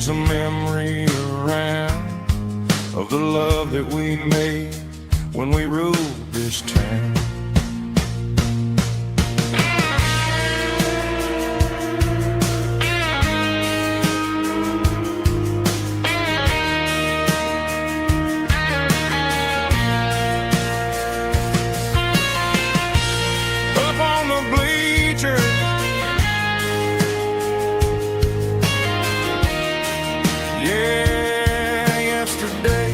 brings a memory around of the love that we made when we ruled this town. Up on the bleachers, yeah, yesterday.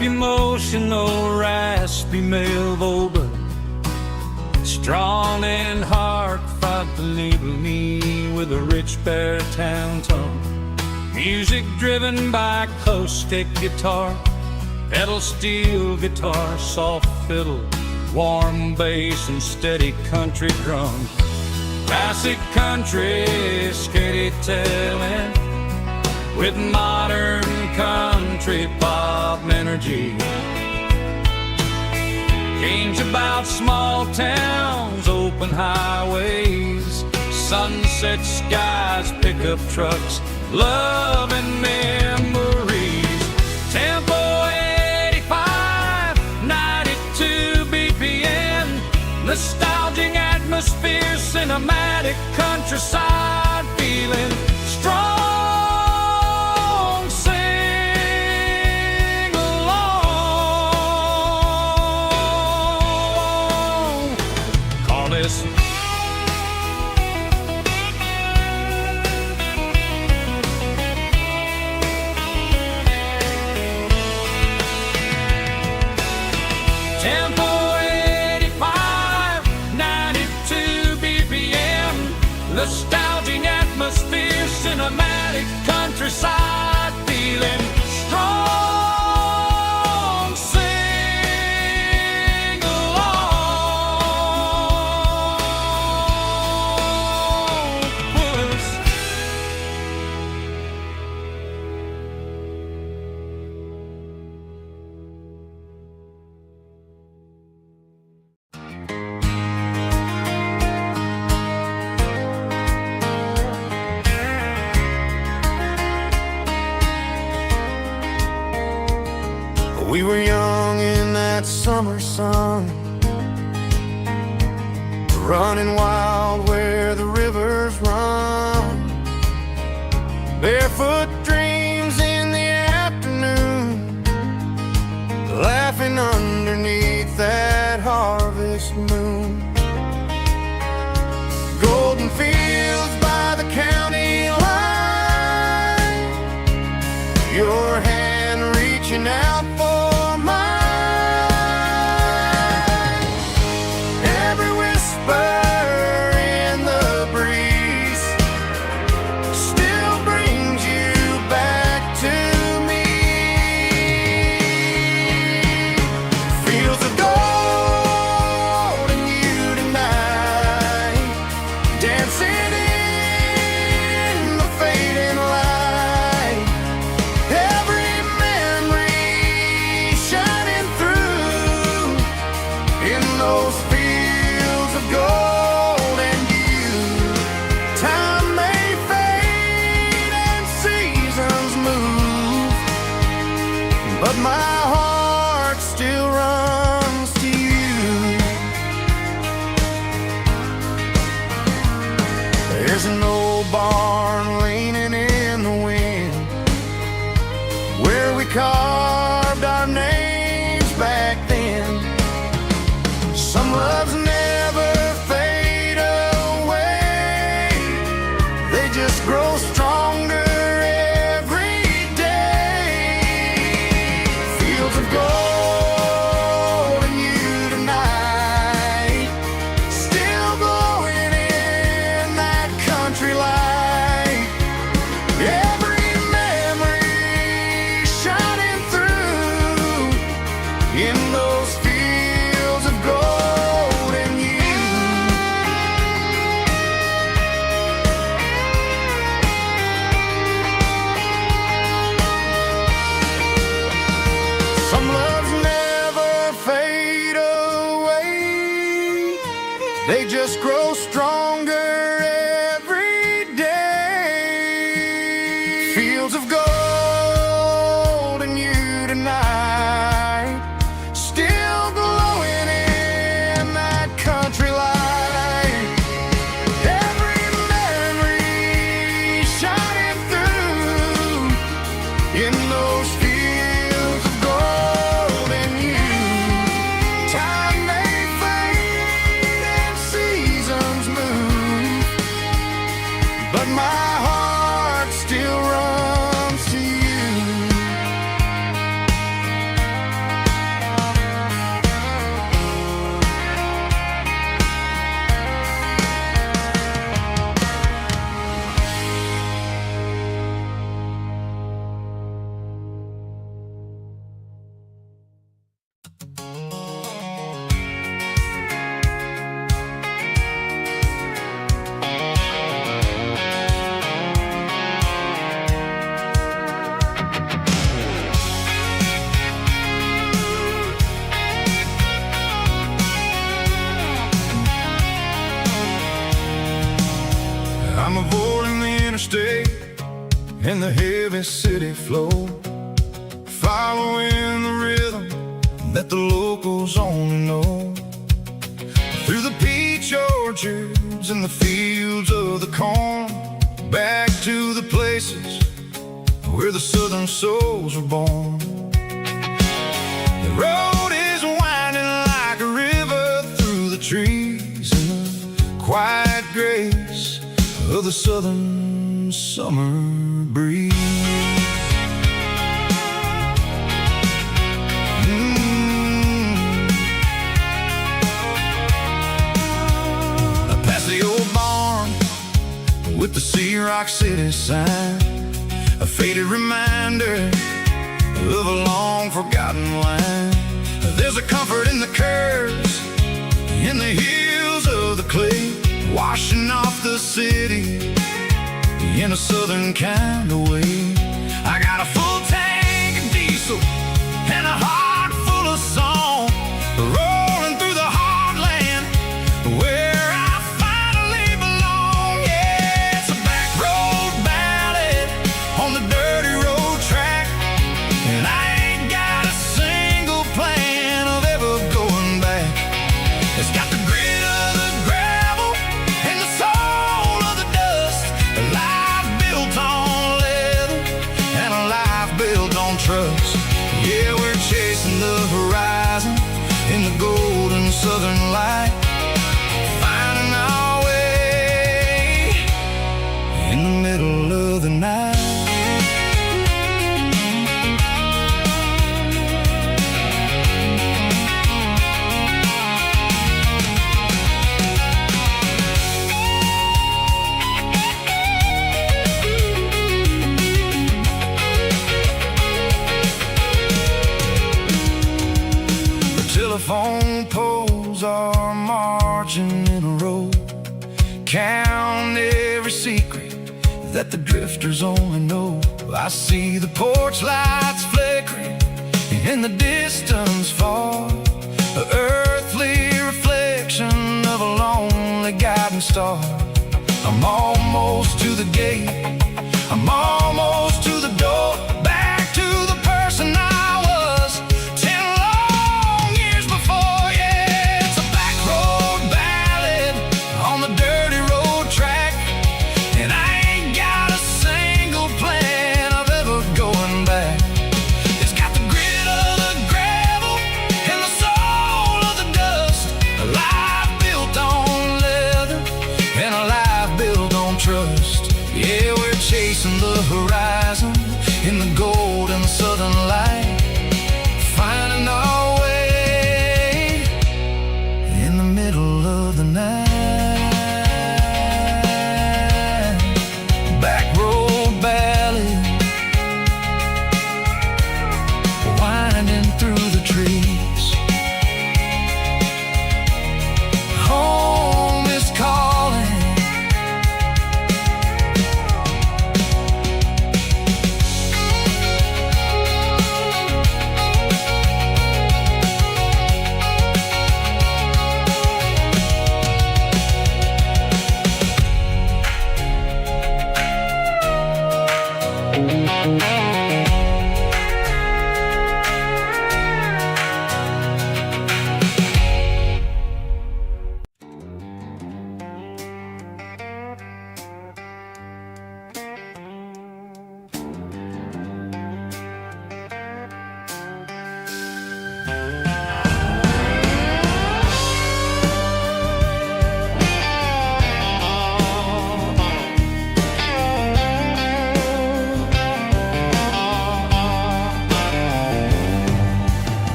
Emotional, raspy male vocal, strong and heartfelt, believe me, with a rich baritone tone. Music driven by close-stick guitar, pedal steel guitar, soft fiddle, warm bass, and steady country drums. Classic country, skitty-tailing, with modern country pop energy. Games about small towns, open highways, sunset skies, pickup trucks, love and memories. Tempo 85, 92 BPM, nostalgic atmosphere, cinematic countryside feeling, strong. Tempo 85, 92 BPM, nostalgic atmosphere, cinematic countryside feeling, strong, sing along, puss. We were young in that summer sun, running wild where the rivers run, barefoot dreams in the afternoon, laughing underneath that harvest moon. Golden fields by the county line, your hand reaching out for those fields of gold, and you Some loves never fade away, they just grow stronger every day. Fields of gold in you tonight, still glowing in that country light. Every memory shining through in those fields of gold in you. Some loves never fade away, they just grow stronger every day. Fields of gold in you tonight, still glowing in that country light. Every memory shining through in those fields of gold in you. Time may fade and seasons move, but my heart still runs to you. I'm avoiding the interstate and the heavy city flow, following the rhythm that the locals only know. Through the peach orchards and the fields of the corn, back to the places where the southern souls were born. The road is winding like a river through the trees in the quiet grace of the southern summer breeze. Past the old barn with the Sea Rock City sign, a faded reminder of a long forgotten line. There's a comfort in the curves, in the hills of the clay, washing off the city in a southern kind of way. I got a full tank of diesel and a heart full of song, rolling through the heartland where I finally belong. Yeah, it's a back road ballad on the dirty road track, and I ain't got a single plan of ever going back. It's got the grit of the gravel and the soul of the dust, a life built on leather and a life built on trust. Yeah, we're chasing the horizon in the golden southern light, finding our way in the middle of the night. Telephone poles are marching in a row, count every secret that the drifters only know. I see the porch lights flickering in the distance far, an earthly reflection of a lonely guiding star. I'm almost to the gate, I'm almost to the door, back to the person I was 10 long years before. Yeah, it's a back road ballad on the dirty road track, and I ain't got a single plan of ever going back. It's got the grit of the gravel and the soul of the dust, a night. Back road ballad, winding through the trees. Home is calling.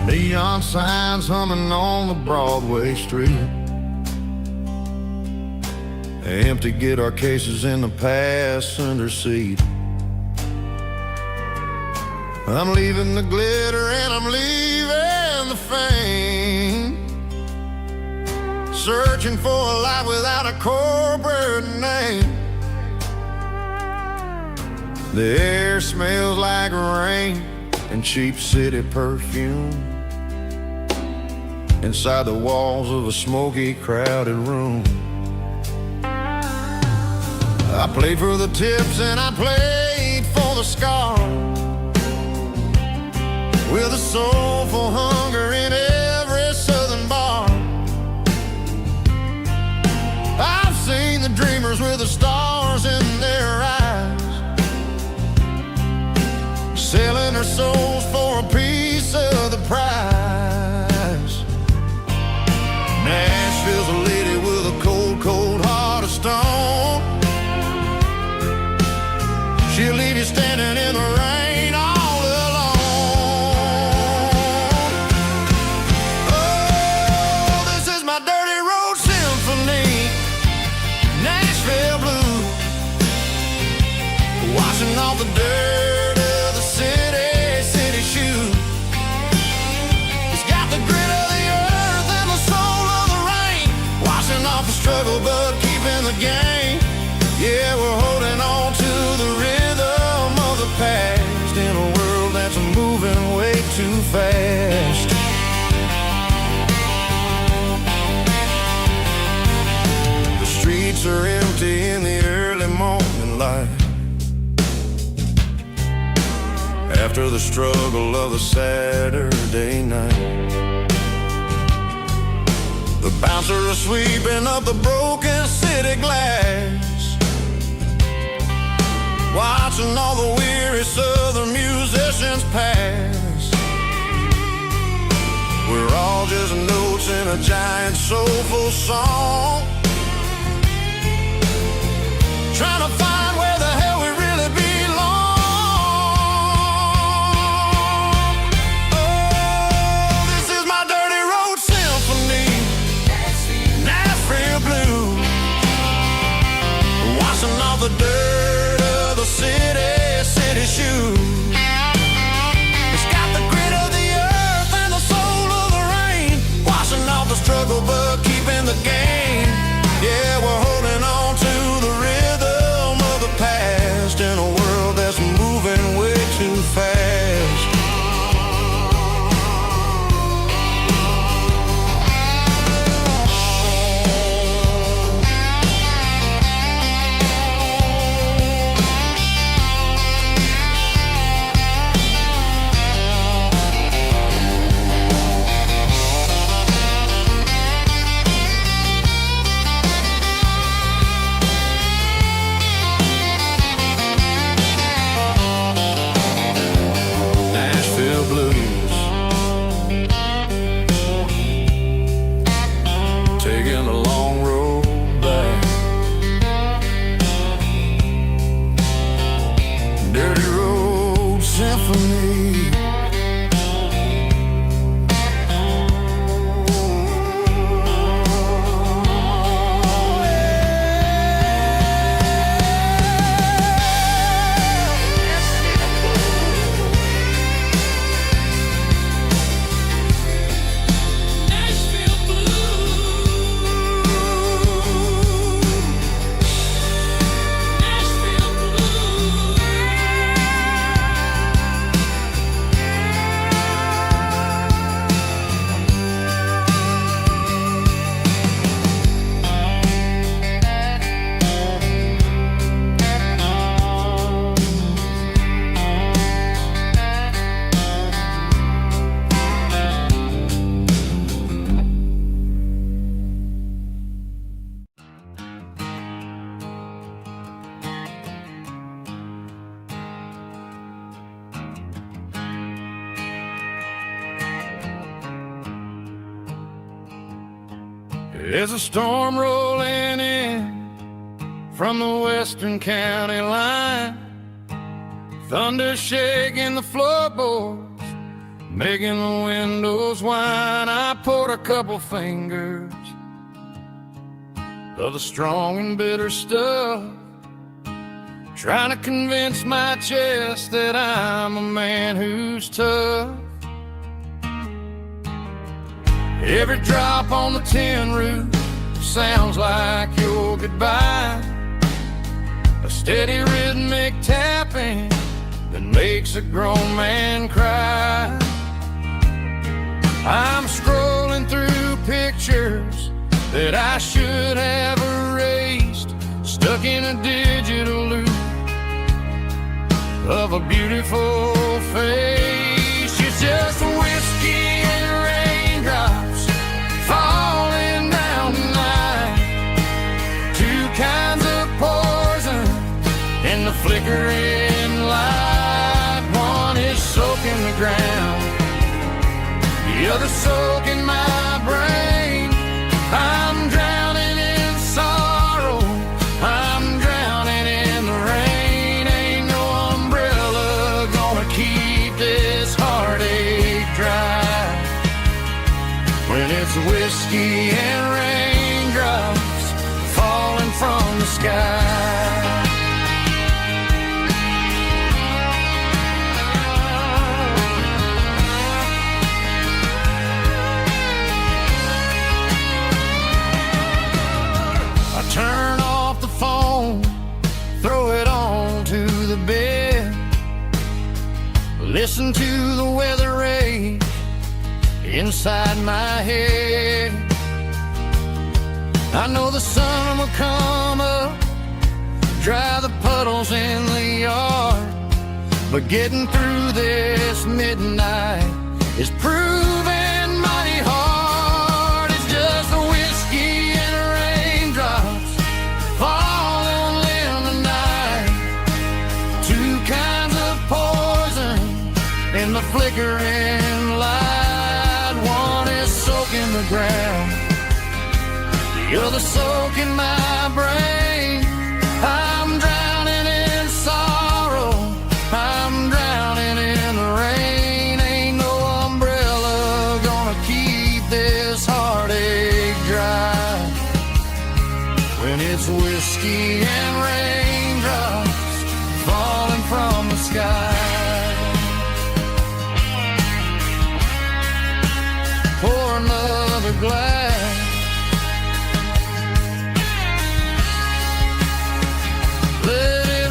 Neon signs humming on the Broadway street. Empty guitar cases in the passenger seat. I'm leaving the glitter and I'm leaving the fame. Searching for a life without a corporate name. The air smells like rain and cheap city perfume. Inside the walls of a smoky, crowded room. I played for the tips and I played for the scars, with a soulful hunger in every southern bar. I've seen the dreamers with the stars in their eyes, selling their souls for a piece of the prize. Nashville's a lady with a cold, cold heart of stone. She'll leave you standing in the rain all alone. Oh, this is my dirty road symphony, Nashville blues, washing off the dirt of the city shoes. It's got the grit of the earth and the soul of the rain, washing off the struggle but keeping the game. Yeah, we're holding on to the rhythm of the past in a world that's moving way too fast. The streets are empty in the early morning light, after the struggle of the Saturday night. The bouncer is sweeping up the broken city glass, watching all the weary southern musicians pass. We're all just notes in a giant soulful song, trying to find where the hell we really belong. Oh, this is my dirty road symphony, Nashville blues, washing off the dirt of the city shoes. It's got the grit of the earth and the soul of the rain, washing off the struggle but keeping the game. Yeah, we're holding on to the rhythm There's a storm rolling in from the western county line, thunder shaking the floorboards, making the windows whine. I poured a couple fingers of the strong and bitter stuff, trying to convince my chest that I'm a man who's tough. Every drop on the tin roof sounds like your goodbye, a steady rhythmic tapping that makes a grown man cry. I'm scrolling through pictures that I should have erased, stuck in a digital loop of a beautiful face. It's just whiskey and raindrops falling down tonight, two kinds of poison in the flickering light. One is soaking the ground, the other soaking my brain. I'm drowning in sorrow, I'm drowning in the rain. Ain't no umbrella gonna keep this heartache dry when it's whiskey and raindrops falling from the sky. Turn off the phone, throw it on to the bed, listen to the weather rage inside my head. I know the sun will come up, dry the puddles in the yard, but getting through this midnight is proving mighty hard. It's just a whiskey and raindrops falling in the night, two kinds of poison in the flickering light. One is soaking the ground, the other soaking my brain. I'm drowning in sorrow, I'm drowning in the rain. Ain't no umbrella gonna keep this heartache dry when it's whiskey and raindrops falling from the sky. Pour another glass, let it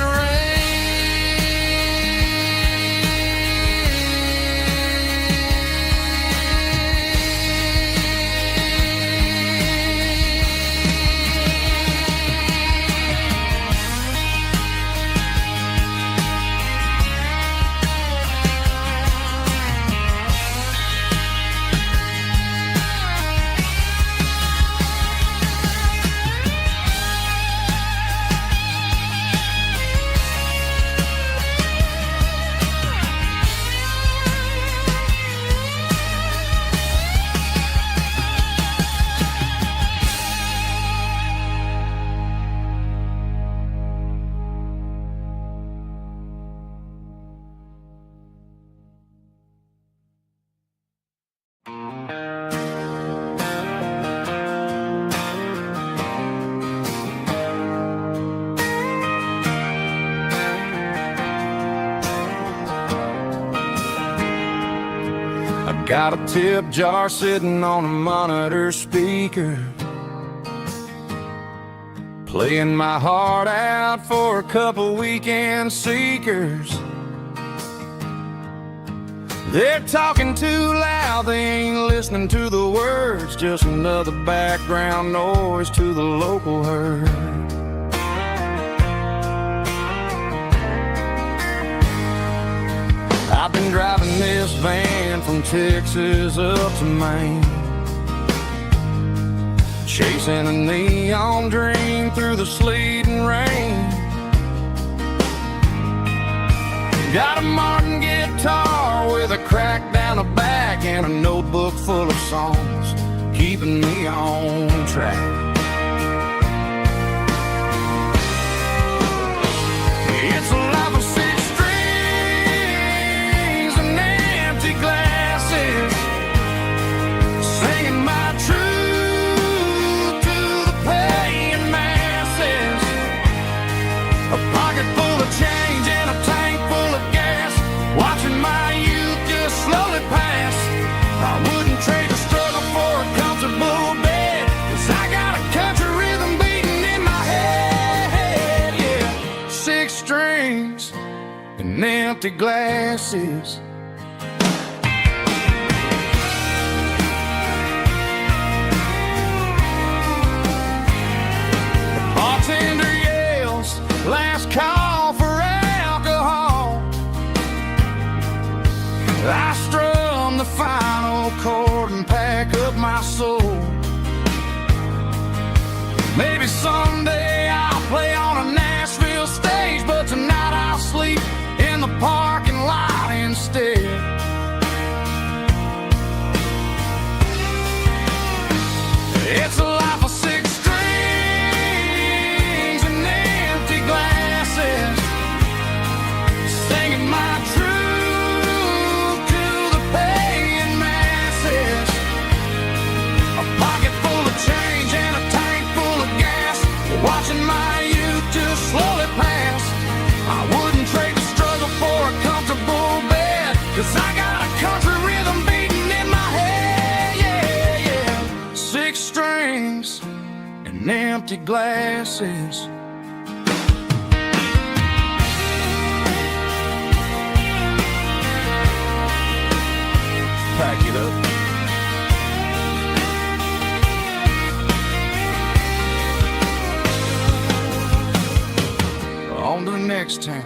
got a tip jar sitting on a monitor speaker, playing my heart out for a couple weekend seekers. They're talking too loud, they ain't listening to the words, just another background noise to the local herd. I've been driving this van from Texas up to Maine, chasing a neon dream through the sleet and rain. Got a Martin guitar with a crack down the back and a notebook full of songs, keeping me on track. It's a life of six strings and empty glasses, singing my truth to the paying masses. A pocket full of change and a tank full of gas, watching my youth just slowly pass. I wouldn't trade the struggle for a comfortable bed, 'cause I got a country rhythm beating in my head, yeah. Six strings and empty glasses. The bartender yells, last call for alcohol. I strum the final chord and pack up my soul. Maybe someday I'll play on a Nashville stage, but tonight I'll sleep in the parking lot instead. It's a life of six strings and empty glasses, singing my truth to the paying masses. A pocket full of change and a tank full of gas, watching my youth just slowly pass. I wouldn't trade the struggle for a comfortable bed, 'cause I got a country rhythm beating in my head, yeah, yeah. Six strings and empty glasses. Pack it up. On to the next town.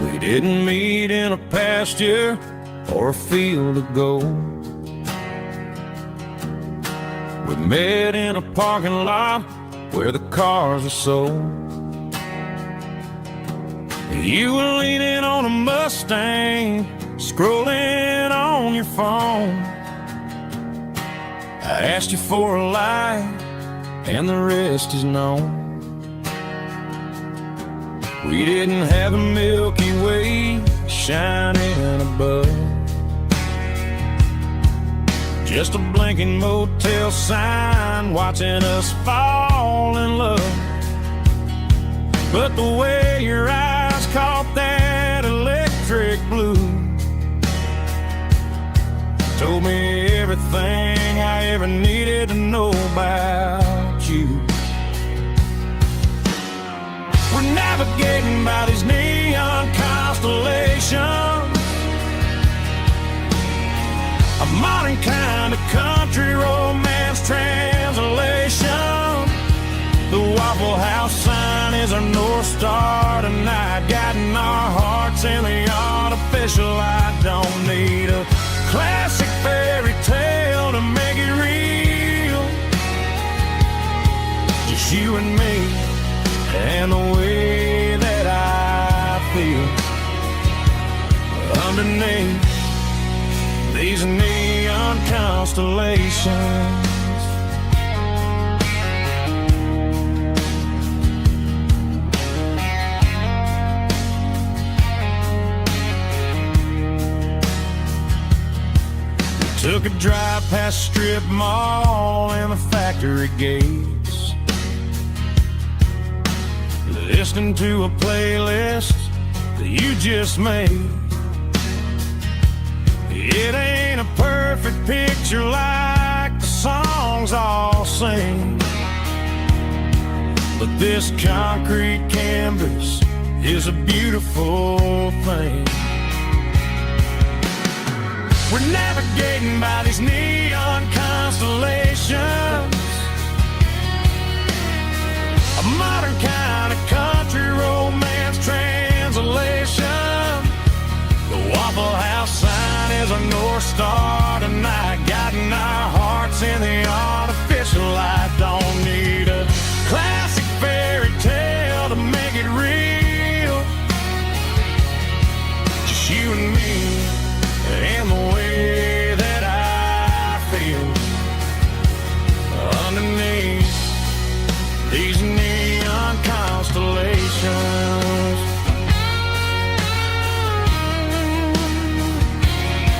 We didn't meet in a pasture or a field of gold. We met in a parking lot where the cars are sold. You were leaning on a Mustang, scrolling on your phone. I asked you for a light, and the rest is known. We didn't have a Milky Way shining above, just a blinking motel sign watching us fall in love. But the way your eyes caught that electric blue told me everything I ever needed to know about you. We're navigating by these neon constellations, a modern kind of country romance translation. The Waffle House sign is our North Star tonight, guiding our hearts in the artificial. I don't need a classic fairy tale to make it real, just you and me and the way that I feel underneath these neon constellations. We took a drive past strip mall and the factory gates, listening to a playlist that you just made. It ain't a perfect picture like the songs all sing, but this concrete canvas is a beautiful thing. We're navigating by these neon constellations, a modern kind of country romance translation. The Waffle House sign is our North Star tonight, guiding our hearts in the artificial light. Don't need a classic fairy tale to make it real. Just you and me and the way that I feel underneath these neon constellations.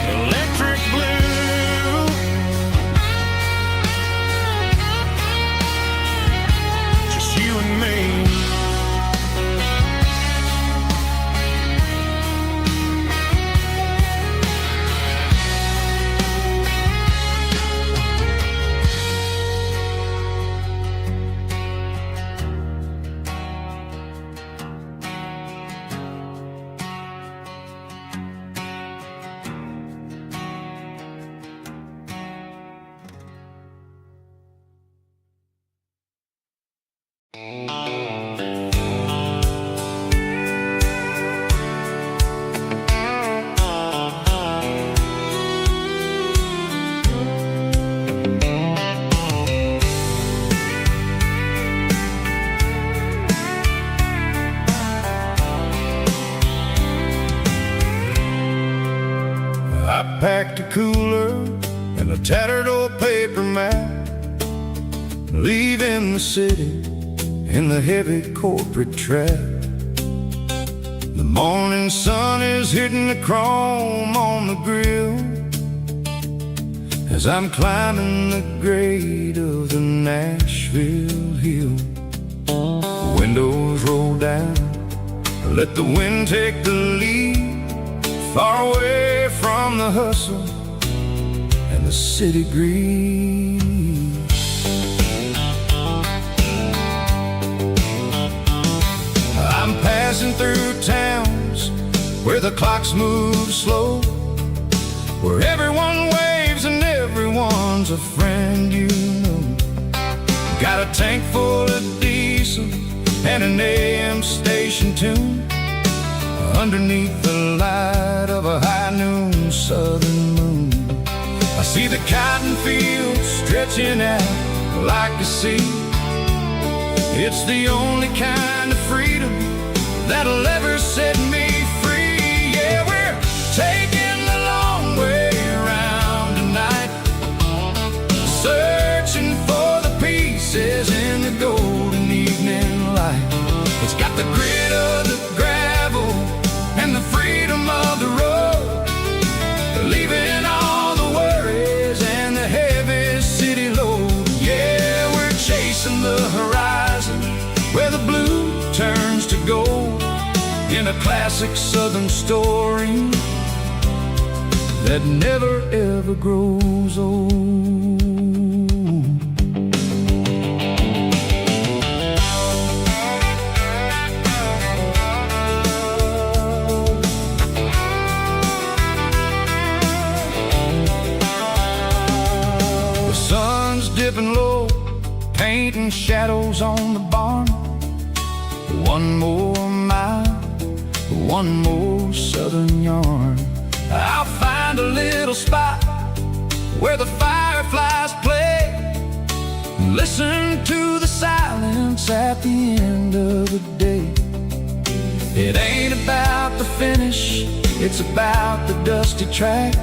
Electric blue, just you and me. I packed a cooler and a tattered old paper map, leaving the city in the heavy corporate trap. The morning sun is hitting the chrome on the grill as I'm climbing the grade of the Nashville hill. The windows roll down, let the wind take the lead, far away from the hustle and the city greed. I'm passing through towns where the clocks move slow, where everyone waves and everyone's a friend you know. Got a tank full of diesel and an AM station tune underneath the light of a high noon southern moon. I see the cotton fields stretching out like a sea. It's the only kind of freedom that'll ever set me free. Yeah, we're taking the long way around tonight, searching for the pieces in the golden evening light. It's got the grit of the gravel and the freedom of the road, leaving all the worries and the heavy city load. Yeah, we're chasing the horizon where the blue turns to gold, in a classic southern story that never ever grows old. The sun's dipping low, painting shadows on the barn. One more mile, one more southern yarn. I'll find a little spot where the fireflies play, and listen to the silence at the end of the day. It ain't about the finish, it's about the dusty track.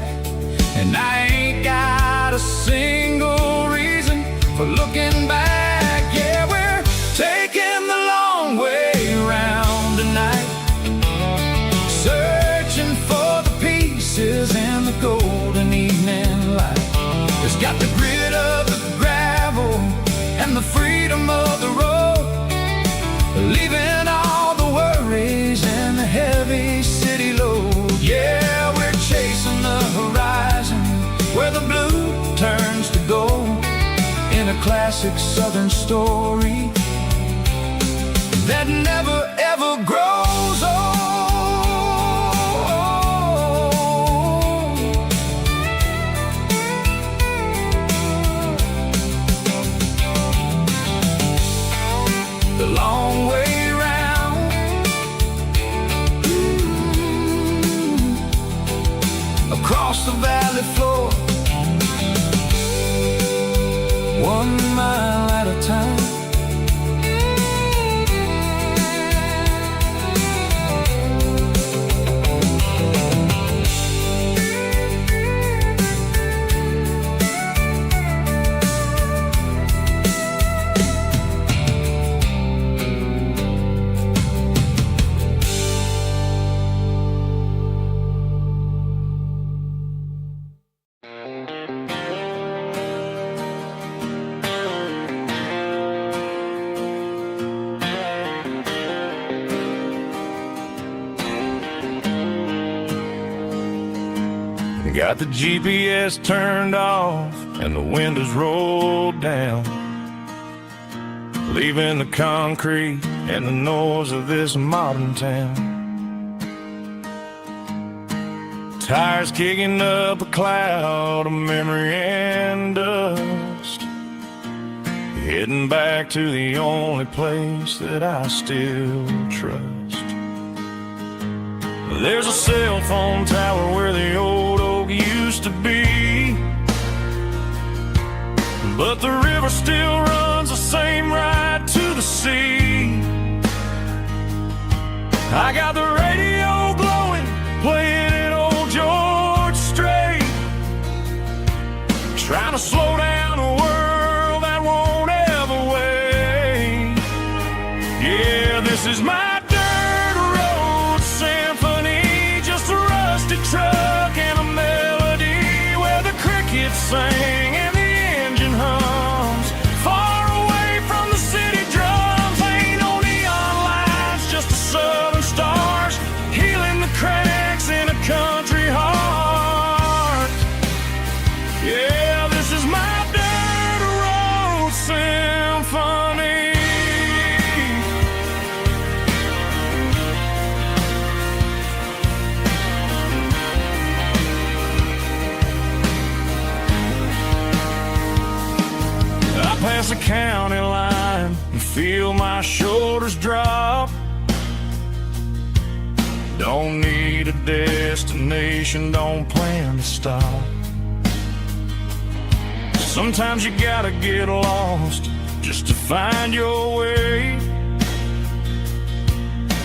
And I ain't got a single reason for looking back. Yeah, we're taking the long way around tonight, searching for the pieces in the golden evening light. It's got the grit of the gravel and the freedom of the road, leaving all the worries and the heavy city load. Yeah, we're chasing the horizon where the blue turns to gold, in a classic southern story that never ever grows old. The long way round, across the valley floor, 1 mile at a time. Got the GPS turned off and the windows rolled down, leaving the concrete and the noise of this modern town. Tires kicking up a cloud of memory and dust, heading back to the only place that I still trust. There's a cell phone tower where the old oak used to be, but the river still runs the same right to the sea. I got the radio glowing, playing an old George Strait, trying to slow down a world that won't ever wait. Yeah, this is my truck and a melody where the crickets sing and the engine hums, far away from the city drums. Ain't no neon lights, just the southern stars healing the cracks in a country heart. Yeah, this is my dirt road symphony. Past the county line and feel my shoulders drop. Don't need a destination, don't plan to stop. Sometimes you gotta get lost just to find your way,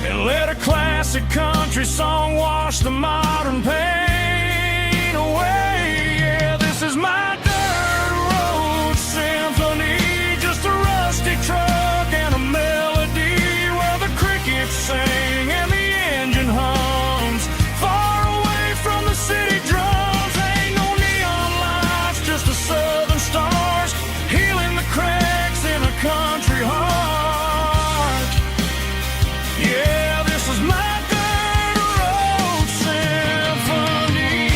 and let a classic country song wash the modern pain away. Yeah, this is my symphony, just a rusty truck and a melody where the crickets sing and the engine hums, far away from the city drums. Ain't no neon lights, just the southern stars healing the cracks in a country heart. Yeah, this is my dirt road symphony.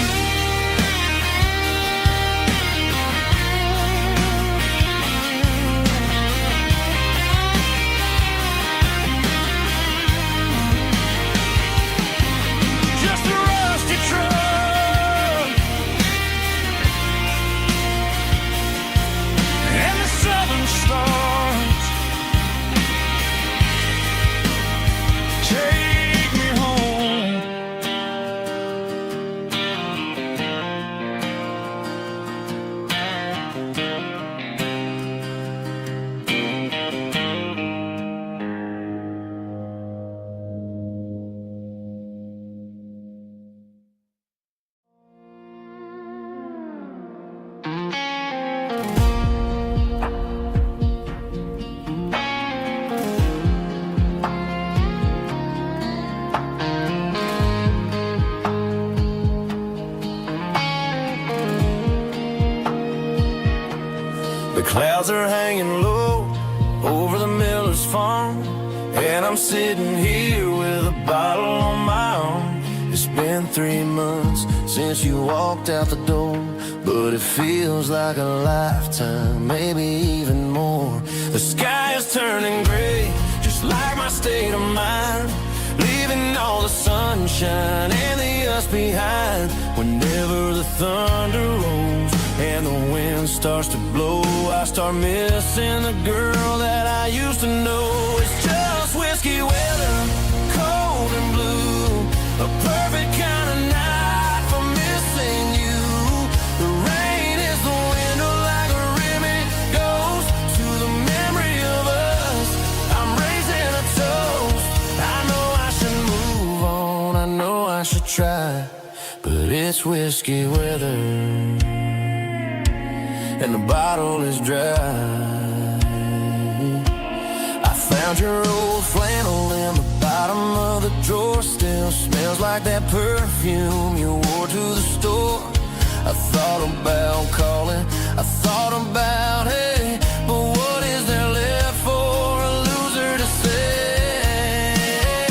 Clouds are hanging low over the miller's farm, and I'm sitting here with a bottle on my arm. It's been 3 months since you walked out the door, but it feels like a lifetime, maybe even more. The sky is turning gray, just like my state of mind, leaving all the sunshine and the us behind. Whenever the thunder rolls and the wind starts to blow, I start missing the girl that I used to know. It's just whiskey weather, cold and blue, a perfect kind of night for missing you. weather, and the bottle is dry. I found your old flannel in the bottom of the drawer. Still smells like that perfume you wore to the store. I thought about calling, I thought about, hey, but what is there left for a loser to say?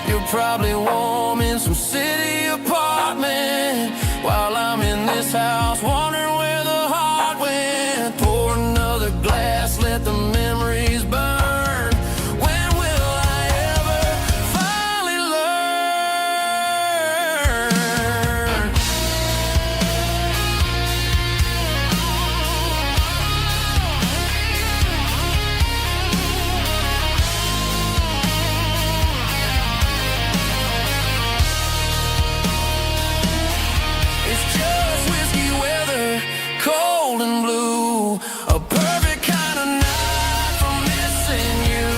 You're probably warm in some city apartment, while I'm in this house wondering where the heart went. Pour another glass, let the memories burn. When will I ever finally learn? It's just whiskey weather, cold and blue. A perfect kind of night for missing you.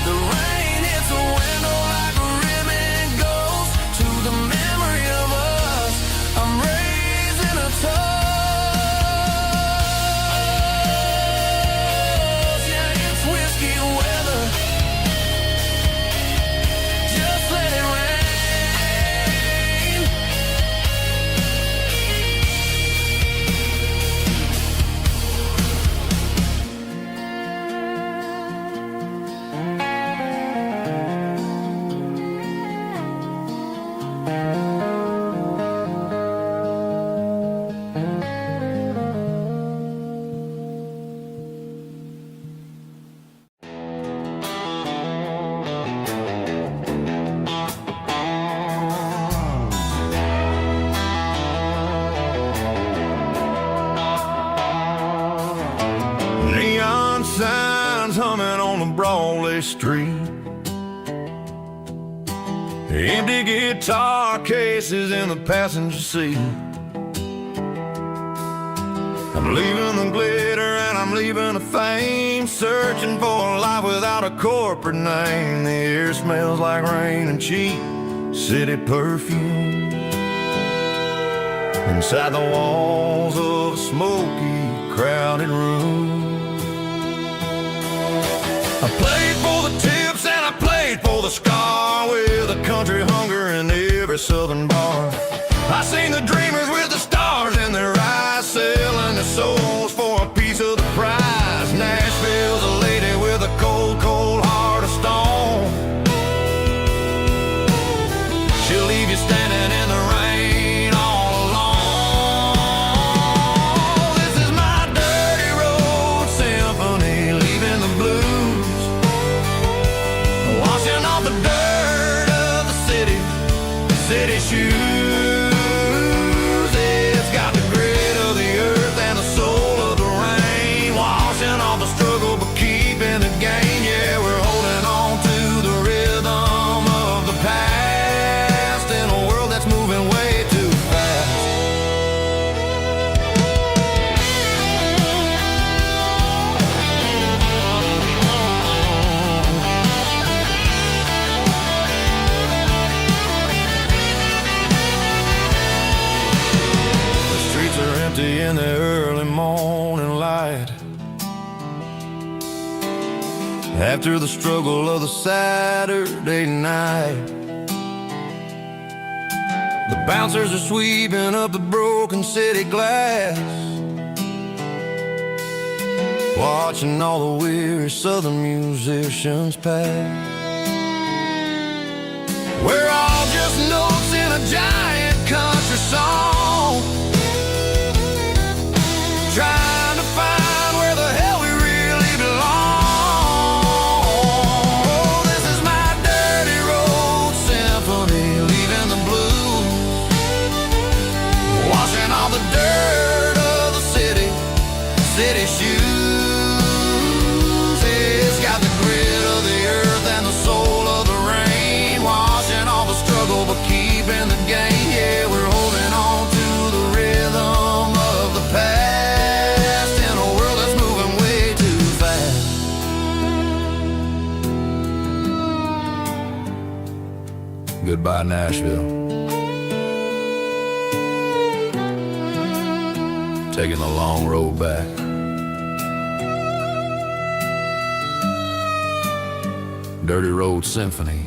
The rain hits the window like a ribbon goes to the memory of us. I'm raising a toast. Yeah, it's whiskey weather. Just let it rain. Neon signs humming on the Broadway street. Empty guitar cases in the passenger seat. I'm leaving the glitter and I'm leaving the fame, searching for a life without a corporate name. The air smells like rain and cheap city perfume. Inside the walls of a smoky, crowded room. I played for the tips and I played for the scar, with a country hunger in every southern bar. I seen the dreamers with the stars in their eyes, selling their souls for a piece of the prize. Nashville's a lady with a cold, cold heart of stone. She'll leave you standing in the rain all alone. This is my dirty road symphony, leaving the blues, washing off the dirt of the city shoes. It's got the grit of the earth and the soul of the rain, washing off the struggle but keeping the gain. Yeah, we're holding on to the rhythm of the past in a world that's moving way too fast. In the early morning light, after the struggle of the Saturday night, the bouncers are sweeping up the broken city glass, watching all the weary southern musicians pass. We're all just notes in a giant country song, trying to find where the hell we really belong. Oh, this is my dirty road symphony, leaving the blues, washing all the dirt of the city shoes. It's got the grit of the earth and the soul of the rain, washing all the struggle but keeping the gain. Yeah, we're holding on to the rhythm of the past in a world that's moving way too fast. Goodbye, Nashville. taking the long road back. Dirty Road Symphony.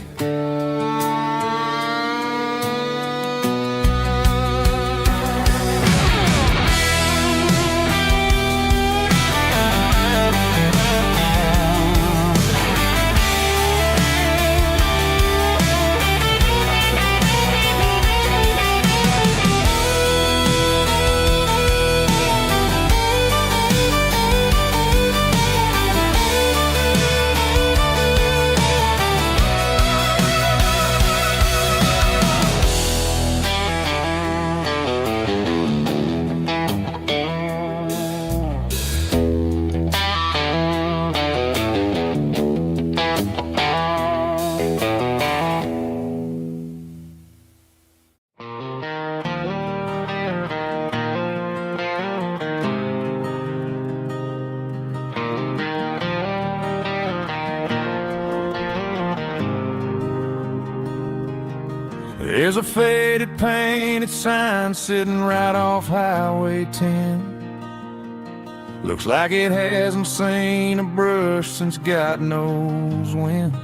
There's a faded painted sign sitting right off Highway 10. Looks like it hasn't seen a brush since God knows when.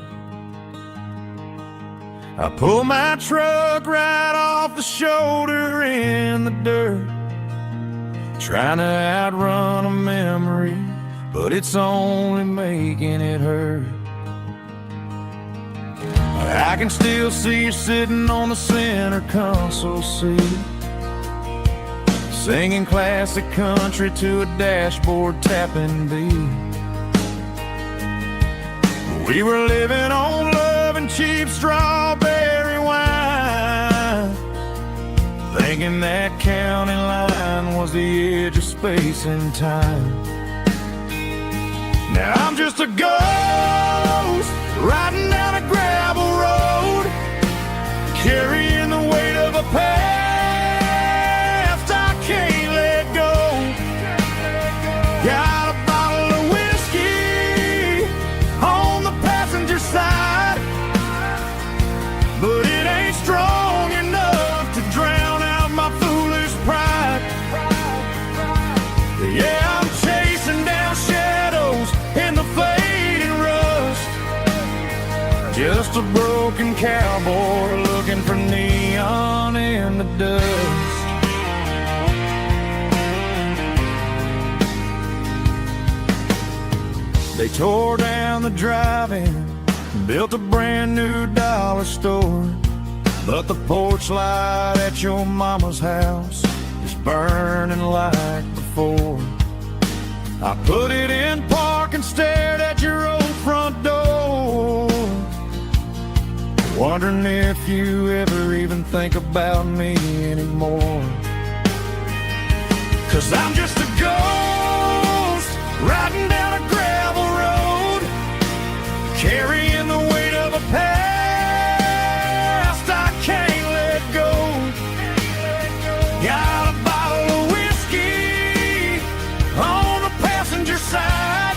I pull my truck right off the shoulder in the dirt, trying to outrun a memory, but it's only making it hurt. I can still see you sitting on the center console seat, singing classic country to a dashboard tapping beat. We were living on love and cheap strawberry wine, thinking that county line was the edge of space and time. Now I'm just a ghost riding down a gravel road, carrying the weight of a past I can't let go. Got a bottle of whiskey on the passenger side, but it ain't strong enough to drown out my foolish pride. Yeah, I'm chasing down shadows in the fading rust, just a broken cowboy looking for neon in the dust. They tore down the drive-in, built a brand new dollar store, but the porch light at your mama's house is burning like before. I put it in park and stared at your old front door, wondering if you ever even think about me anymore. 'Cause I'm just a ghost riding down a gravel road, carrying the weight of a past I can't let go. Got a bottle of whiskey on the passenger side,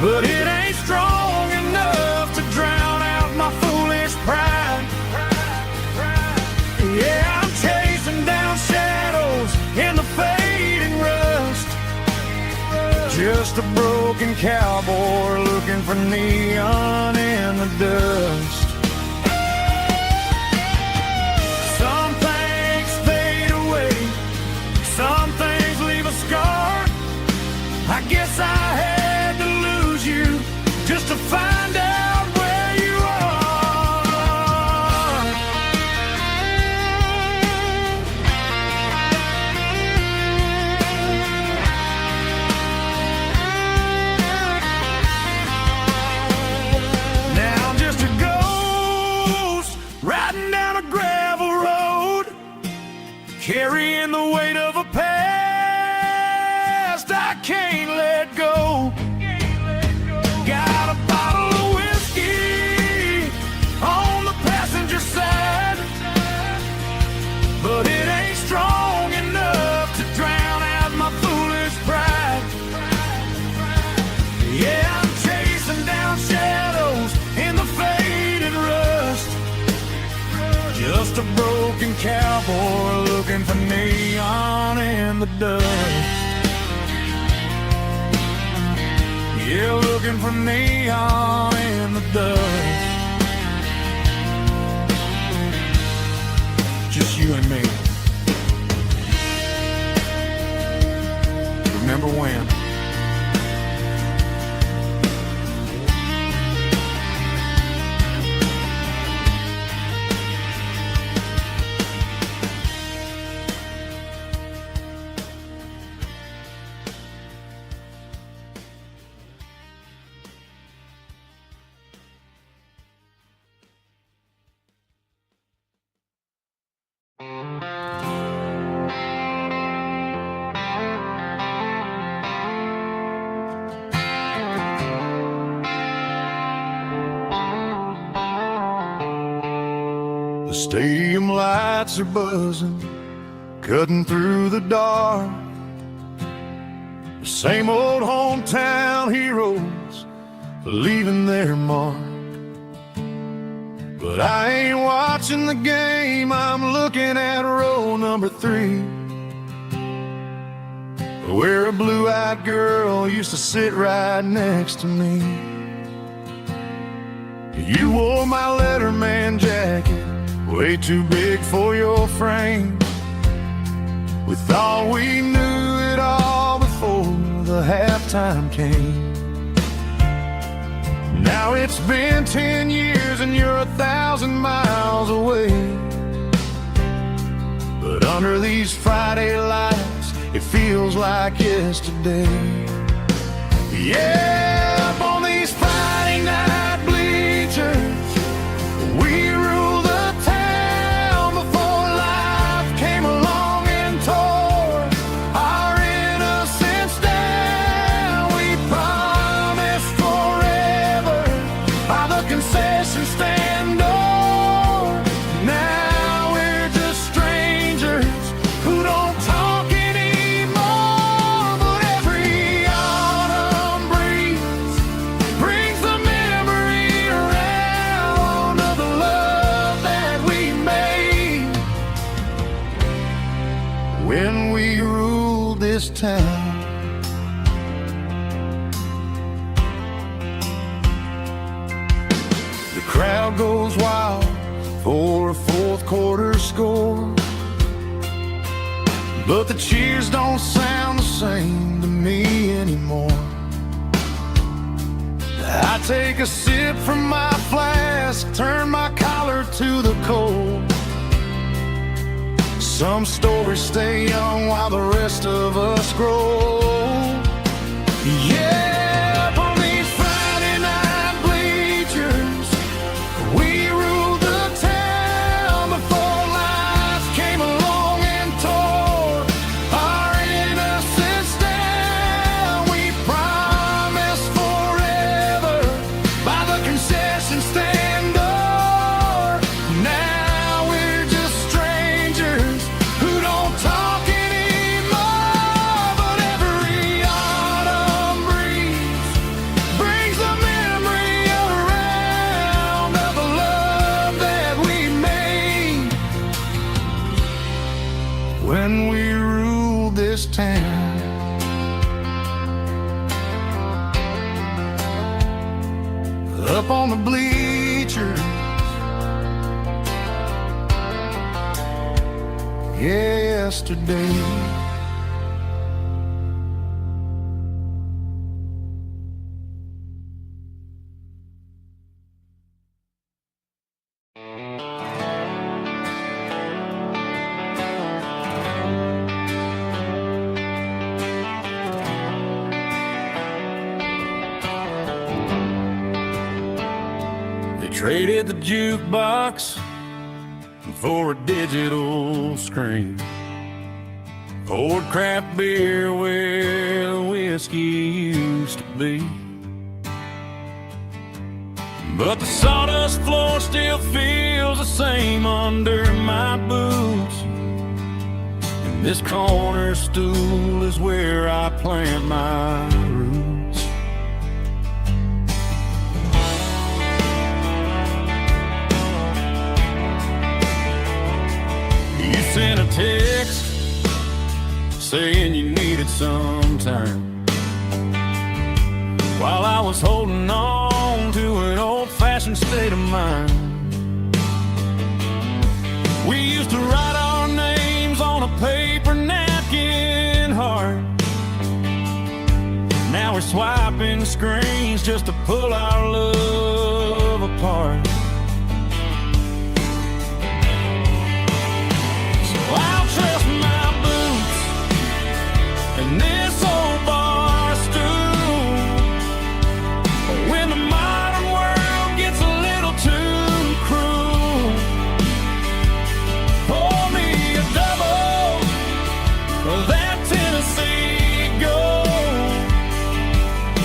but it ain't strong enough to drown out my foolish pride. Yeah, I'm chasing down shadows in the fading rust, just a broken cowboy looking for neon in the dust. Some things fade away, some things leave a scar. I guess I had to lose you just to find out where you are. Now I'm just a ghost riding down a gravel road, carrying the weight of a past I can't let go. Got a bottle of whiskey on the passenger side, but it ain't strong enough to drown out my foolish pride. Yeah, I'm chasing down shadows in the faded rust, just a broken cowboy looking for neon in the dust. Yeah, looking for neon in the dust. Just you and me. Remember when? The stadium lights are buzzing, cutting through the dark. The same old hometown heroes leaving their mark. But I ain't watching the game, I'm looking at row number 3, where a blue-eyed girl used to sit right next to me. You wore my Letterman jacket, way too big for your frame. We thought we knew it all before the halftime came. Now it's been 10 years and you're 1,000 miles away. But under these Friday lights, it feels like yesterday. Yeah, up on these Friday night bleachers, we rule the town before life came along and tore our innocence down. We promised forever by the concession stand door. Now we're just strangers who don't talk anymore. But every autumn breeze brings the memory around of the love that we made when we ruled this town. The crowd goes wild for a fourth quarter score, but the cheers don't sound the same to me anymore. I take a sip from my flask, turn my collar to the cold. Some stories stay young while the rest of us grow. Yeah, up on these Friday night bleachers, we ruled the town before life came along and tore our innocence down. We promised forever by the concession stand door. Now we're just strangers who don't talk anymore. But every autumn breeze brings the memory around of the love that we made when we ruled this town. Up on the bleachers, yesterday. They traded the jukebox for a digital screen, poured craft beer where the whiskey used to be. But the sawdust floor still feels the same under my boots, and this corner stool is where I plant my roots. You sent a text saying you needed some time, while I was holding on to an old-fashioned state of mind. We used to write our names on a paper napkin heart. Now we're swiping screens just to pull our love apart. So I'll trust my boots and this old bar stool. But when the modern world gets a little too cruel, pour me a double of that Tennessee Gold.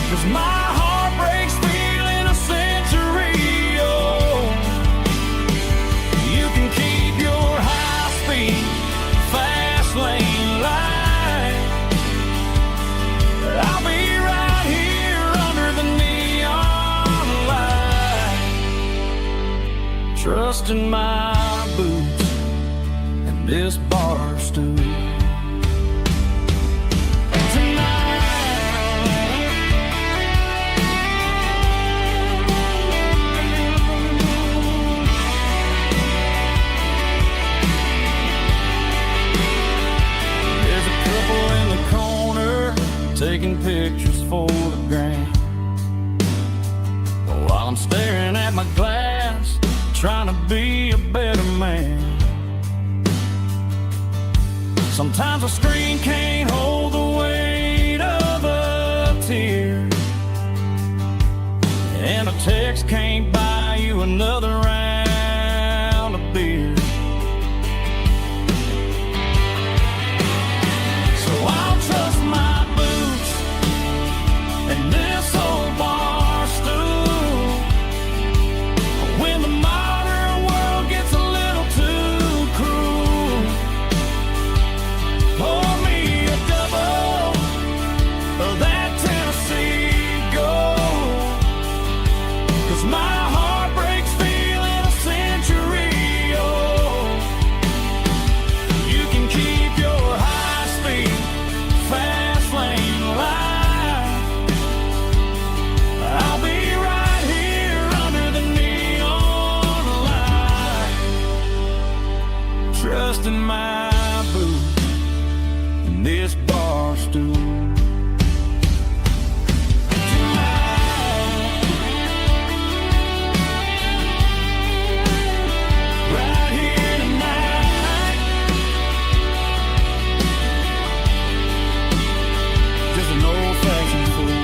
'Cause my heart breaks feeling a century old. You can keep your high-speed, fast lane light. I'll be right here under the neon light, trusting my boots and this bar stool. Taking pictures for the gram, while I'm staring at my glass, trying to be a better man. Sometimes a screen can't hold the weight of a tear, and a text can't buy you another round of beer. So I'll trust my and this old bar stool. When the modern world gets a little too cruel, pour me a double of that Tennessee Gold. 'Cause my heart breaks feeling a century old. You can keep your high-speed, fast lane light. I'll be right here under the neon light, trusting my boots and this bar stool. Right here tonight, just an old-fashioned fool.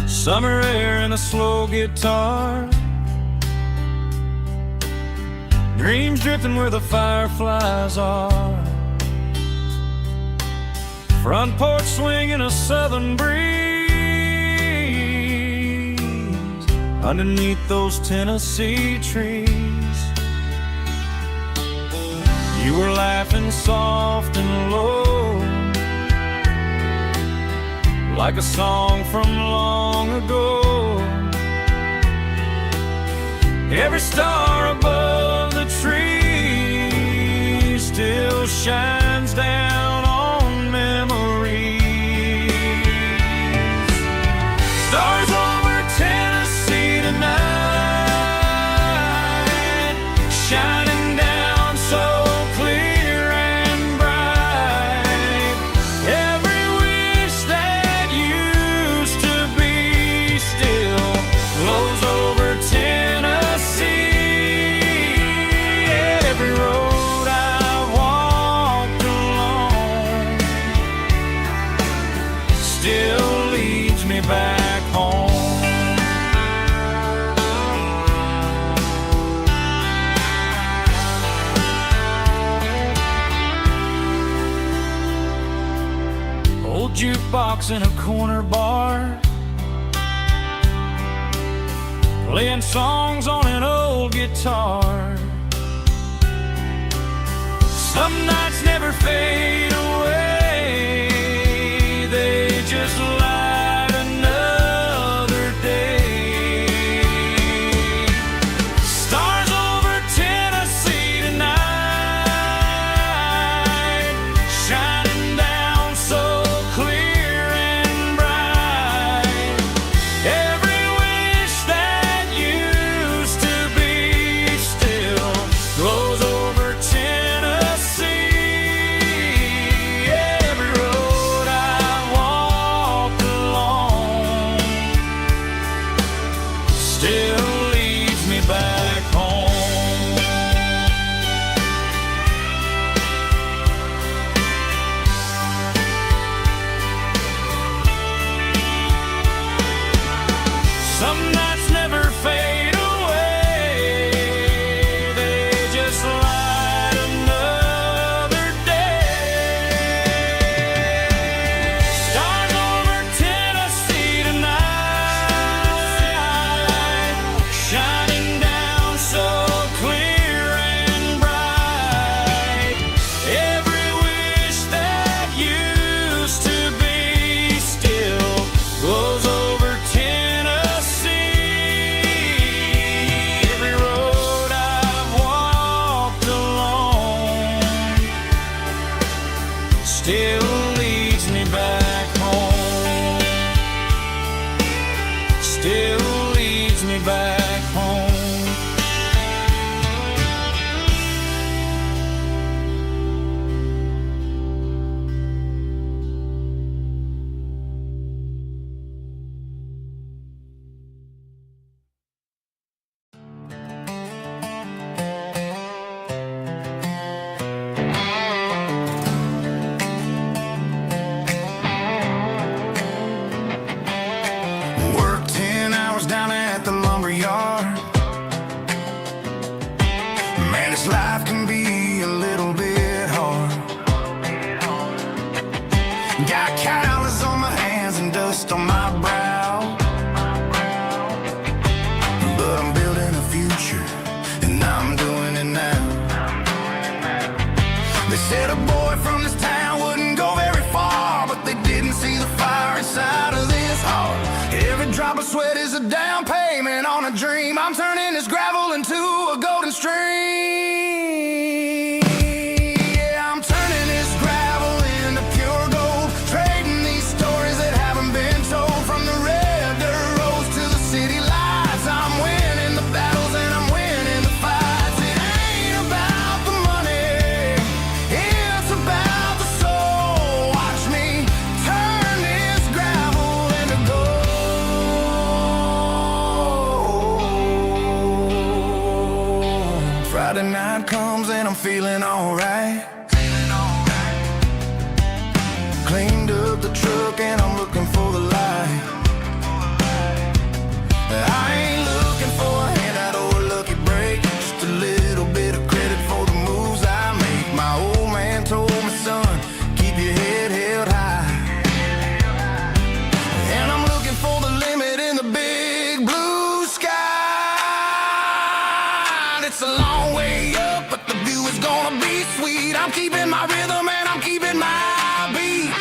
Summer air and a slow guitar, dreams drifting where the fireflies are. Front porch swinging a southern breeze underneath those Tennessee trees. You were laughing soft and low, like a song from long ago. Every star above the tree still shines down on memories. Stars over Tennessee tonight, shining down so clear and bright. Every wish that used to be still flows over Tennessee. Every road I've walked along still leads me back home. jukebox in a corner bar, playing songs on an old guitar. Some nights never fade away, they just light another day. Stars over Tennessee tonight, shining down so clear and bright. Every wish that used to be still glows over Tennessee. Every road I walked along still leads me back home. Some nights never fade away, they just light another day. Stars over Tennessee tonight, shining down so clear and bright. Every wish that used to be still glows over Tennessee. Every road I've walked along still leads me back home. Still leads me back home. Worked 10 hours down at the lumber yard. Man, this life can be a little bit hard. Got calluses on my hands and dust on my brow, but I'm building a future, and I'm doing it now. They said a boy from this town wouldn't go very far, but they didn't see the fire inside of this heart. Every drop of sweat is a down payment on a dream. I'm turning this gravel into a golden stream. Yeah, I'm turning this gravel into pure gold, trading these stories that haven't been told. From the red dirt roads to the city lights, I'm winning the battles and I'm winning the fights. It ain't about the money, it's about the soul. Watch me turn this gravel into gold. Friday night comes and I'm feeling alright. Cleaned up the truck and I'm looking for the light. I ain't looking for a handout or a lucky break, just a little bit of credit for the moves I make. My old man told me, son, keep your head held high. And I'm looking for the limit in the big blue sky. It's a long way up, but the view is gonna be sweet. I'm keeping my rhythm and I'm keeping my beat.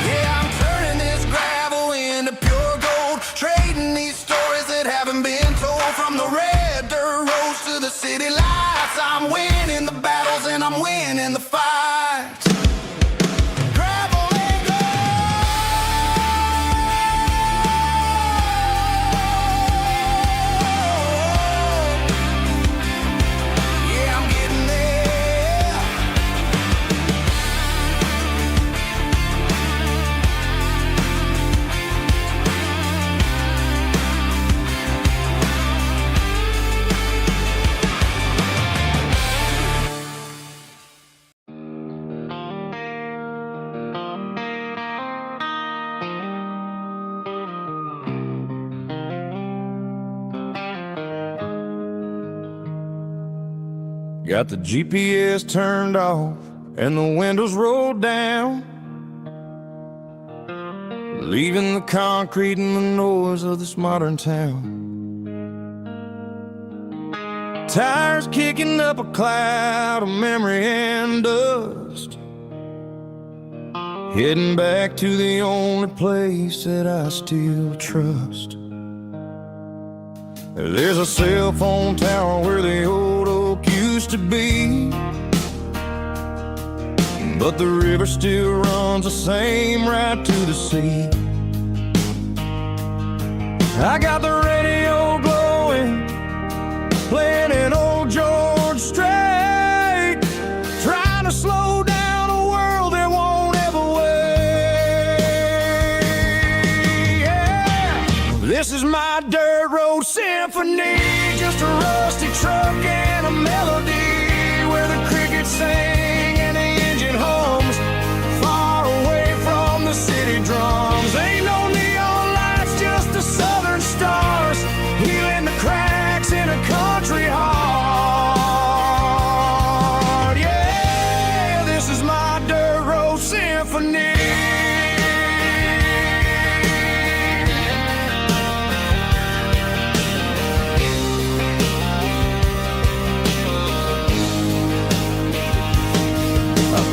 Yeah, I'm turning this gravel into pure gold, trading these stories that haven't been told. From the red dirt roads to the city lights, I'm winning the battles and I'm winning the fights. Gravel and gold. Yeah, I'm getting there. Got the GPS turned off and the windows rolled down, leaving the concrete and the noise of this modern town. Tires kicking up a cloud of memory and dust, heading back to the only place that I still trust. There's a cell phone tower where the old oak used to be, but the river still runs the same right to the sea. I got the radio glowing, playing an old George Strait, trying to slow down a world that won't ever wait. Yeah. This is my dirt road symphony, just a rusty truck and a melody where the crickets sing and the engine hums, far away from the city drums. Ain't no neon lights, just the southern stars, healing the cracks in a country heart. Yeah, this is my dirt road symphony.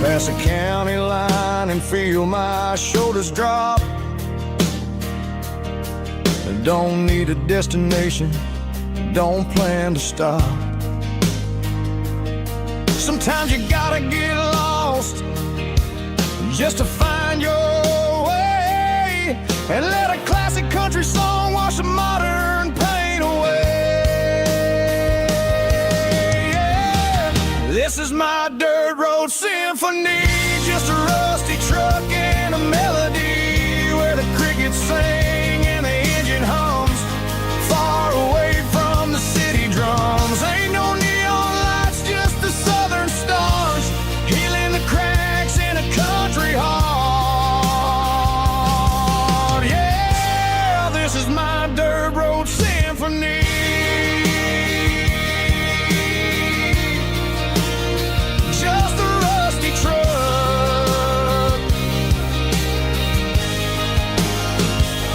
Pass a county line and feel my shoulders drop. Don't need a destination, don't plan to stop. Sometimes you gotta get lost just to find your way, and let a classic country song wash a modern pain away. Yeah. This is my dirt road symphony, just a rusty truck and a melody where the crickets sing and the engine hums, far away from the city drums. Ain't no neon lights, just the southern stars, healing the cracks in a country heart. Yeah, this is my dirt road symphony. Just a rusty truck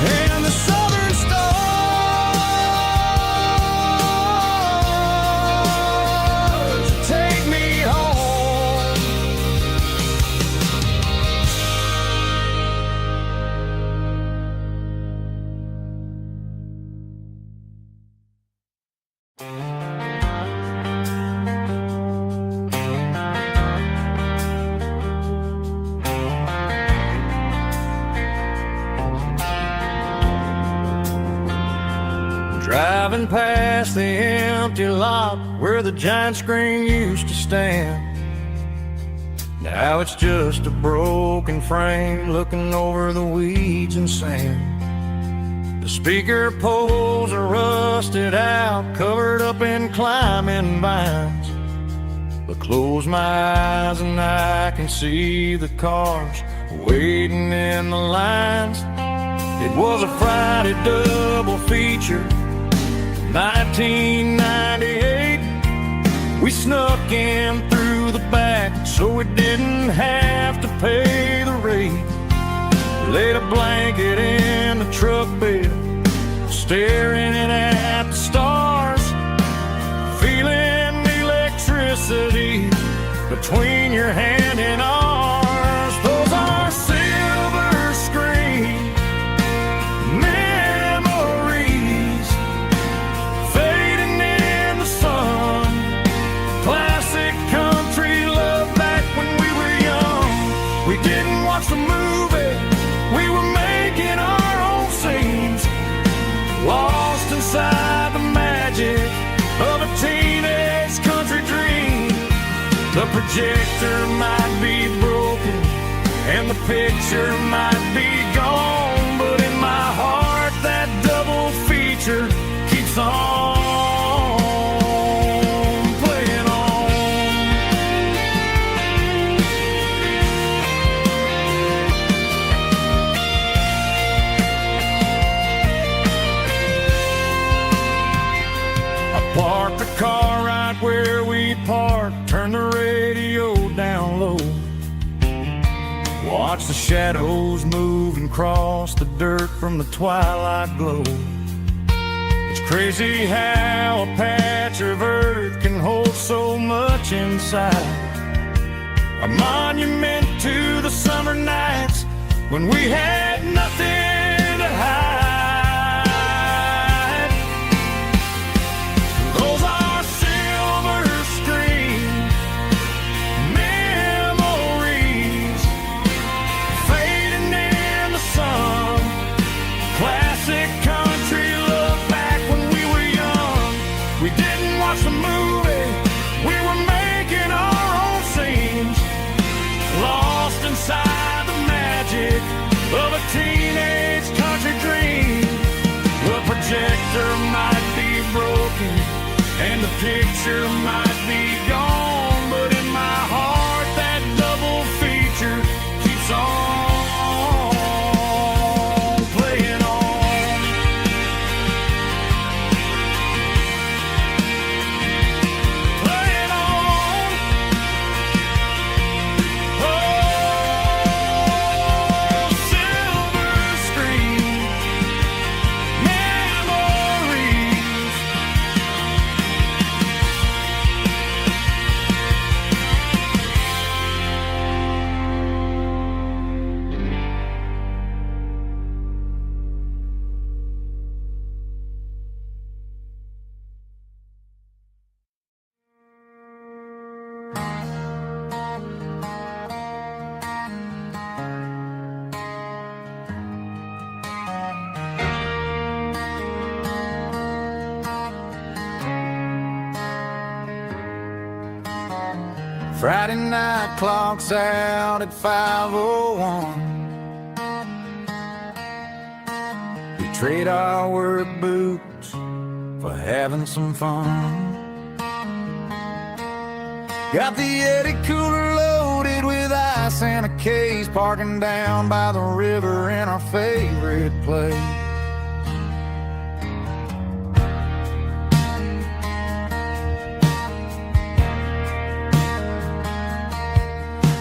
and the southern stars take me home. Driving past the empty lot where the giant screen used to stand. Now it's just a broken frame looking over the weeds and sand. The speaker poles are rusted out, covered up in climbing vines. But close my eyes and I can see the cars waiting in the lines. It was a Friday double feature, 1998. We snuck in through the back so we didn't have to pay the rate. Laid a blanket in the truck bed, staring at the stars, feeling the electricity between your hand and ours. Those are silver screen memories fading in the sun. Classic country love back when we were young. We didn't watch the movie, we were making our own scenes, lost inside the magic of a teenage country dream. The projector might be broken and the picture might be gone, but in my heart that double feature keeps on playing on. I parked the car right where we parked watch the shadows move and cross the dirt from the twilight glow. It's crazy how a patch of earth can hold so much inside. A monument to the summer nights when we had nothing to hide. Those are silver screen memories fading in the sun. Classic country look back when we were young. We didn't watch the movie, we were making our own scenes, lost inside the magic of a teenage country dream. The projector might be broken and the picture might be gone, but in my heart that double feature keeps on playing on. Playing on. Oh, silver screen memories. Friday night clocks out at 5:01. We trade our work boots for having some fun. Got the Yeti cooler loaded with ice and a case, parking down by the river in our favorite place.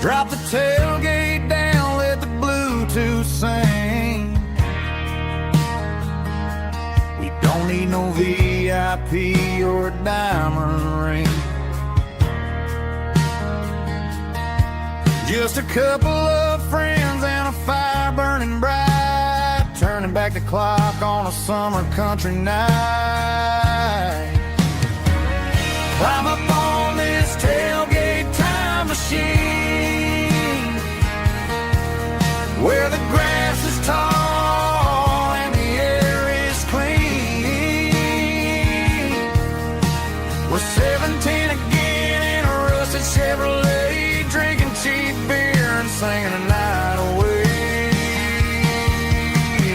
Drop the tailgate down, let the Bluetooth sing. We don't need no VIP or a diamond ring. Just a couple of friends and a fire burning bright, turning back the clock on a summer country night. Climb up on this tailgate time machine, where the grass is tall and the air is clean. We're 17 again in a rusted Chevrolet, drinking cheap beer and singing the night away.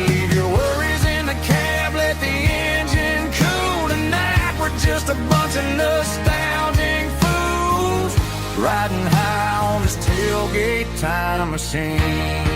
Leave your worries in the cab, let the engine cool tonight. We're just a bunch of nostalgic fools riding high on this tailgate time machine.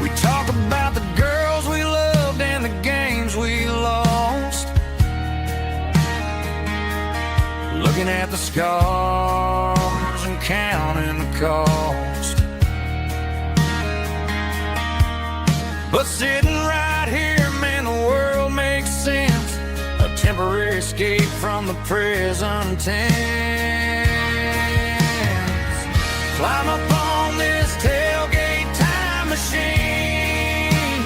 We talk about the girls we loved and the games we lost, looking at the scars and counting the cost. But sitting right here, man, the world makes sense. A temporary escape from the present tense. Climb up on this tailgate time machine,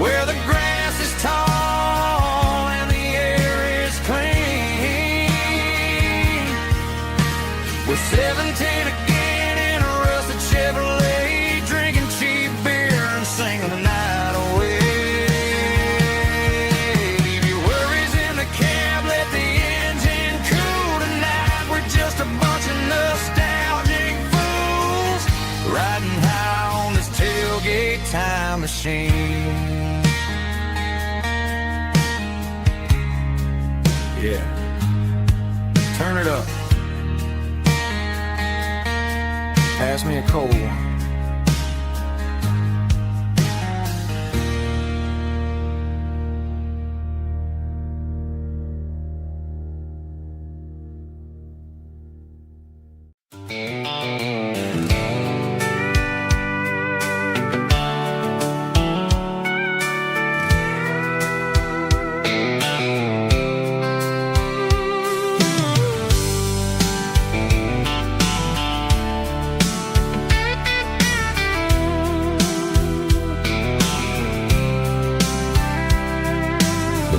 where the grass is tall and the air is clean. We're 17 again in a rusted Chevrolet, drinking cheap beer and singing the night away. Leave your worries in the cab, let the engine cool tonight. We're just a bunch of nostalgic fools riding high on this tailgate time machine. Yeah, turn it up. Pass me a cold one.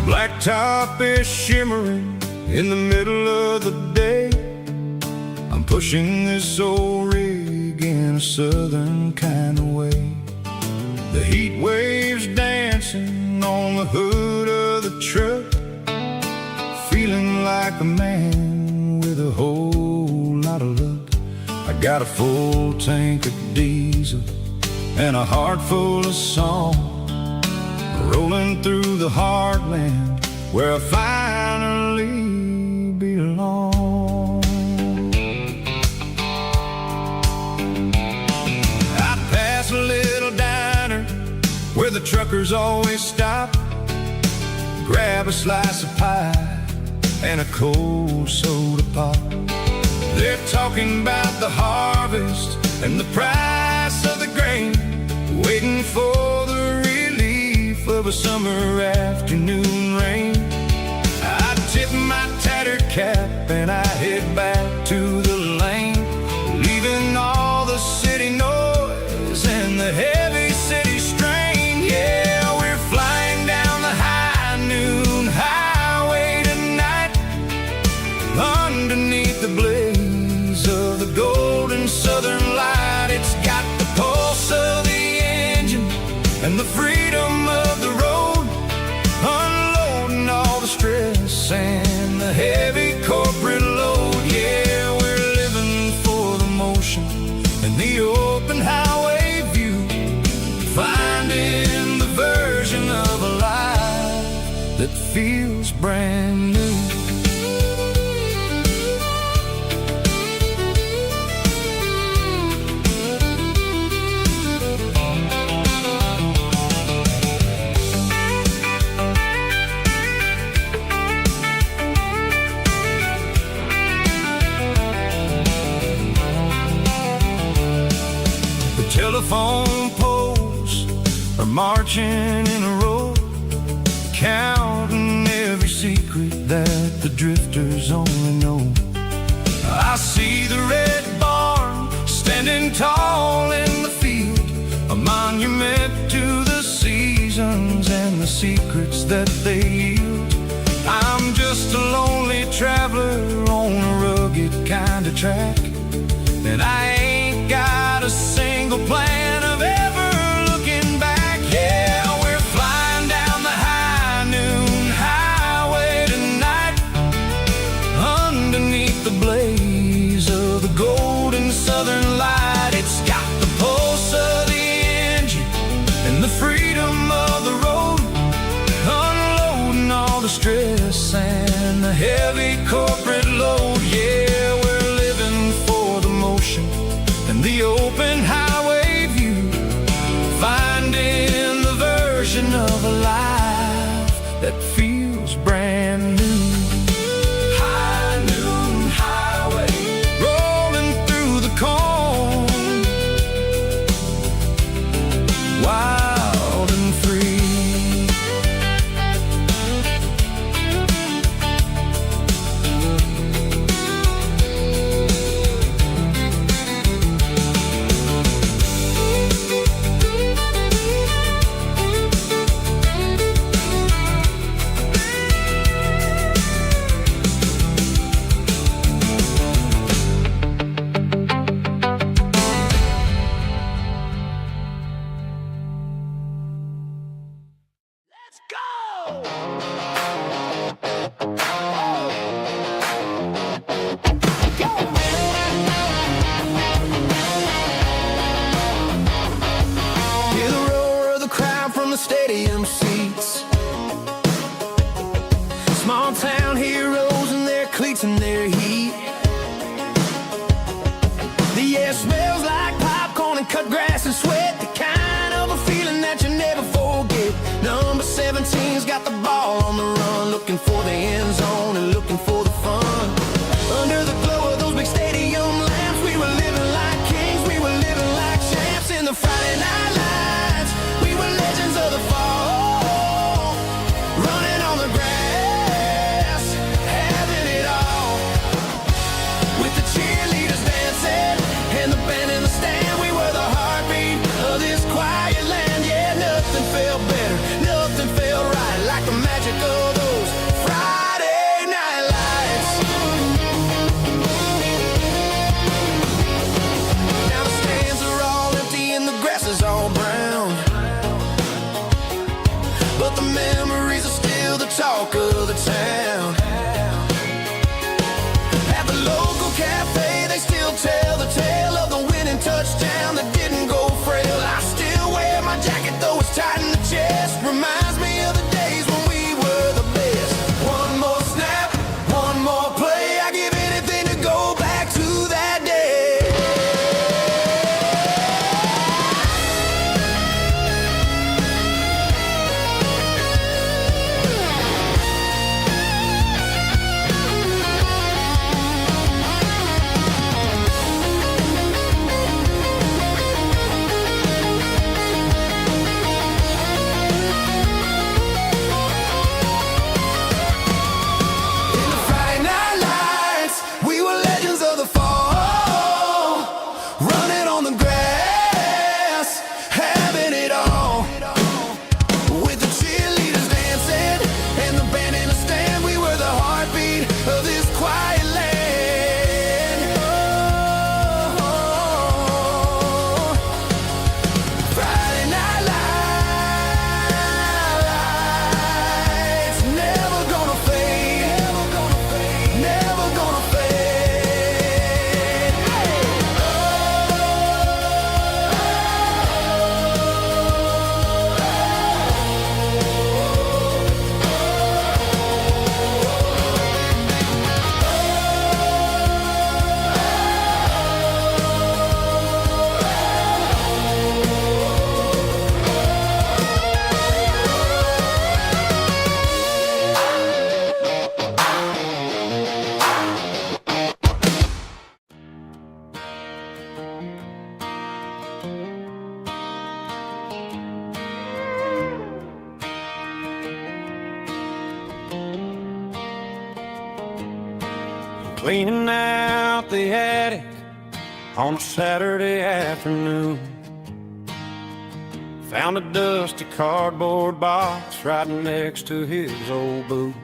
Blacktop is shimmering in the middle of the day. I'm pushing this old rig in a southern kind of way. The heat waves dancing on the hood of the truck, feeling like a man with a whole lot of luck. I got a full tank of diesel and a heart full of song, rolling through the heartland where I finally belong. I pass a little diner where the truckers always stop, grab a slice of pie and a cold soda pop. They're talking about the harvest and the price of the grain, waiting for the relief of a summer afternoon rain. I tip my tattered cap and I head back to the lane, leaving all the city noise and the heavy city strain. Yeah, we're flying down the high noon highway tonight, underneath the blaze of the golden southern light. It's got the pulse of the engine and the freedom of the road, unloading all the stress and the heavy corporate load. Yeah, we're living for the motion and the open highway view, finding the version of a life that feels brand new. Telephone poles are marching in a row, counting every secret that the drifters only know. I see the red barn standing tall in the field, a monument to the seasons and the secrets that they yield. I'm just a lonely traveler on a rugged kind of track, and I ain't got a single plan of ever looking back. Yeah, we're flying down the high noon highway tonight, underneath the blaze of the golden southern light. It's got the pulse of the engine and the freedom of the road, unloading all the stress and the heavy corporate load. Yeah, we're living for the motion and the open highway view, finding the version of a life that feels brand new. High noon highway, rolling through the corn, wild and free. Stadium seats, small town heroes in their cleats and their heat. The air smells like talk of the town. At the local cafe, they still tell the tale of the winning touchdown that didn't go frail. I still wear my jacket, though it's tight in the chest. Reminds me of the days when we were the best. One more snap, one more play. I give anything to go back to that day. Cleaning out the attic on a Saturday afternoon. Found a dusty cardboard box right next to his old boots.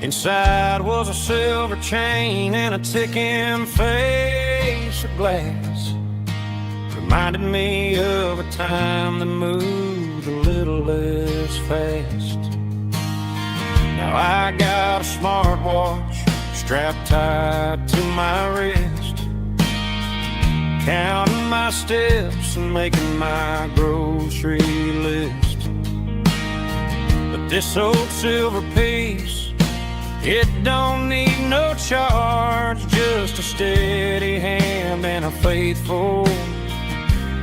Inside was a silver chain and a ticking face of glass. Reminded me of a time that moved a little less fast. Now I got a smartwatch strapped tight to my wrist, counting my steps and making my grocery list. But this old silver piece, it don't need no charge, just a steady hand and a faithful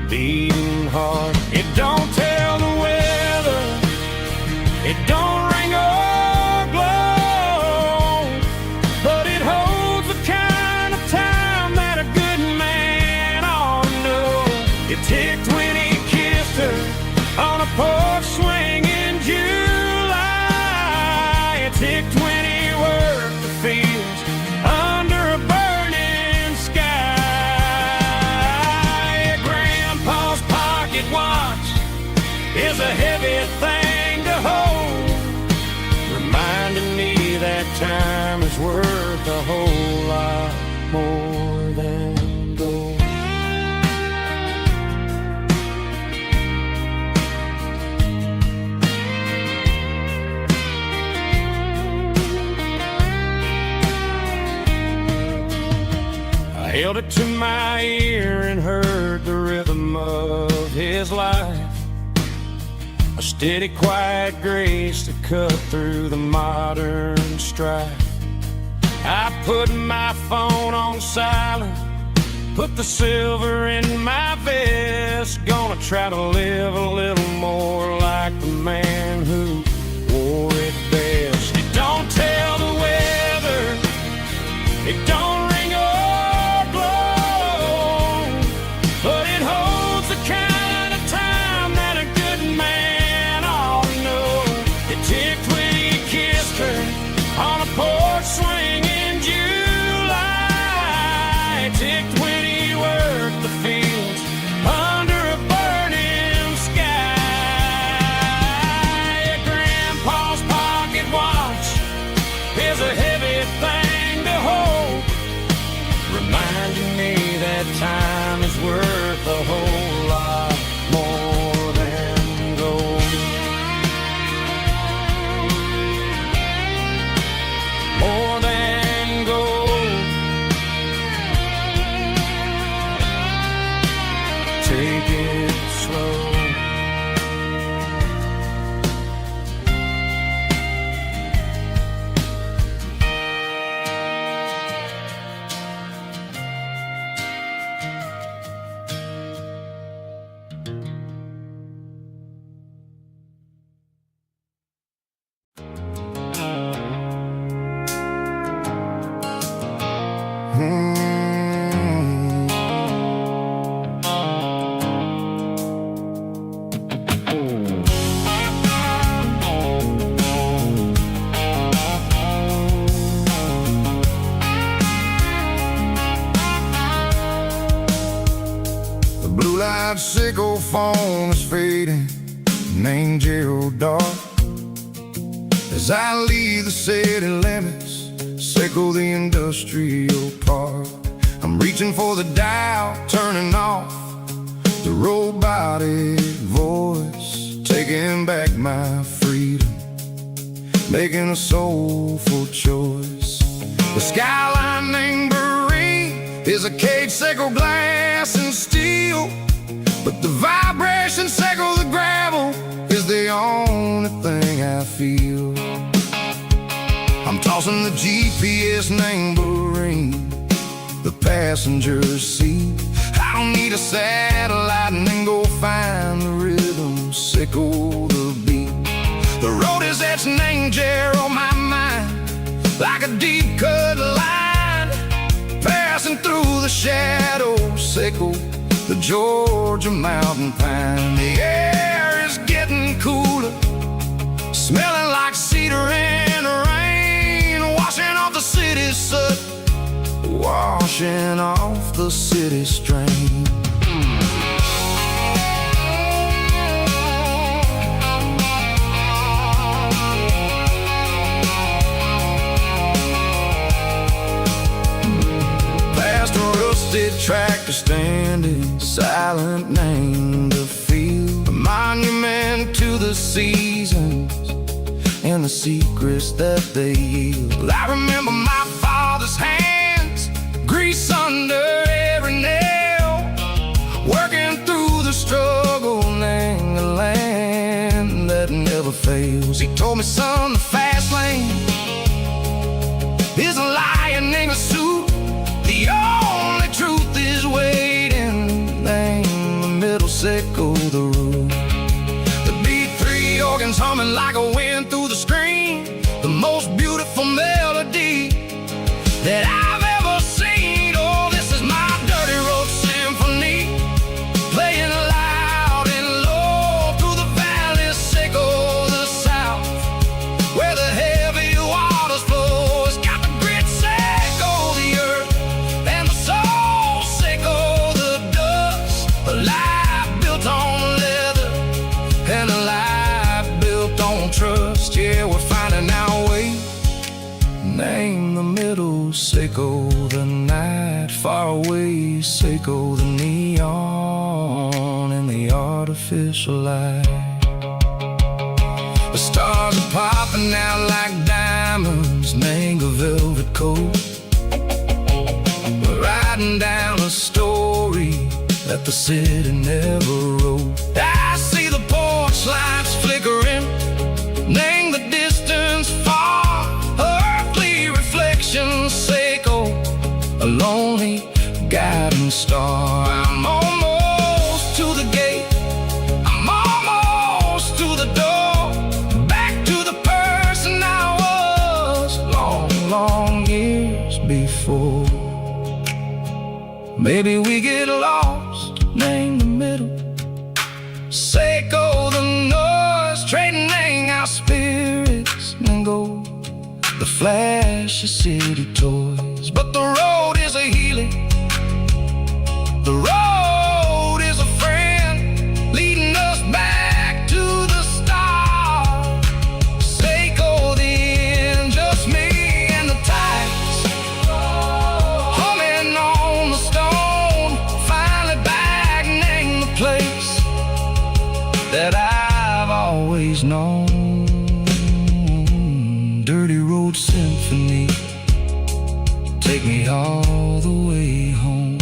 beating heart. It don't tell the weather, it don't ring or glow, but it holds the kind of time that a good man ought to know. It ticked when he kissed her on a porch swing in July. It ticked when he worked the fields under a burning sky. Grandpa's pocket watch is a heavy thing to hold, reminding me that time is worth a whole lot more than gold. I held it to my ear and heard the rhythm of his life, a steady, quiet grace that cut through the modern strife. I put my phone on silent, put the silver in my vest. Gonna try to live a little more like the man who wore it best. It don't tell the weather, it don't ring or glow, but it holds the kind of time that a good man ought to know. It ticked when he kissed her on a porch swing in July. It ticked when he worked the fields under a burning sky. named Gerald Dark. As I leave the city limits, circle the industrial park, I'm reaching for the dial, turning off the robotic voice, taking back my freedom, making a soulful choice. The skyline named Marine is a cage, circle glass and steel, but the vibration circle the gravel is the only thing I feel. I'm tossing the GPS named Marine, the passenger seat. I don't need a satellite and then go find the rhythm, sickle the beat. The road is etched named Gerald, my mind, like a deep cut line, passing through the shadows, sickle the Georgia mountain pine. The air is getting cooler, smelling like cedar in the rain, washing off the city's soot, washing off the city strain. Past a rusted tractor standing silent, named the field, a monument to the seasons and the secrets that they yield. I remember my father's hands, grease under every nail, working through the struggle, named the land that never fails. He told me, son, the fast lane is a lion in a suit, the only truth is waiting, named the middle, sickle the root. The B3 organs humming like a wind through the screen, the most beautiful melody that I've ever seen. Oh, this is my dirty road symphony, playing loud and low through the valleys, sickle the south, where the heavy waters flow. It's got the grit, sickle the earth, and the soul, sickle the dust. A life built on leather and a life built on trust. Yeah, we're finding our way, name the middle, sickle the night, far away, sickle the neon and the artificial light. The stars are popping out like diamonds, mango velvet coat. We're riding down a story that the city never wrote. I see the porch lights flickering, name the distance far, earthly reflections, sickle a lonely guiding star. I'm almost to the gate, I'm almost to the door, back to the person I was long, long years before. Maybe we get lost, name the middle, sickle the noise, trading our spirits and go the flash of city toys. But the road is a healing, the road is a friend, leading us back to the start. Sickle the end, just me and the tides, humming on the stone, finally back, name the place that I've always known. Dirty road symphony, take me all the way home.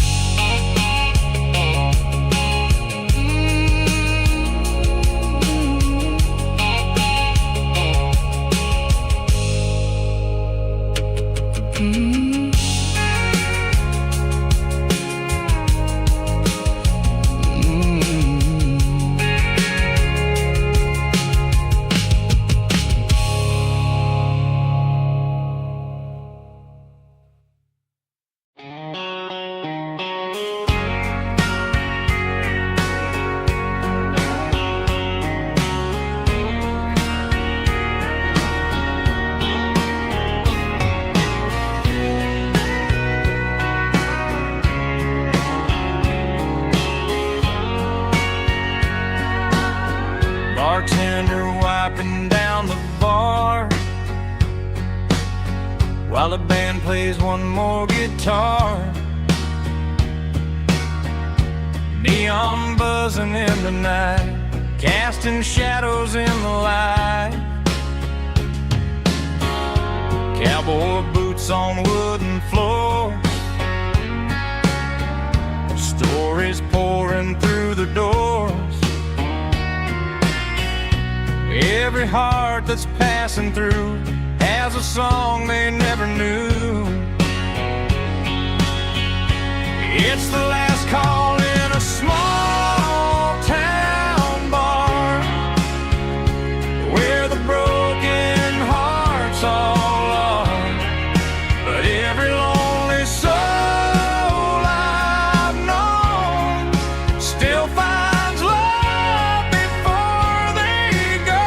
bartender wiping down the bar while the band plays one more guitar. Neon buzzing in the night, casting shadows in the light. Cowboy boots on wooden floors, stories pouring through the doors. Every heart that's passing through has a song they never knew. It's the last call in a small town bar where the broken hearts all are. But every lonely soul I've known still finds love before they go.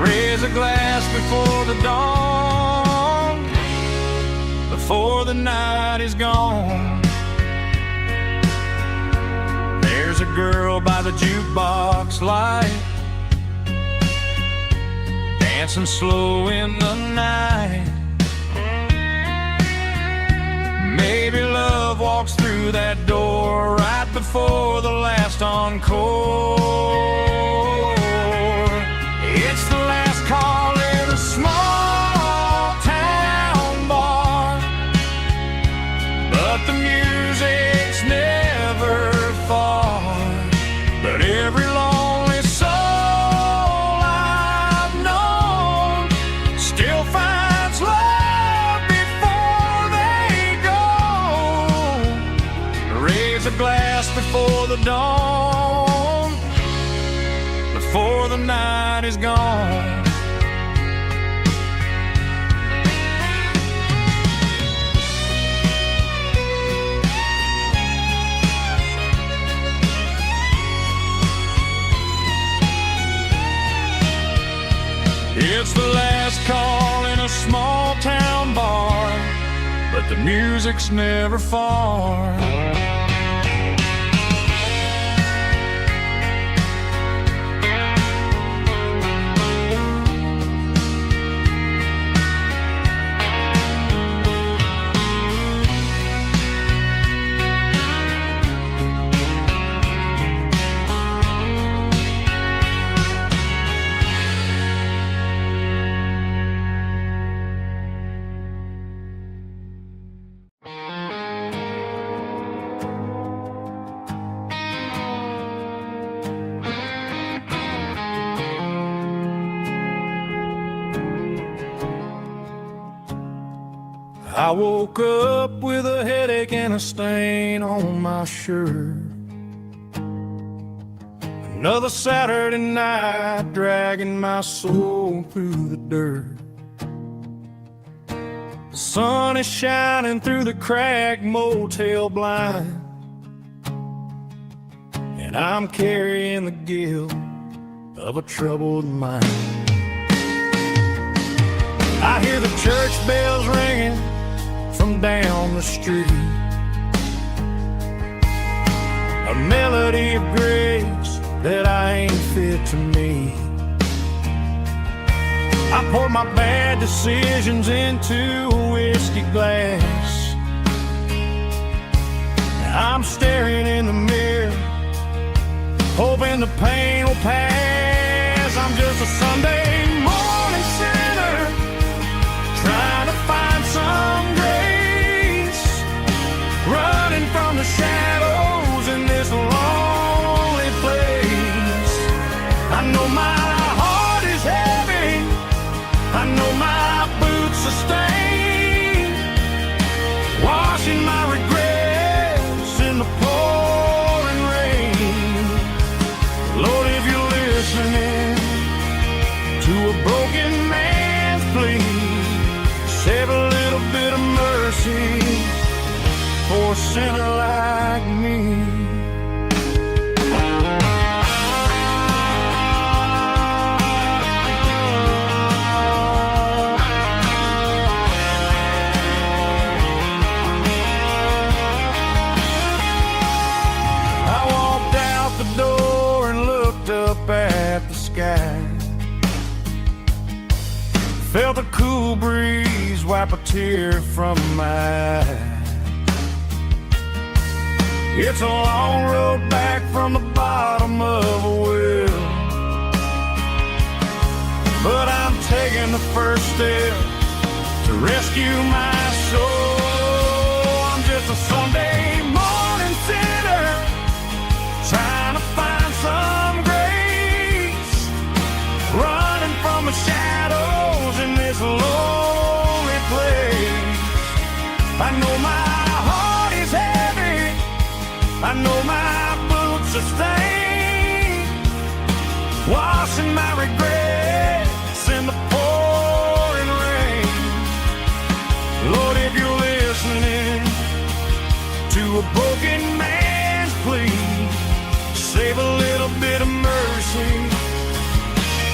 Raise a glass before the dawn, before the night is gone. There's a girl by the jukebox light, dancing slow in the night. Maybe love walks through that door right before the last encore. It's the last call in a small town bar, but the music's never far. But every lonely soul I've known still finds love before they go. Raise a glass before the dawn, before the night is gone. It's the last call in a small town bar, but the music's never far. I woke up with a headache and a stain on my shirt. Another Saturday night dragging my soul through the dirt. The sun is shining through the cracked motel blind, and I'm carrying the guilt of a troubled mind. I hear the church bells ringing from down the street, a melody of grace that I ain't fit to meet. I pour my bad decisions into a whiskey glass. I'm staring in the mirror, hoping the pain will pass. I'm just a Sunday morning sinner, trying to find some grace, running from the shadows in this lonely place. I know my heart is heavy, I know my boots are stained, washing my regrets in the pouring rain. Lord, if you're listening to a broken man's plea, save a little bit of mercy for a sinner like me. I walked out the door and looked up at the sky. Felt the cool breeze wipe a tear from my eye. It's a long road back from the bottom of a well, but I'm taking the first step to rescue my soul. I'm just a Sunday morning sinner trying to find some grace, running from the shadows in this lonely place. I know my heart is heavy, I know my boots are stained, washing my regrets in the pouring rain. Lord, if you're listening to a broken man's plea, save a little bit of mercy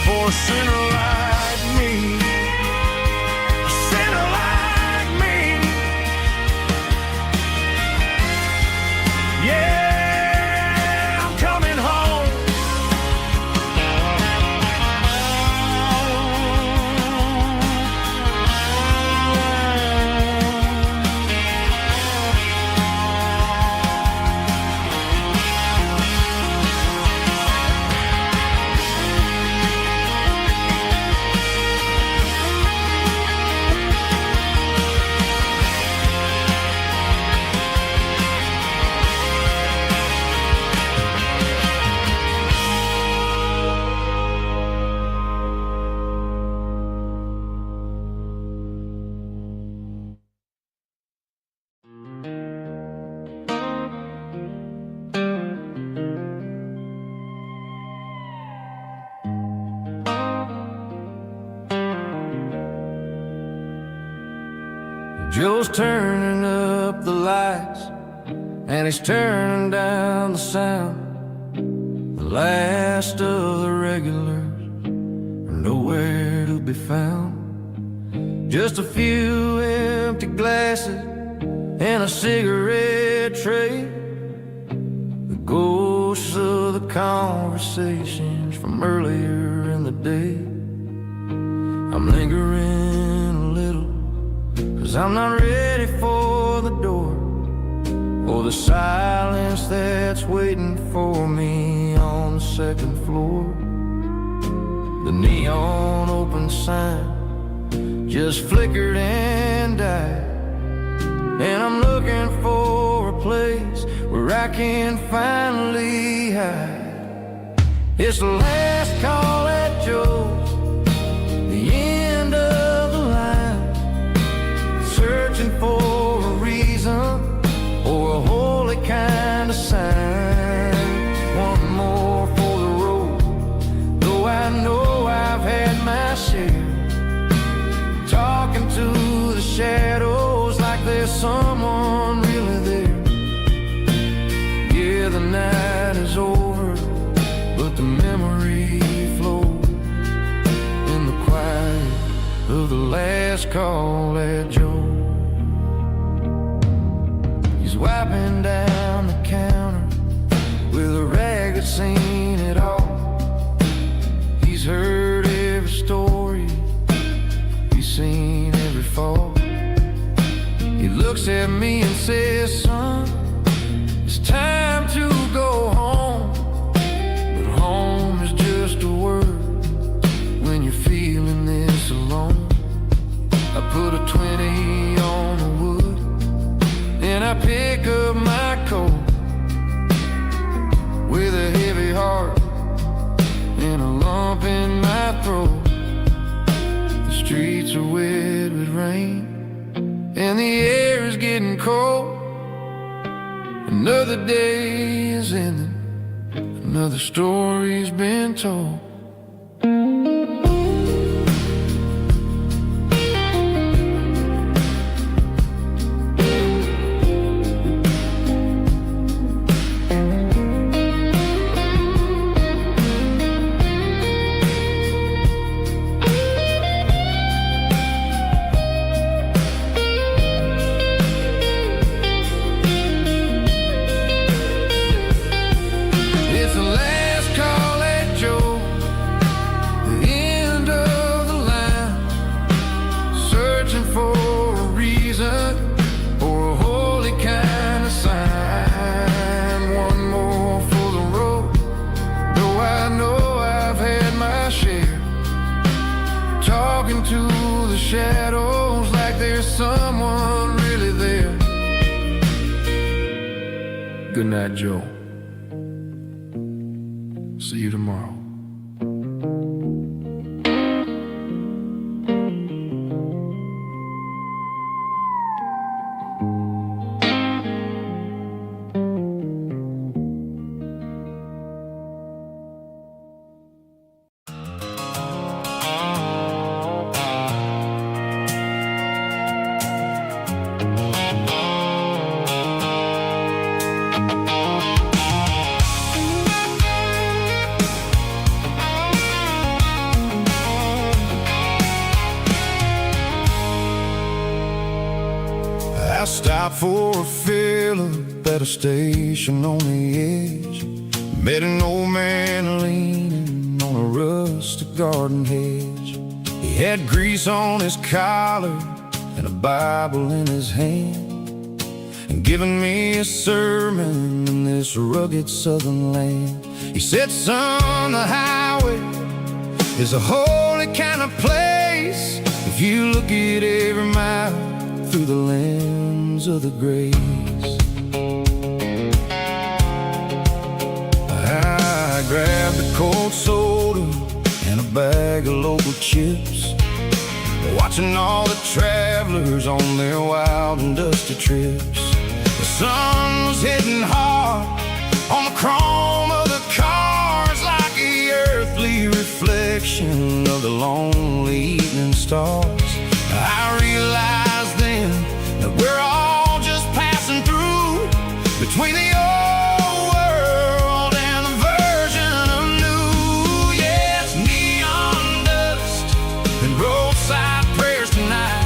for a sinner like me. A sinner like me. Yeah, I'm coming home. Joe's turning up the lights and he's turning down the sound. The last of the regulars are nowhere to be found. Just a few empty glasses and a cigarette tray, the ghosts of the conversations from earlier in the day. I'm lingering a little, 'cause I'm not ready for the door, or the silence that's waiting for me on the second floor. The neon open sign just flickered and died, and I'm looking for a place where I can finally hide. It's the last call at Joe's, the end of the line, searching for a reason or a holy kind of sign. One more for the road, though I know I've had my share, talking to the shadows like there's someone really there. Yeah, the night is over, but the memory flows in the quiet of the last call at Joe. He's wiping down the counter with a rag that's seen it all. He's heard every story, he's seen every fall. He looks at me and says, son, it's time to go home. But home is just a word when you're feeling this alone. I put a 20 on the wood, and I pick up my coat with a heavy heart and a lump in my throat. The streets are wet with rain and the air is getting cold. Another day is ending, another story's been told. It's the last call at Joe. Good night, Joe. See you tomorrow. I stopped for a fill-up at a station on the edge. Met an old man leaning on a rustic garden hedge. He had grease on his collar and a Bible in his hand, and giving me a sermon in this rugged southern land. He said, son, the highway is a holy kind of place if you look at every mile through the lens of the grace. I grabbed a cold soda and a bag of local chips, watching all the travelers on their wild and dusty trips. The sun was hitting hard on the chrome of the cars, like the earthly reflection of the lonely evening stars. I realized then that we're all just passing through between the old world and the version of new. Yeah, it's neon dust and roadside prayers tonight.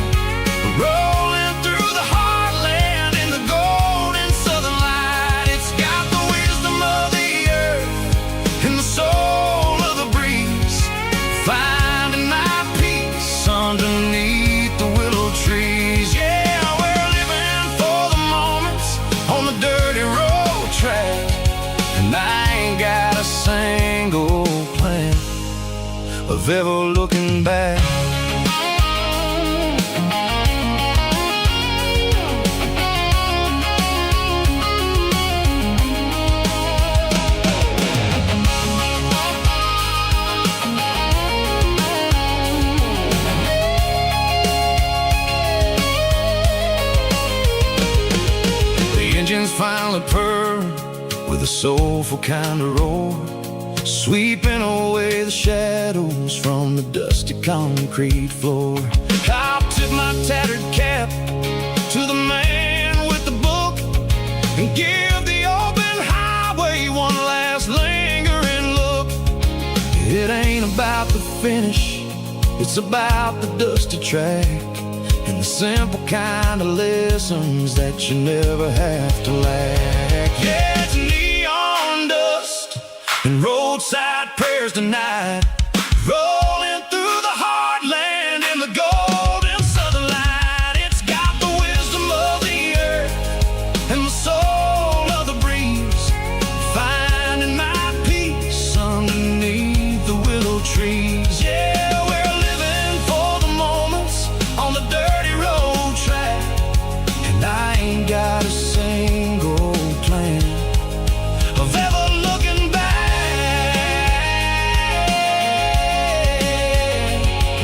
We're rolling through the heartland in the golden southern light. It's got the wisdom of the earth and the soul of the breeze, finding my peace underneath the willow trees. Yeah, we're living for the moments on the dirty road track, and I ain't got a single plan of ever looking back. Finally purr with a soulful kind of roar, sweeping away the shadows from the dusty concrete floor. I'll tip my tattered cap to the man with the book and give the open highway one last lingering look. It ain't about the finish, it's about the dusty track and the simple kind of lessons that you never have to lack. Yeah, it's neon dust and roadside prayers tonight, rolling through the heartland in the golden southern light. It's got the wisdom of the earth and the soul of the breeze, finding my peace underneath the willow trees. Yeah, we're living for the moments on the dirty road track, and I ain't got a single plan of ever looking back.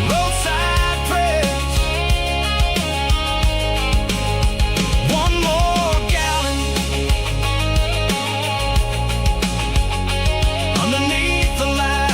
Roadside prayers, one more gallon underneath the light.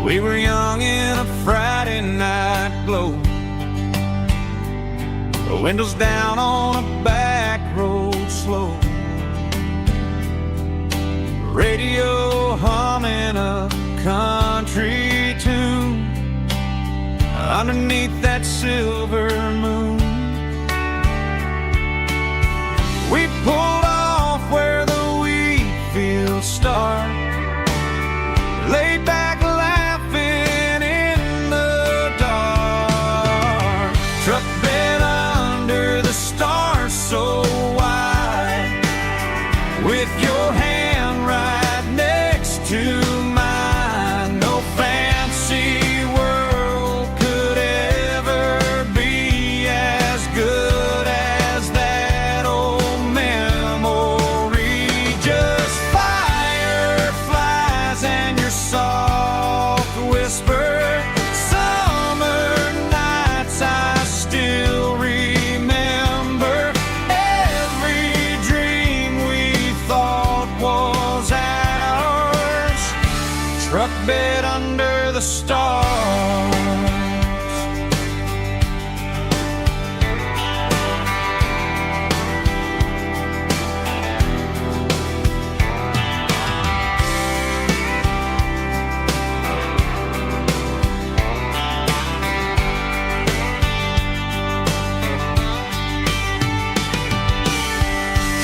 We were young in a a Friday night glow. The windows down on a back road slow. Radio humming a country tune underneath that silver moon. We pulled off where the wheat fields start, laid back laughing in the dark. Truck bed under the stars so wide, with your hand right next to mine. No fancy world could ever be as good as that old memory. Just fireflies and your soft whisper. Summer nights I still remember. Every dream we thought was ours. Truck bed under the stars.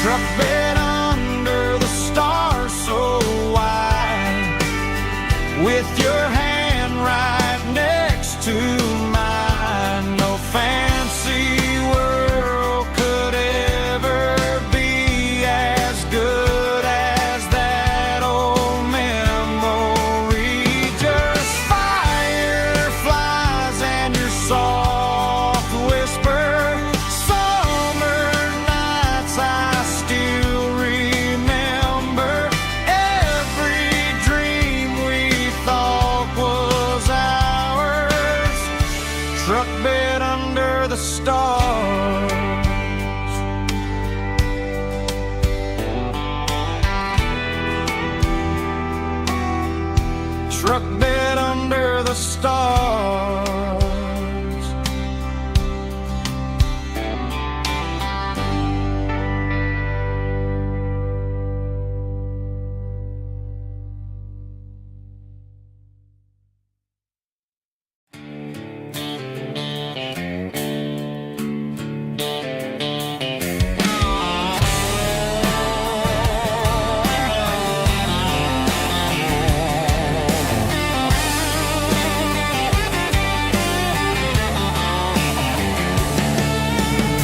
Truck bed under the stars so wide, with your hand right next to mine. No fancy world could ever be as good as that old memory. Just fireflies and your soft whisper. Summer nights I still remember. Every dream we thought was ours. Truck bed under the stars. Truck bed under the stars.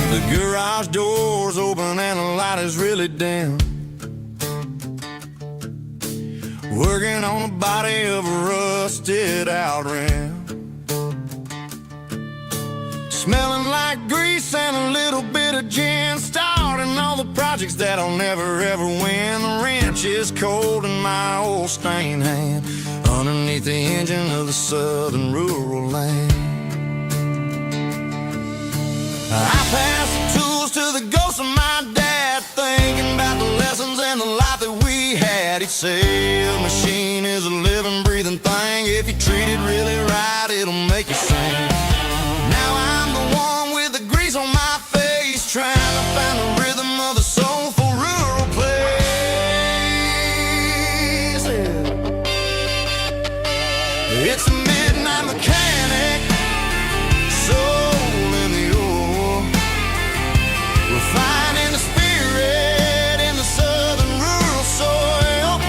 The garage door's open and the light is really dim. Working on the body of a rusted out rim. Smelling like grease and a little bit of gin. Starting all the projects that I'll never ever win. The wrench is cold in my old stained hand, underneath the engine of the southern rural land. I pass the tools to the ghost of my dad, thinking about the lessons and the life that we had. He'd say a machine is a living, breathing thing. If you treat it really right, it'll make you sing. Now I'm the one with the grease on my face, trying to find the rhythm of the soulful rural place. It's a midnight mechanic, soul in the ore, refining the spirit in the southern rural soil.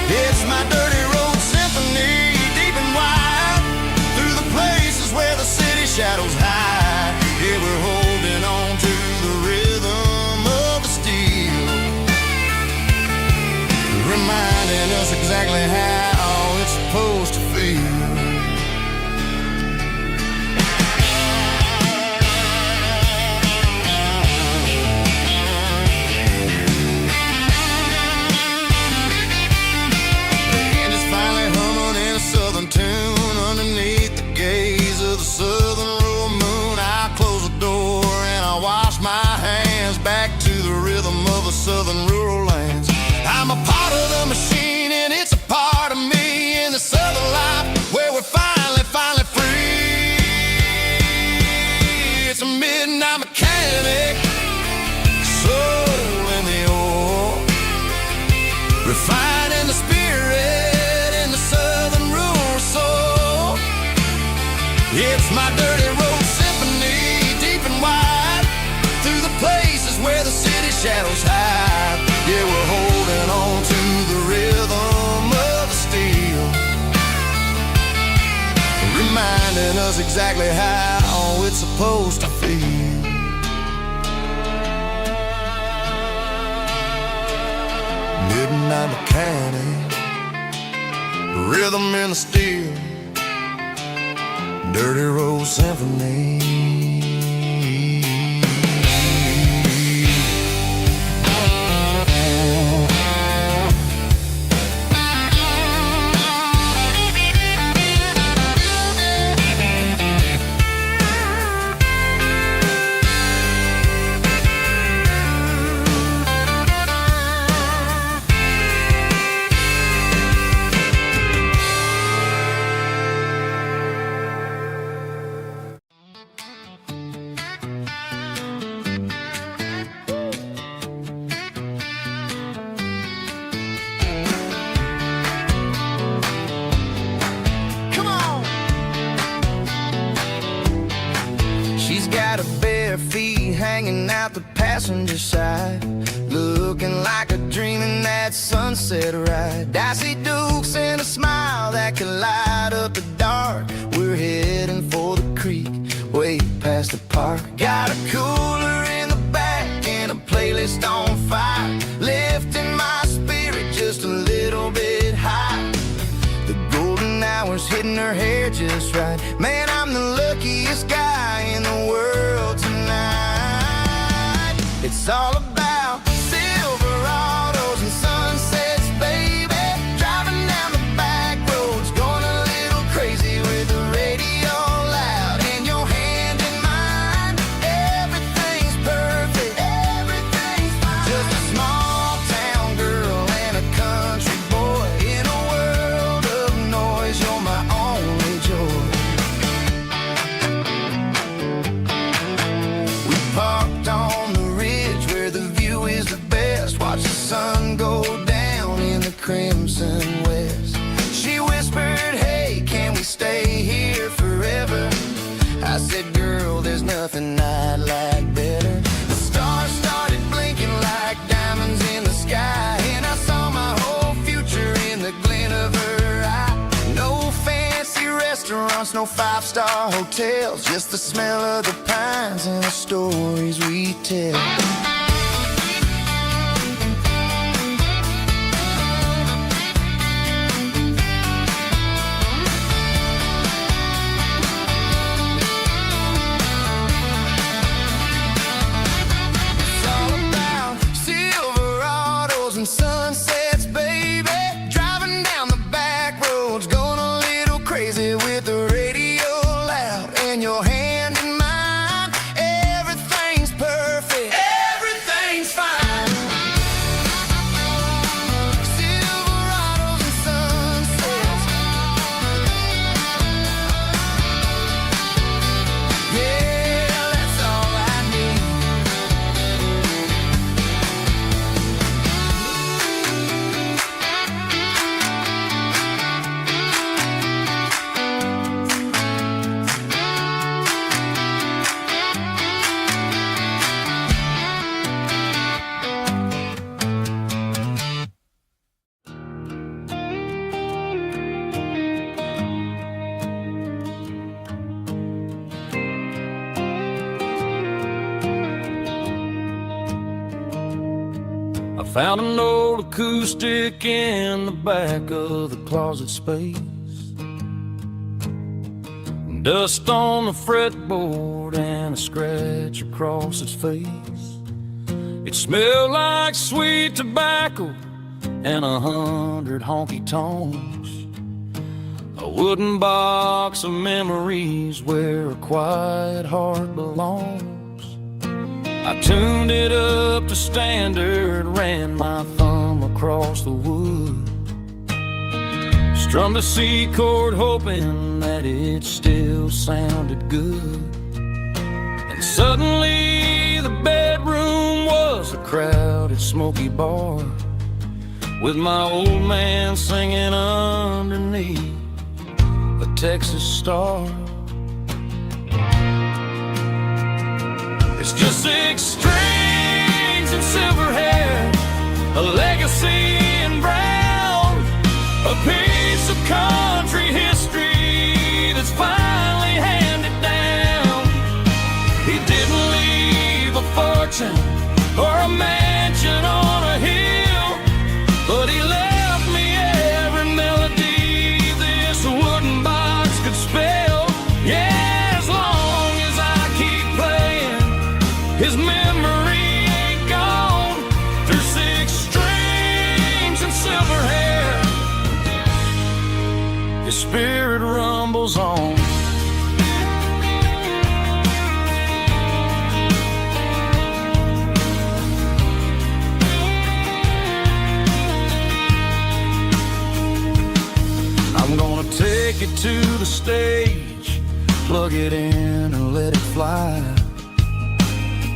It's my dirty road symphony, deep and wide, through the places where the city shadows hide. Yeah, we're holding on to shadows hide. Yeah, we're holding on to the rhythm of the steel, reminding us exactly how it's supposed to feel. Midnight mechanic, rhythm in the steel, dirty road symphony. Hanging out the passenger side, looking like a dream in that sunset ride. Dicey dukes and a smile that can light up the dark. We're heading for the creek, way past the park. Got a cooler in the back and a playlist on fire, lifting my spirit just a little bit high. The golden hour's hitting her hair just right. Man, I'm the luckiest guy in the world tonight. It's all about Silverados and sunsets, baby. Driving down the back roads, going a little crazy with the radio loud. And your hand in mine, everything's perfect, everything's fine. Just a small town girl and a country boy in a world of noise. You're my only joy. We parked on the watch the sun go down in the crimson west. She whispered, hey, can we stay here forever? I said, girl, there's nothing I'd like better. The stars started blinking like diamonds in the sky, and I saw my whole future in the glint of her eye. No fancy restaurants, no five-star hotels, just the smell of the pines and the stories we tell. Sunsets, baby, driving down the back roads, going a little crazy with the radio loud, and your hand in mine, everything's perfect, everything's fine. Silverados and sunsets, yeah, that's all I need. Found an old acoustic in the back of the closet space. Dust on the fretboard and a scratch across its face. It smelled like sweet tobacco and 100 honky-tonks. A wooden box of memories where a quiet heart belongs. I tuned it up to standard, ran my thumb across the wood, strummed a C chord hoping that it still sounded good. And suddenly the bedroom was a crowded smoky bar, with my old man singing underneath the Texas star. It's just 6 strings and silver a legacy in brown, a piece of country history that's finally handed down. He didn't leave a fortune or a mansion on a hill, but he left me every melody this wooden box could spell. Yeah, as long as I keep playing, his memory ain't gone. Through 6 strings and silver hair, his spirit rumbles on. I'm gonna take it to the stage, plug it in and let it fly.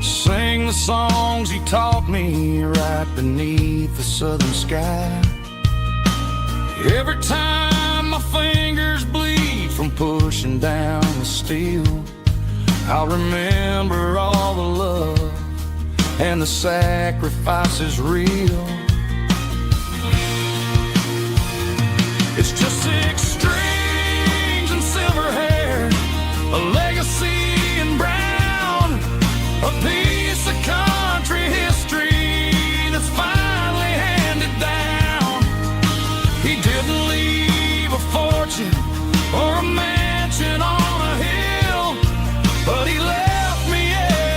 Sing the songs he taught me right beneath the southern sky. Every time my fingers bleed from pushing down the steel, I'll remember all the love and the sacrifices real. It's just 6 strings and silver hair, a legacy in brown, a piece of country history that's finally handed down. He didn't leave a fortune or a mansion on a hill, but he left me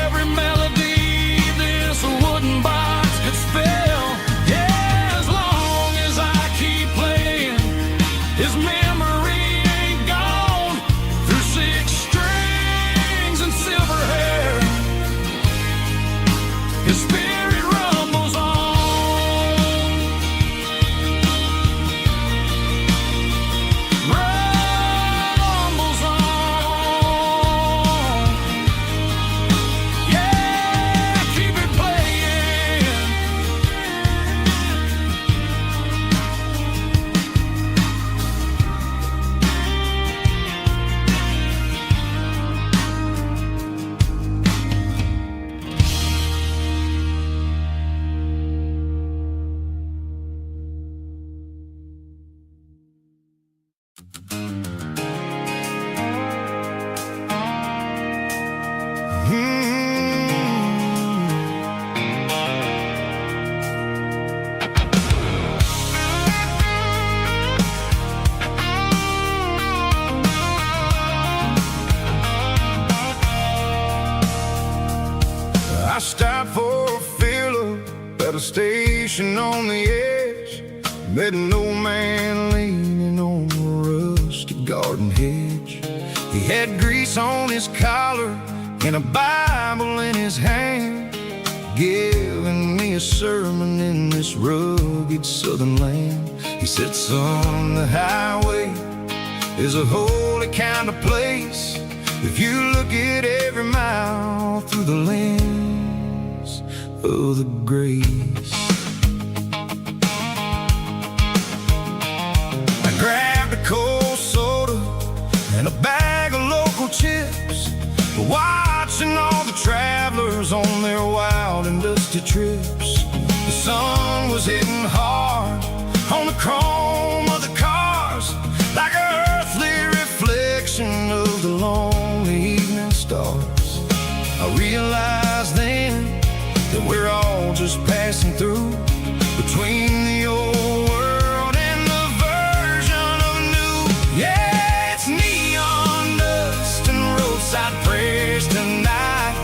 every melody this wooden box could spell. Yeah, as long as I keep playing, his memory ain't gone. Through 6 strings and silver hair, his spirit rumbles on. Rumbles on. Yeah, keep it playing. I stopped for a fill-up at a station on the edge. Met an old man leaning on a rusty garden hedge. He had grease on his collar and a Bible in his hand, giving me a sermon in this rugged southern land. He said, son, the highway is a holy kind of place if you look at every mile through the lens of the grace. I grabbed a cold soda and a bag of local chips, watching all the travelers on their wild and dusty trips. The sun was hitting hard on the chrome of the cars, like an earthly reflection of the lonely evening stars. I realized then that we're all just passing through between the old world and the version of new. Yeah, it's neon dust and roadside prayers tonight,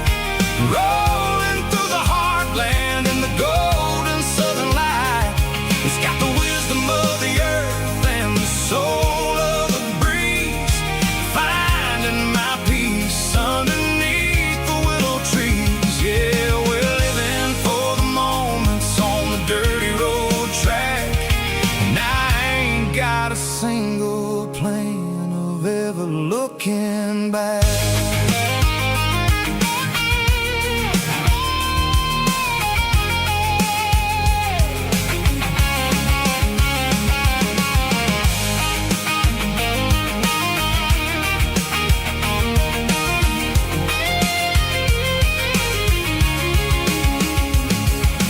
rolling through the heartland in the golden southern light. It's got the wisdom of the earth and the soul of the breeze, finding my peace underneath the willow trees. Yeah, we're living for the moments on the dirty road track, and I ain't got a single plan of ever looking back.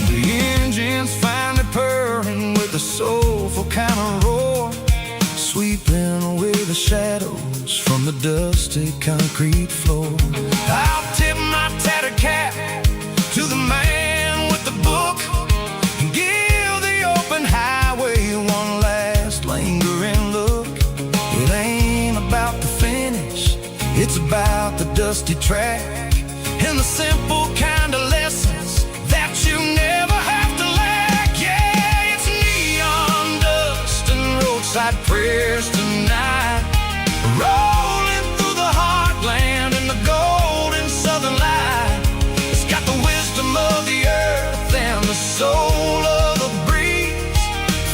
The engines finally the dusty concrete floor. I'll tip my tattered cap to the man with the book and give the open highway one last lingering look. It ain't about the finish, it's about the dusty track and the simple kind of lessons that you never have to lack. Yeah, it's neon dust and roadside prayers tonight, rolling through the heartland in the golden southern light. It's got the wisdom of the earth and the soul of the breeze,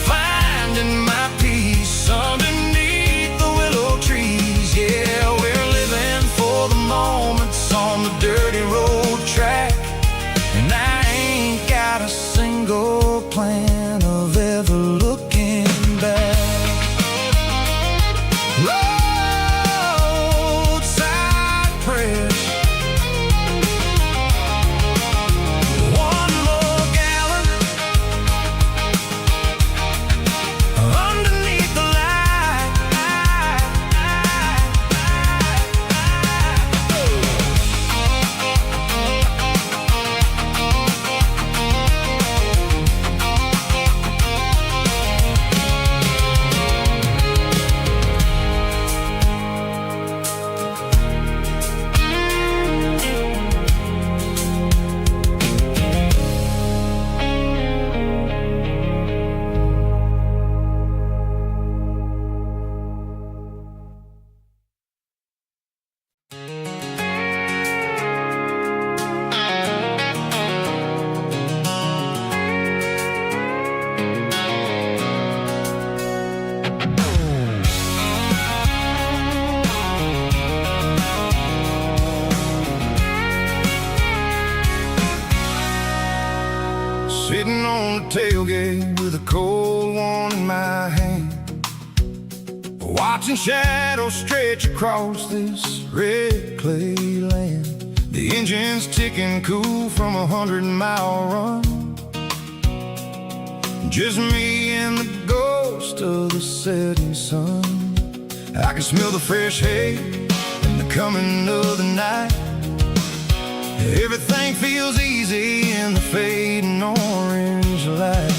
finding my peace underneath the willow trees. Yeah, we're living for the moments on the dirty road track, and I ain't got a single plan of ever looking back. Roadside prayers, one more gallon underneath the light. Sitting on the tailgate with a cold one in my hand, watching shadows stretch across this red clay land. The engine's ticking cool from 100-mile run, just me and the ghost of the setting sun. I can smell the fresh hay and the coming of the night. Everything feels easy in the fading orange light.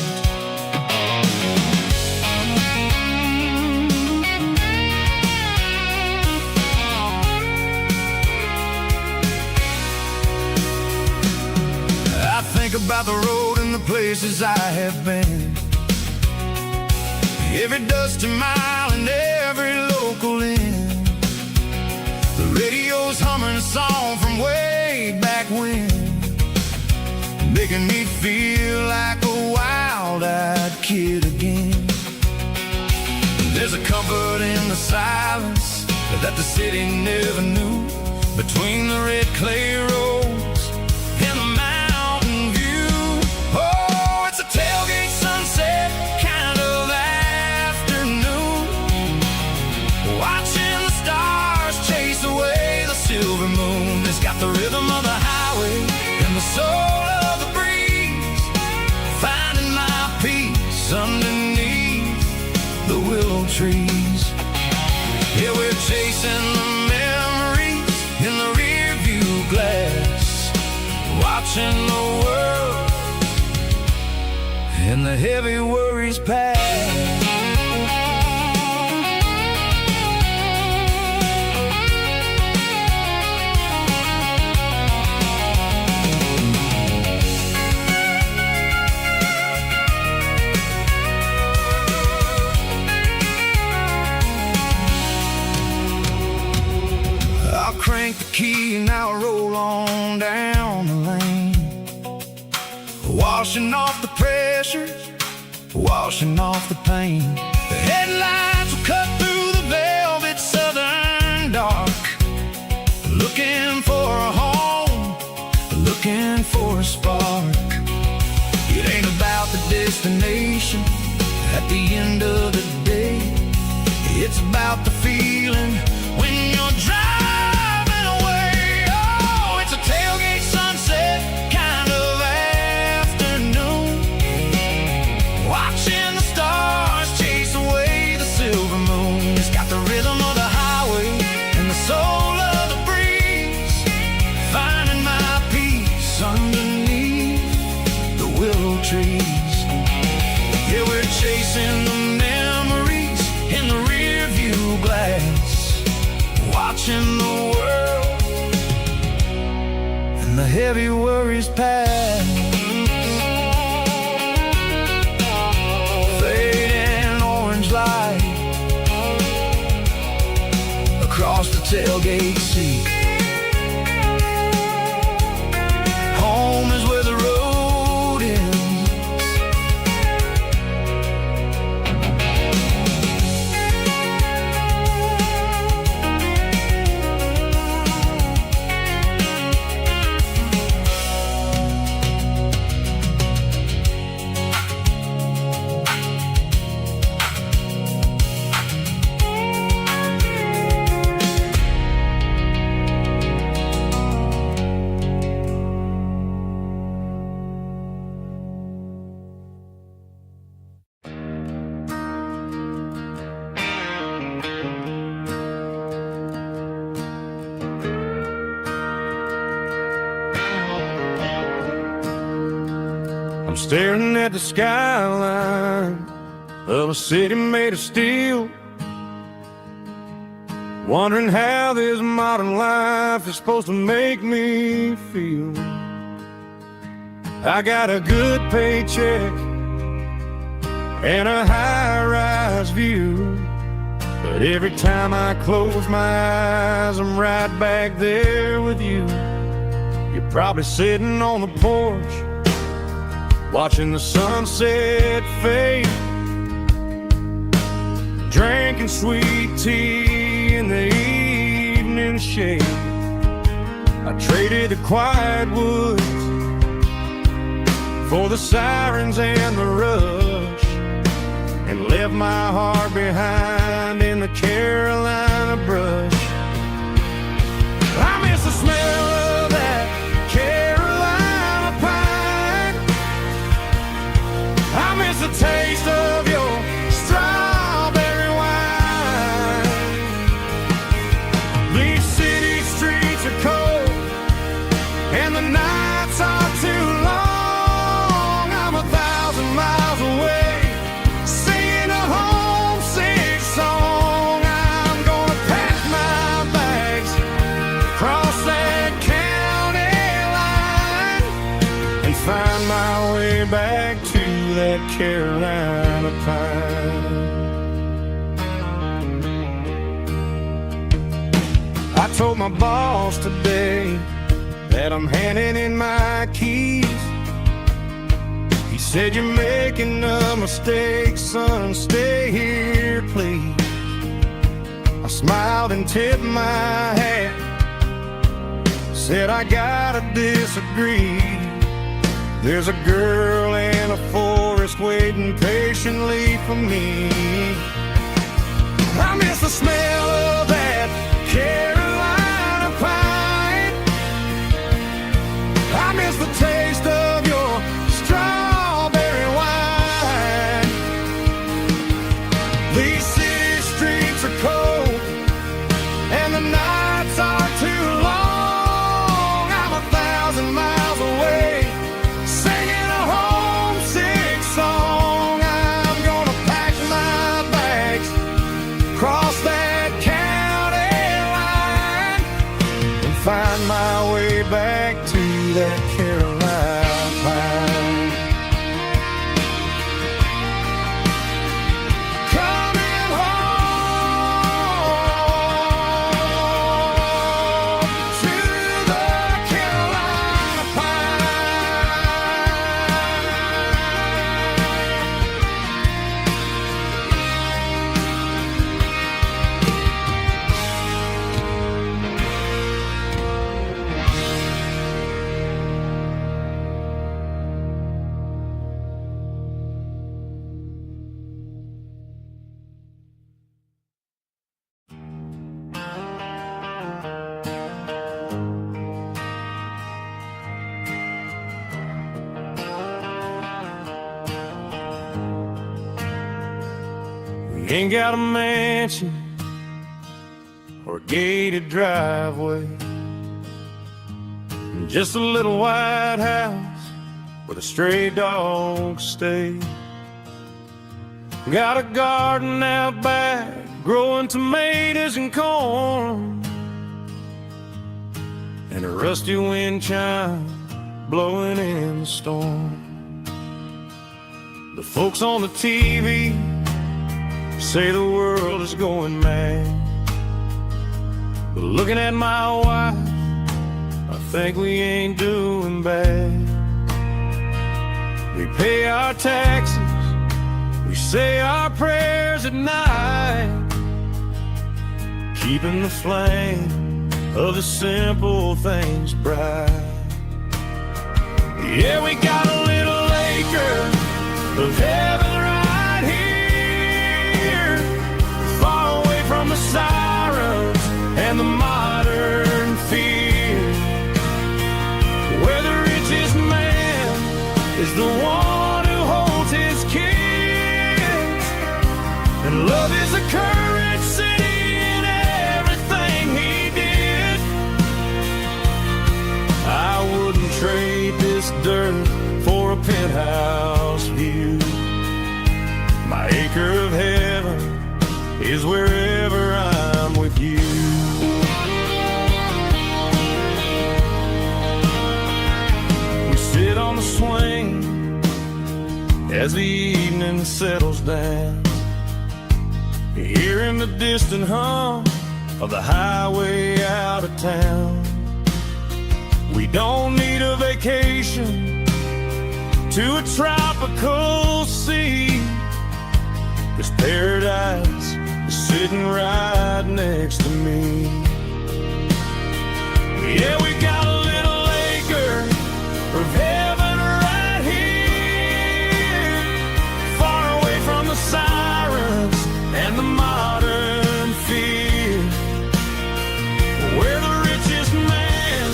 I think about the road and the places I have been, every dusty mile and every local inn. The radio's humming a song from way back when, making me feel like a wild-eyed kid again. There's a comfort in the silence that the city never knew, between the red clay roads and the mountain view. Oh, it's a tailgate sunset kind of afternoon, watching the stars chase away the silver moon. It's got the rhythm of the highway and the soul of the breeze, finding my peace underneath the willow trees. Yeah, we're chasing the memories in the rear view glass, watching the world and the heavy worries pass. Crank the key and I'll roll on down the lane, washing off the pressure, washing off the pain. The headlights will cut through the velvet southern dark, looking for a home, looking for a spark. It ain't about the destination at the end of the day, it's about the feeling when you're driving. Tailgate sunset kind of afternoon, watching the stars chase away the silver moon. It's got the rhythm of the highway and the heavy worries past. Fading orange light across the tailgate seat. Home is where the road ends. I'm staring at the skyline of a city made of steel, wondering how this modern life is supposed to make me feel. I got a good paycheck and a high-rise view, but every time I close my eyes, I'm right back there with you. You're probably sitting on the porch, watching the sunset fade, drinking sweet tea in the evening shade. I traded the quiet woods for the sirens and the rush, and left my heart behind in the Carolina brush. I miss the smell of that Carolina pine. I miss the taste of your strawberry wine. These city streets are cold and the nights are too long. I'm 1,000 miles away, singing a homesick song. I'm gonna pack my bags, cross that county line, and find my way back to that Carolina pine. I told my boss today that I'm handing in my keys. He said, "You're making a mistake, son, stay here, please." I smiled and tipped my hat, said, "I gotta disagree. There's a girl in a forest waiting patiently for me." I miss the smell of that Carolina pine. I miss the taste of your strawberry wine. These city streets are cold and the nights are too long. I'm 1,000 miles away, singing a homesick song. I'm gonna pack my bags, cross that county line, and find my way back to that Carolina pine. Coming home to the Carolina We ain't got a mansion or a gated driveway, just a little white house where the stray dogs stay. Got a garden out back, growing tomatoes and corn, and a rusty wind chime blowing in the storm. The folks on the TV say the world is going mad, but looking at my wife, I think we ain't doing bad. We pay our taxes, we say our prayers at night, keeping the flame of the simple things bright. Yeah, we got a little acre of heaven right here, far away from the sirens and the modern fear, where the richest man is the one who holds his kids, and love is the currency in everything he did. I wouldn't trade this dirt for a penthouse view. My acre of heaven is wherever I'm with you. We sit on the swing as the evening settles down, hearing the distant hum of the highway out of town. We don't need a vacation to a tropical sea, 'cause paradise is sitting right next to me. Yeah, we got a little acre of heaven right here, far away from the sirens and the modern fear, where the richest man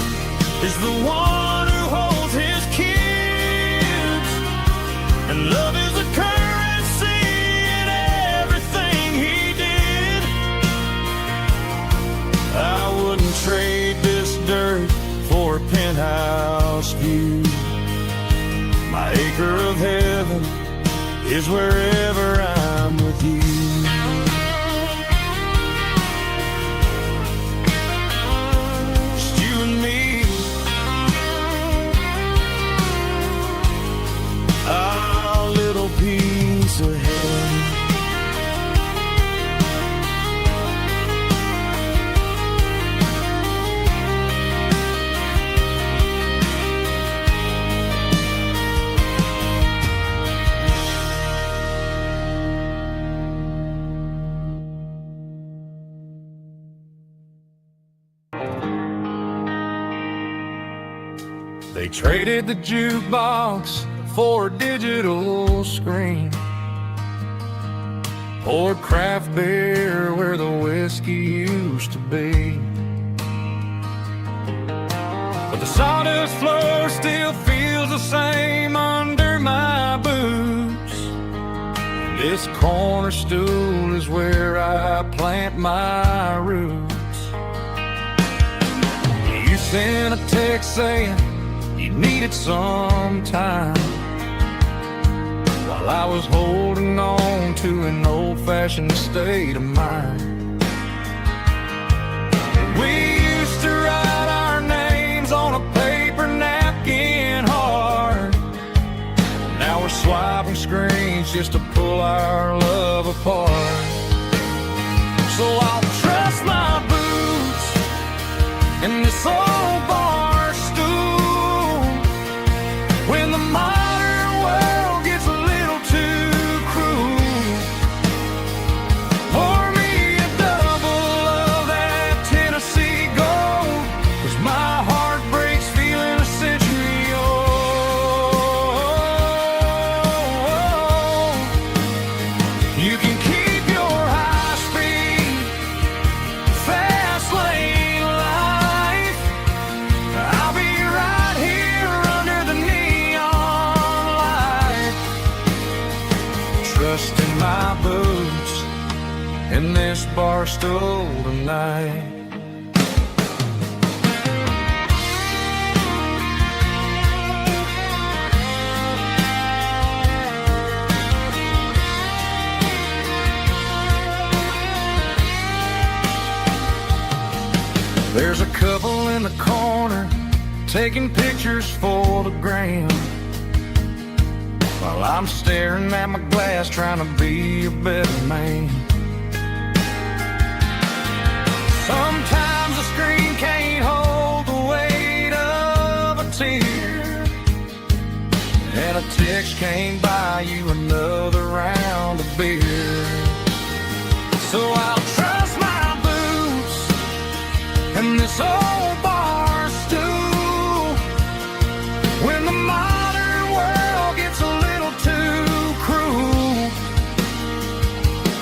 is the one who holds his kids, and love is a currency in everything he did. I wouldn't trade this dirt for a penthouse view. My acre of heaven is wherever I'm with you. Just you and me, our little piece of heaven. They traded the jukebox for a digital screen, poured craft beer where the whiskey used to be, but the sawdust floor still feels the same under my boots. This corner stool is where I plant my roots. You sent a text saying you needed some time, while I was holding on to an old-fashioned state of mind. We used to write our names on a paper napkin hard. Now we're swiping screens just to pull our love apart. So I'll trust my boots in this old bar stool when the modern world gets a little too cruel. Pour me a double of that Tennessee gold, 'cause my heart breaks feeling a century old. You can keep your high speed, fast lane life. I'll be right here under the neon light, trusting my boots in this bar stool tonight. There's a couple in the corner taking pictures for the gram, while I'm staring at my glass trying to be a better man. Sometimes the screen can't hold the weight of a tear, and a text can't buy you another round of beer. So I'll trust my boots and this old bar stool when the modern world gets a little too cruel.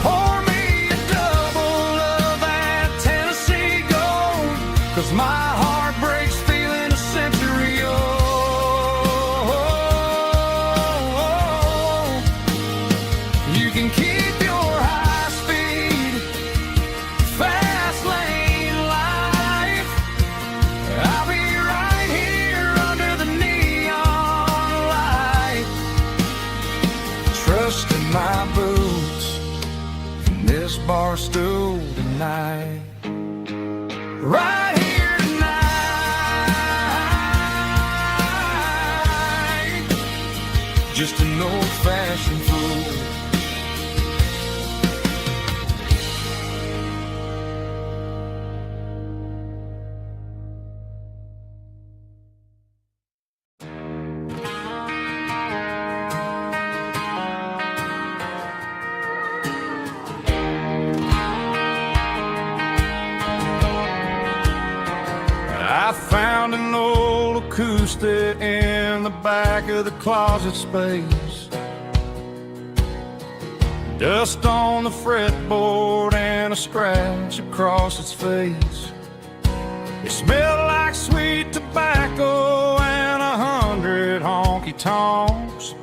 Pour me a double of that Tennessee Gold, 'cause my heart breaks feeling a century old. You can keep your high-speed, fast lane life. I'll be right here under the neon light, trusting my boots in this bar stool tonight. Right here tonight, just an old-fashioned fool. I found an old acoustic in the back of the closet space. Dust on the fretboard and a scratch across its face. It smelled like sweet tobacco and 100 honky-tonks.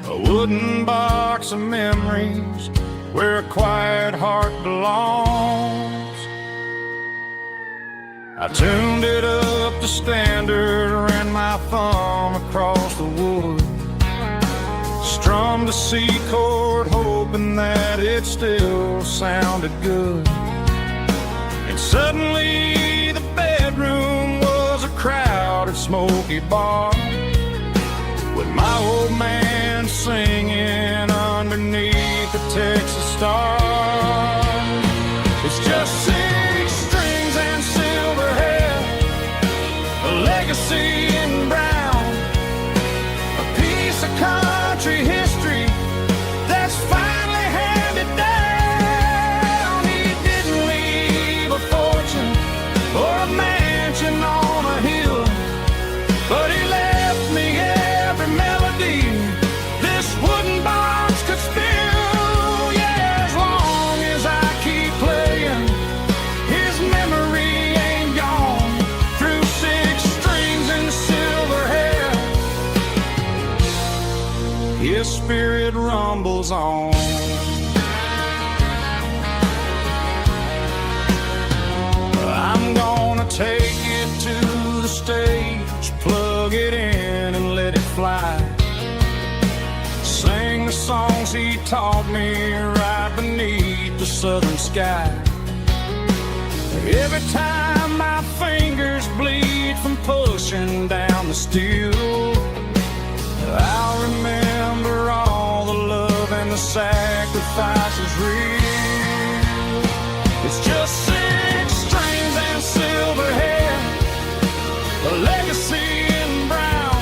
A wooden box of memories where a quiet heart belongs. I tuned it up to standard, ran my thumb across the wood, strummed a C chord hoping that it still sounded good. And suddenly the bedroom was a crowded smoky bar, with my old man singing underneath the Texas star. It's just 6 strings and silver hair, a legacy in brown, a piece of country history that's finally handed down. He didn't leave a fortune or a mansion on a hill, but he left me every melody this wooden box could spill. Yeah, as long as I keep playing, his memory ain't gone. Through 6 strings and silver hair, his spirit rumbles on. I'm gonna take it to the stage, plug it in and let it fly. Sing the songs he taught me right beneath the southern sky. Every time my fingers bleed from pushing down the steel, I'll remember all the love and the sacrifices real. It's just 6 strings and silver hair, a legacy in brown,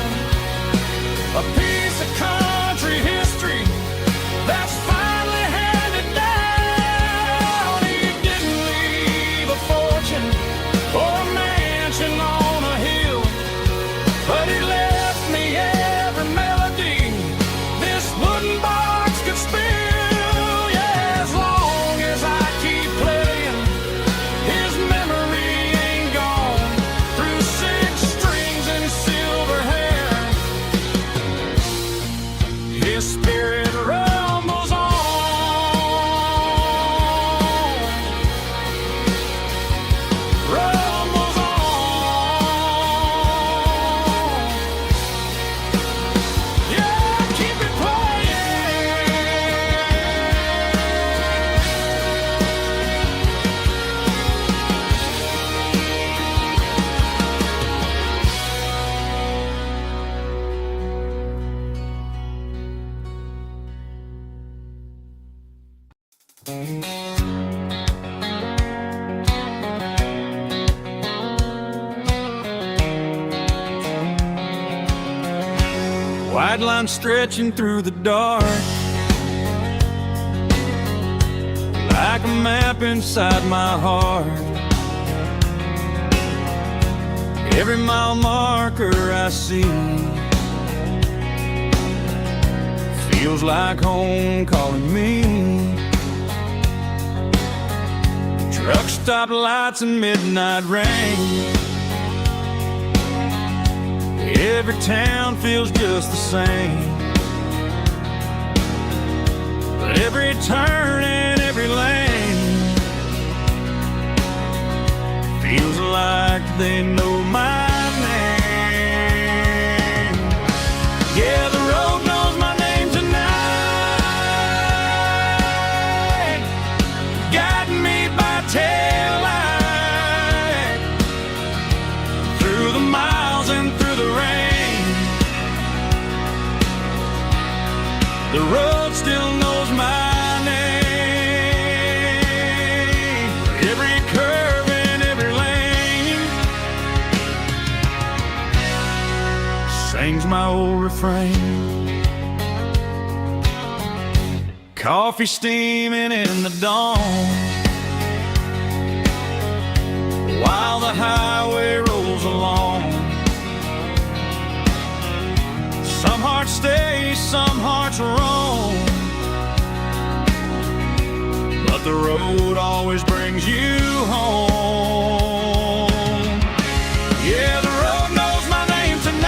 a piece of country history that's finally handed down. He didn't leave a fortune or a mansion on a hill, but he left me every melody this wooden box could spill. Yeah, as long as I keep playing, his memory ain't gone. Through 6 strings and silver hair, his spirit rumbles on. Rumbles on. Yeah, keep it playing. White line stretching through the dark, like a map inside my heart. Every mile marker I see feels like home calling me. Truck stop lights and midnight rain. Every town feels just the same, but every turn and every lane feels like they know my name. Yeah, the road knows my name tonight, guiding me by taillight through the miles and through the rain. The road still knows my name. Every curve and every lane sings my old refrain. Coffee steaming in the dawn, while the highway rolls along. Some hearts stay, some hearts roam, but the road always brings you home. Yeah, the road knows my name tonight,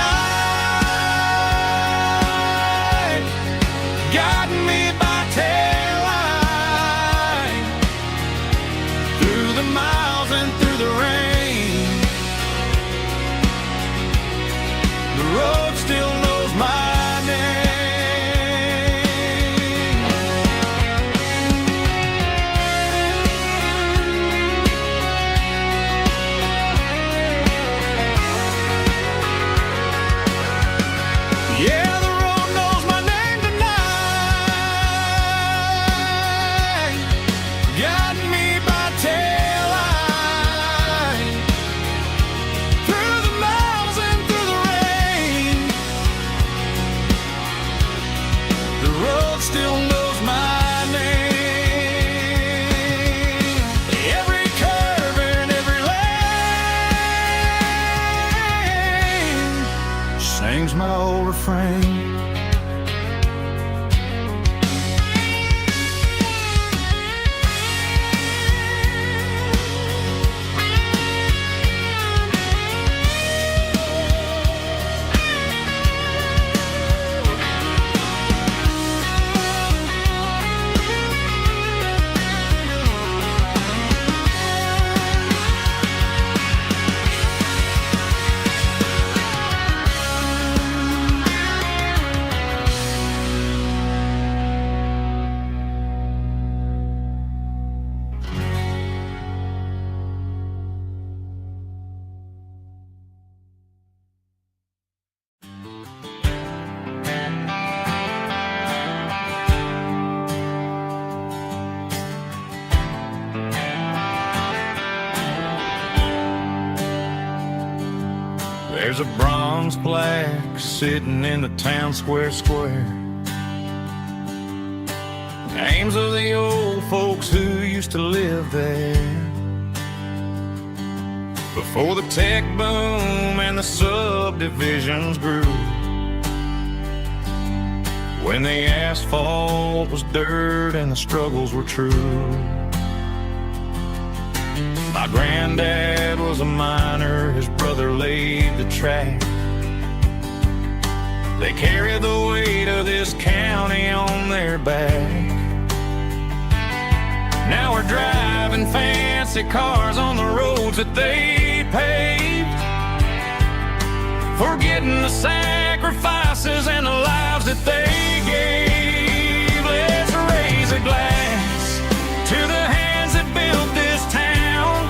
guiding me by taillight through the miles and through the rain. The road still knows my name. Yeah, the road knows my name tonight, guiding me by taillight through the miles and through the rain. The road still knows my name. Every curve and every lane sings my old refrain. There's a bronze plaque sitting in the town square. Names of the old folks who used to live there before the tech boom and the subdivisions grew, when the asphalt was dirt and the struggles were true. My granddad was a miner, his brother laid the track. They carried the weight of this county on their back. Now we're driving fancy cars on the roads that they paved, forgetting the sacrifices and the lives that they gave. Let's raise a glass to the hands that built this town,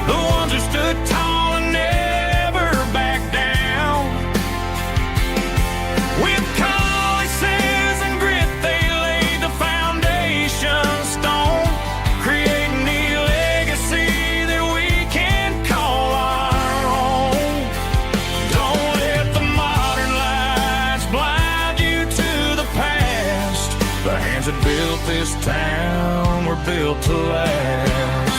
the ones who stood tall and never backed down. With calluses and grit, they laid the foundation this town were built to last.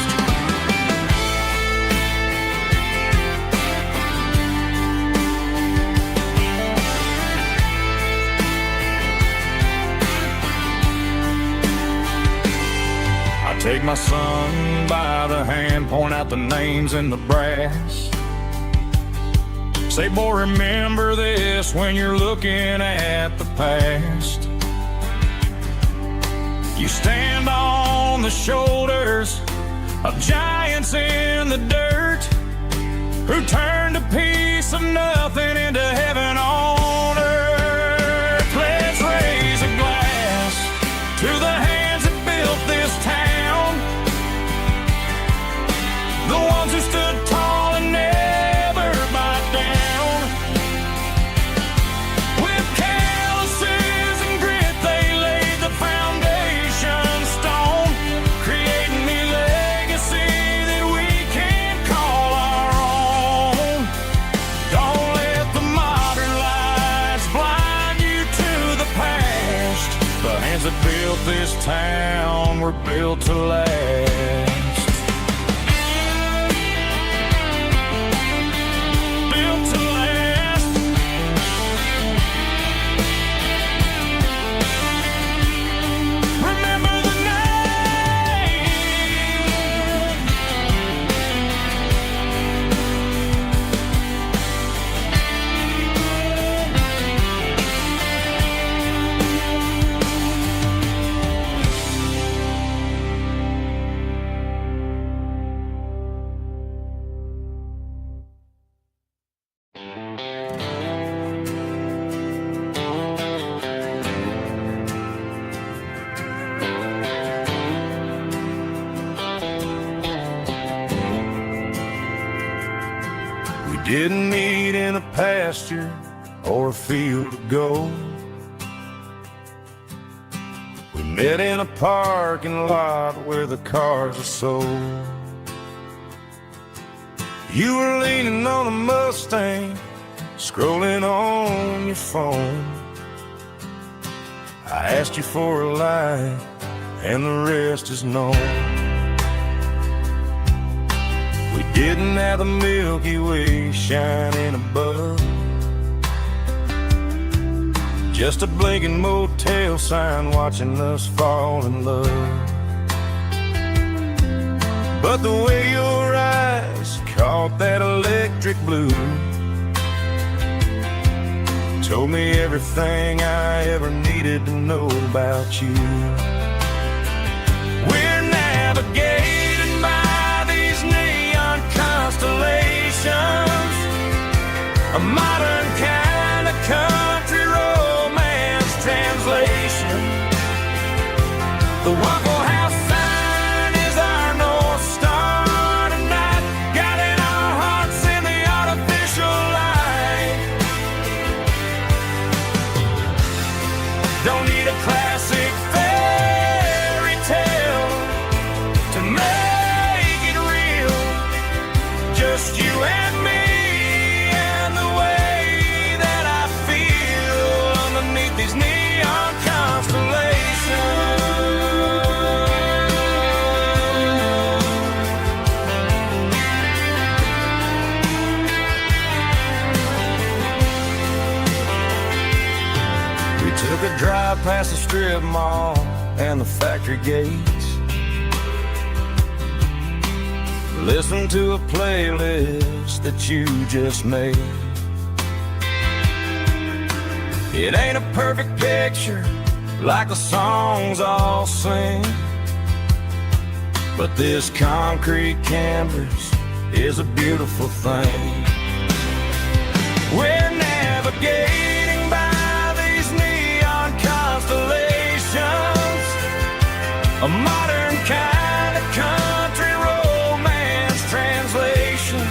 I take my son by the hand, point out the names in the brass. Say, boy, remember this when you're looking at the past. You stand on the shoulders of giants in the dirt who turned a piece of nothing into heaven on earth. Let's raise a glass to the hands that built this town, the ones who stood tall and never bowed down. With calluses and grit they laid the foundation stone, creating a legacy that we can call our own. Don't let the modern lights blind you to the past. The hands that built this town were built to last. Didn't meet in a pasture or a field of gold. We met in a parking lot where the cars are sold. You were leaning on a Mustang, scrolling on your phone. I asked you for a light, and the rest is known. We didn't have the Milky Way shining above, just a blinking motel sign watching us fall in love. But the way your eyes caught that electric blue told me everything I ever needed to know about you. We're navigating by these neon constellations, a modern kind of country romance translation. The Waffle House sign is our North Star tonight, guiding our hearts in the artificial light. Don't need a classic fairy tale to make it real, just you and me and the way that I feel underneath these neon constellations. We took a drive past the strip mall and the factory gates, listen to a playlist that you just made. It ain't a perfect picture like the songs all sing, but this concrete canvas is a beautiful thing. We're navigating by these neon constellations, a modern kind of country romance translation.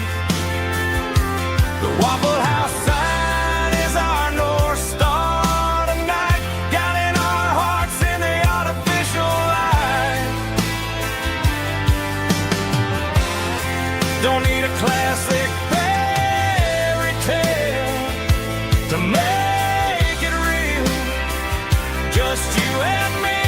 The Waffle House sign is our North Star tonight, guiding our hearts in the artificial light. Don't need a classic fairy tale to make it real, just you and me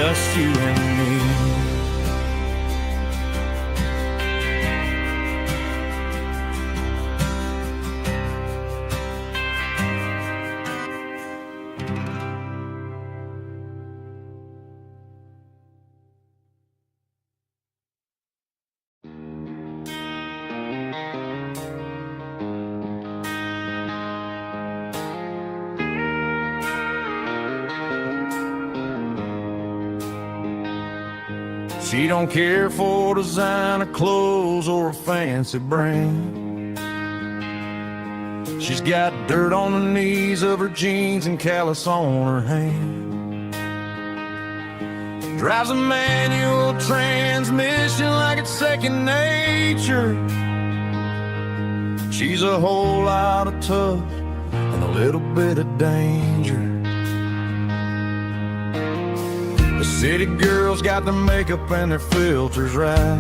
just you and me. She don't care for designer clothes or a fancy brand. She's got dirt on the knees of her jeans and callus on her hand. Drives a manual transmission like it's second nature. She's a whole lot of tough and a little bit of danger. The city girls got their makeup and their filters right,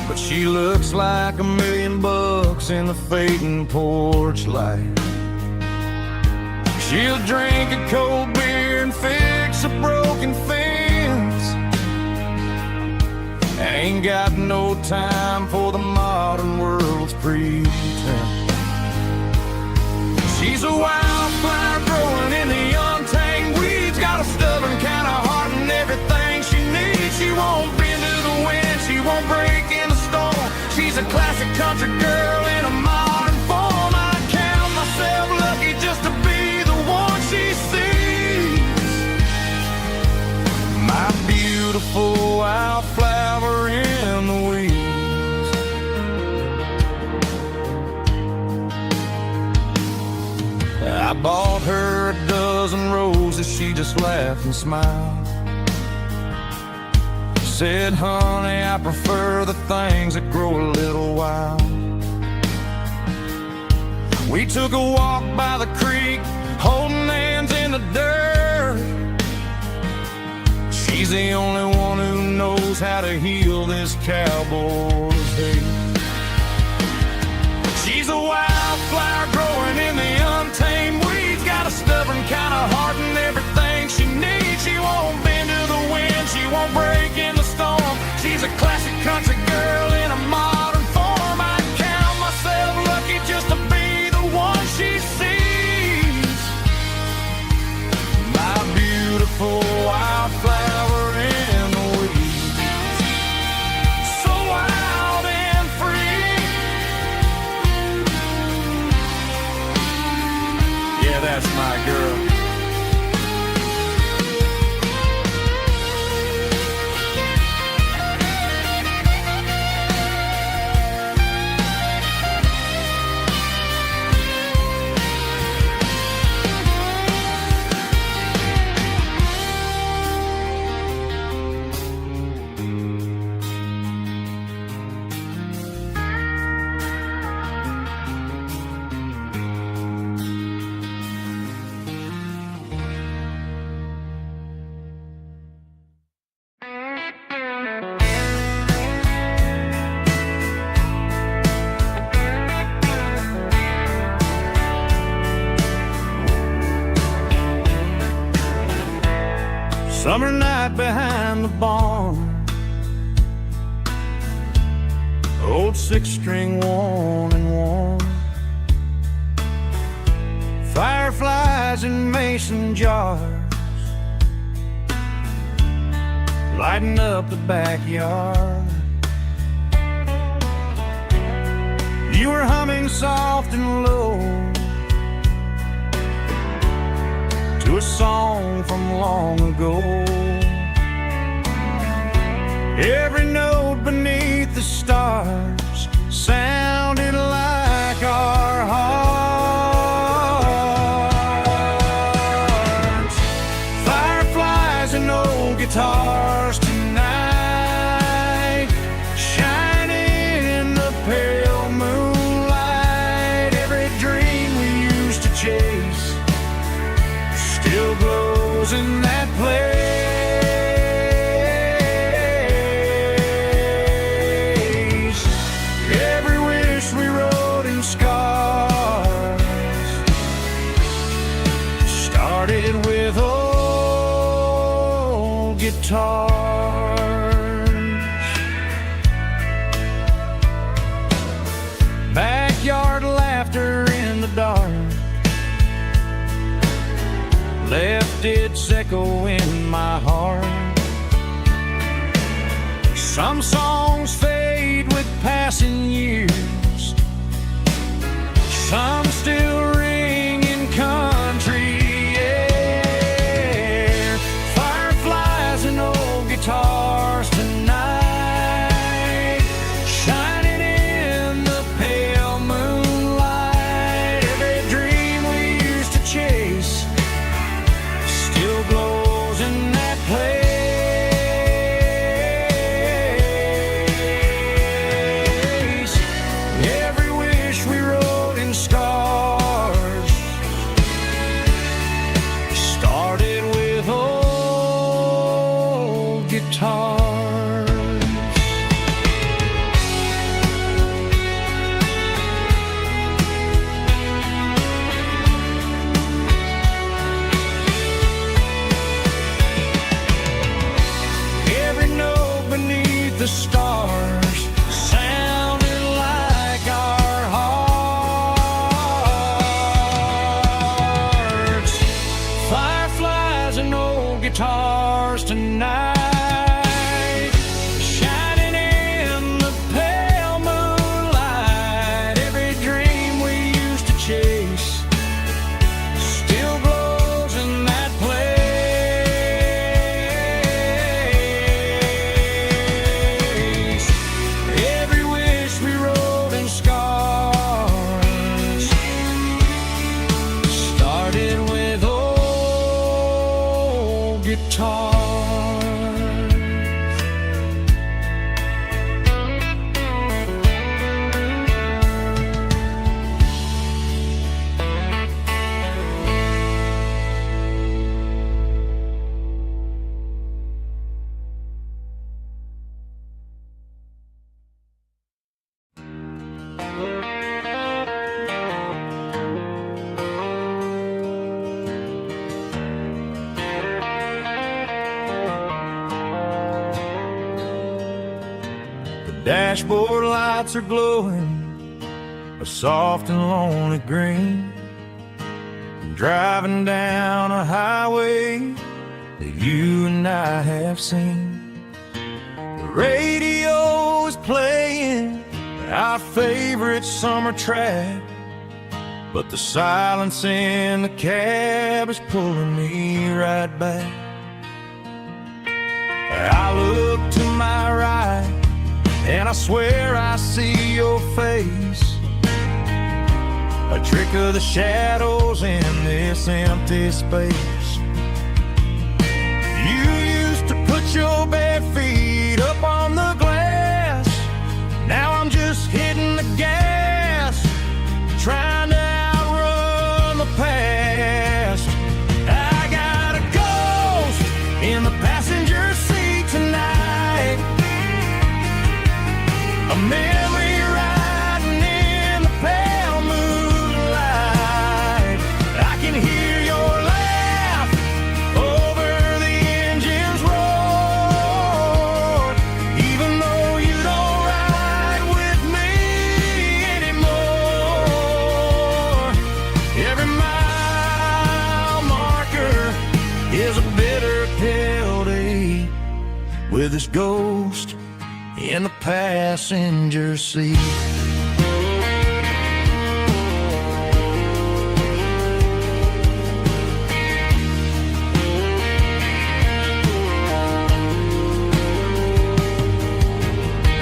but she looks like $1 million in the fading porch light. She'll drink a cold beer and fix a broken fence. Ain't got no time for the modern world's pretense. She's a wildflower growing in the untamed weeds. Got a stubborn kind of heart and everything she needs. She won't bend to the wind, she won't break in the storm. She's a classic country girl in a modern form. I count myself lucky just to be the one she sees. My beautiful wildflower in the weeds. I bought her a dozen roses, she just laughed and smiled. Said, honey, I prefer the things that grow a little wild. We took a walk by the creek, holding hands in the dirt. She's the only one who knows how to heal this cowboy's hate. She's a wildflower growing in the untamed weeds. Got a stubborn kind of heart and everything she needs. She won't bend to the wind, she won't break in the storm. She's a classic country girl in a modern form. I count myself lucky just to be the one she sees. My beautiful wildflower in the weeds. So wild and free. Yeah, that's my girl. Summer night behind the barn, old 6-string worn and worn. Fireflies in mason jars, lighting up the backyard. You were humming soft and low to a song from long ago. Every note beneath the stars sounded like our hearts. Fireflies and old guitars tonight, shining in the pale moonlight. Every dream we used to chase still glows in that place. guitars. Backyard laughter in the dark left its echo in my heart. Some songs fade with passing years, some still ring in country air. Fireflies and old guitars tonight, shining in the pale moonlight. Every dream we used to chase still glows in that place. Every wish we wrote in scars started with old guitars. Every note beneath the stars sounded like our hearts. Fireflies and old guitars tonight, shining in the pale moonlight. Every dream we used to chase still glows in that place. Every wish we wrote in scars started with old guitars. The dashboard lights are glowing a soft and lonely green. I'm driving down a highway that you and I have seen. The radio is playing our favorite summer track, but the silence in the cab is pulling me right back. I look to my right and I swear I see your face, a trick of the shadows in this empty space. You used to put your bare feet up on the glass. Now I'm just hitting the gas, trying to outrun the past. I got a ghost in the passenger seat tonight, a memory riding in the pale moonlight. I can hear your laugh over the engine's roar, even though you don't ride with me anymore. Every mile marker is a bitter pill to eat, with this ghost in the passenger seat.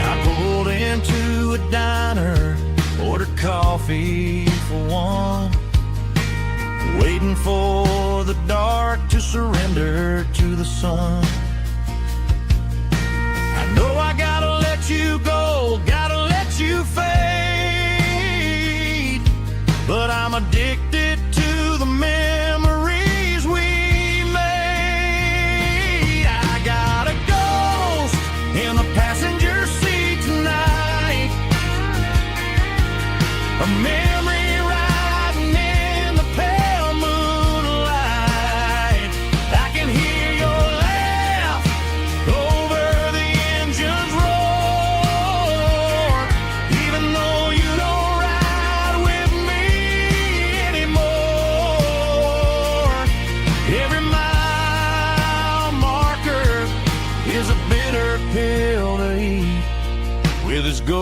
I pulled into a diner, ordered coffee for one, waiting for the dark to surrender to the sun. I know I gotta let you go, gotta let you fade, but I'm addicted to the memories we made. I got a ghost in the passenger seat tonight, a memory riding in the pale moonlight. I can hear your laugh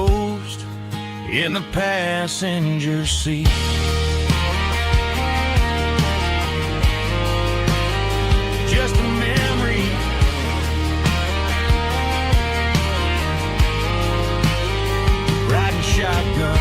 ghost in the passenger seat. Just a memory, riding shotgun.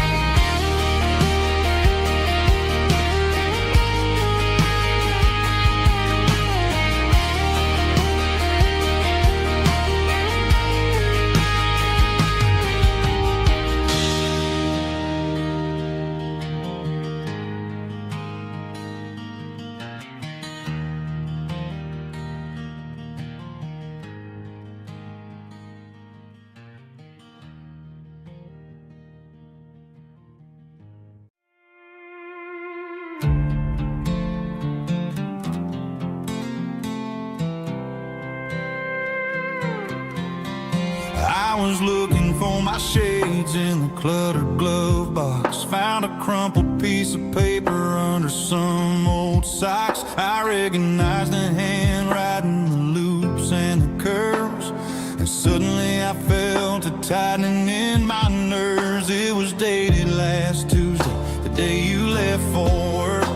I was looking for my shades in the cluttered glove box. Found a crumpled piece of paper under some old socks. I recognized the handwriting, the loops and the curves, and suddenly I felt a tightening in my nerves. It was dated last Tuesday, the day you left for work.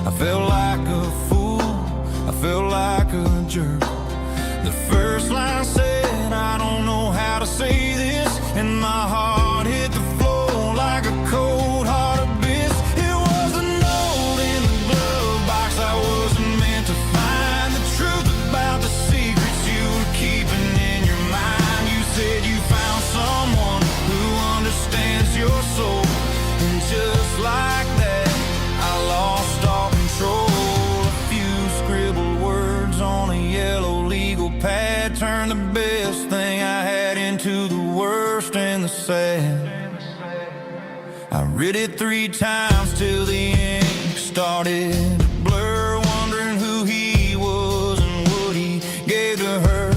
I felt like a fool, I felt like a jerk. The first line said, I don't know how to say this, and my heart hit the floor like a cold hard abyss. It was a note in the glove box I wasn't meant to find. The truth about the secrets you were keeping in your mind. You said you found someone who understands your soul, and just like that I lost all control. A few scribbled words on a yellow legal pad turned the best thing I had into the worst and the sad. I read it 3 times till the ink started to blur, wondering who he was and what he gave to her.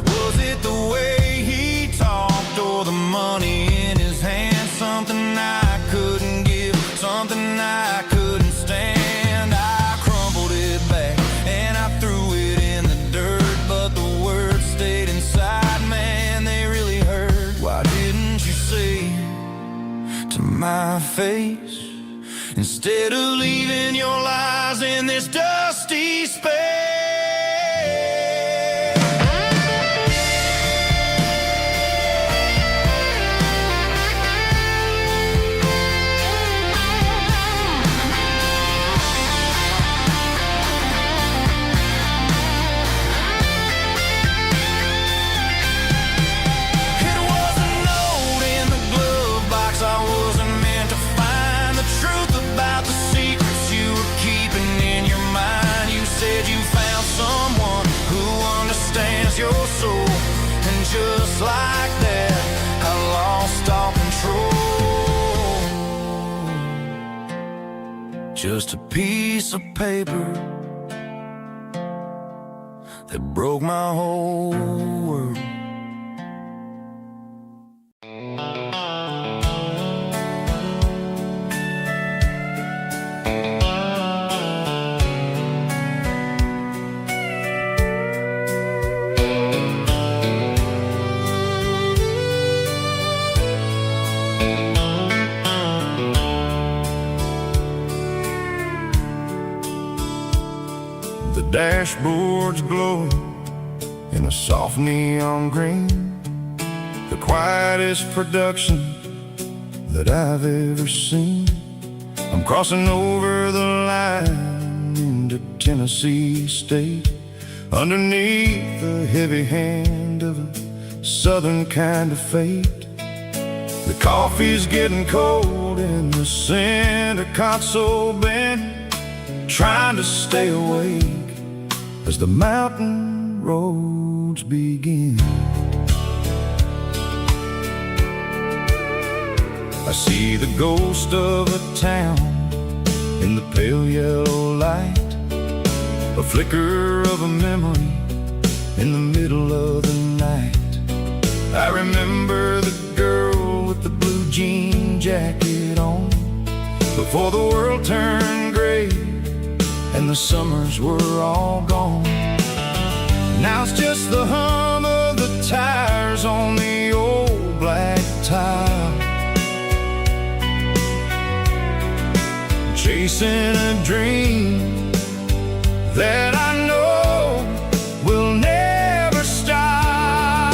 Was it the way he talked or the money in his hand? Something I couldn't give, something I couldn't stand. I crumpled it back and I threw it in the dirt, but the words stayed inside. Man, they really hurt. Why didn't you say to my face, instead of leaving your lies in this dusty space? It was a note in the glove box I wasn't meant to find. The truth about the secrets you were keeping in your mind. You said you found someone who understands your soul, and just like that I lost all control. Just a piece of paper that broke my whole world. The dashboard's glowing in a soft neon green, the quietest production that I've ever seen. I'm crossing over the line into Tennessee State, underneath the heavy hand of a southern kind of fate. The coffee's getting cold in the center console bin, trying to stay awake as the mountain roads begin. I see the ghost of a town in the pale yellow light, a flicker of a memory in the middle of the night. I remember the girl with the blue jean jacket on, before the world turned gray and the summers were all gone. Now it's just the hum of the tires on the old black tile, chasing a dream that I know will never stop.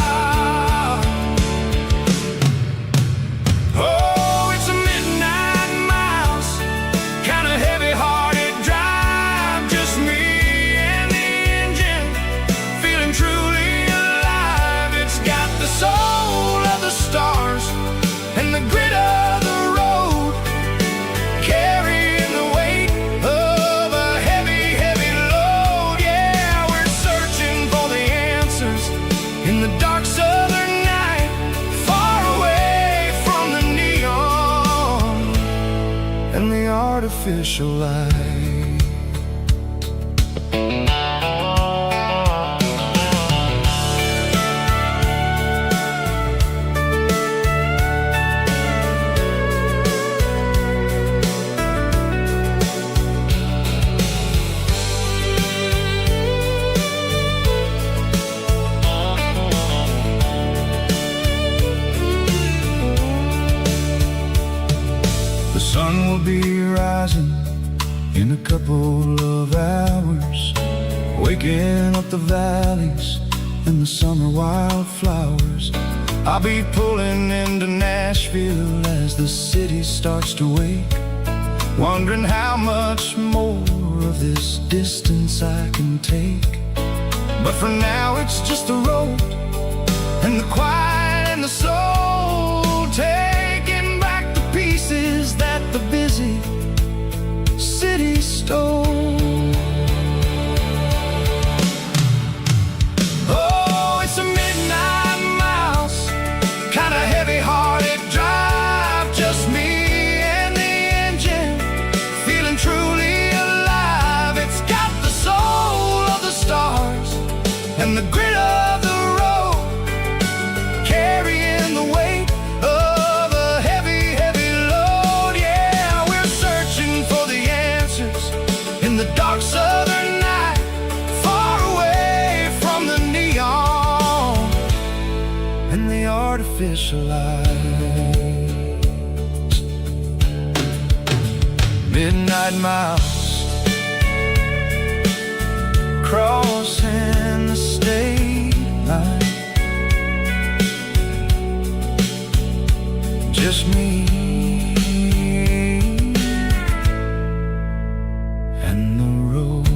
Oh, it's a midnight miles, kind of heavy-hearted drive, just me and the engine, feeling truly alive. It's got the soul of the stars and the grit of the road, carrying the weight of a heavy, heavy load. Yeah, we're searching for the answers in the dark southern night, far away from the neon and the artificial light. The sun will be rising in a couple of hours, waking up the valleys and the summer wildflowers. I'll be pulling into Nashville as the city starts to wake, wondering how much more of this distance I can take. But for now it's just the road and the quiet and the soul, taking back the pieces that the busy city stole. Oh, it's a midnight miles, kind of heavy-hearted drive, just me and the engine, feeling truly alive. It's got the soul of the stars and the grit of the road, carrying the weight of a heavy, heavy load. Yeah, we're searching for the answers in the dark southern night, far away from the neon and the artificial lights. Midnight miles, crossing the state line, just me and the road.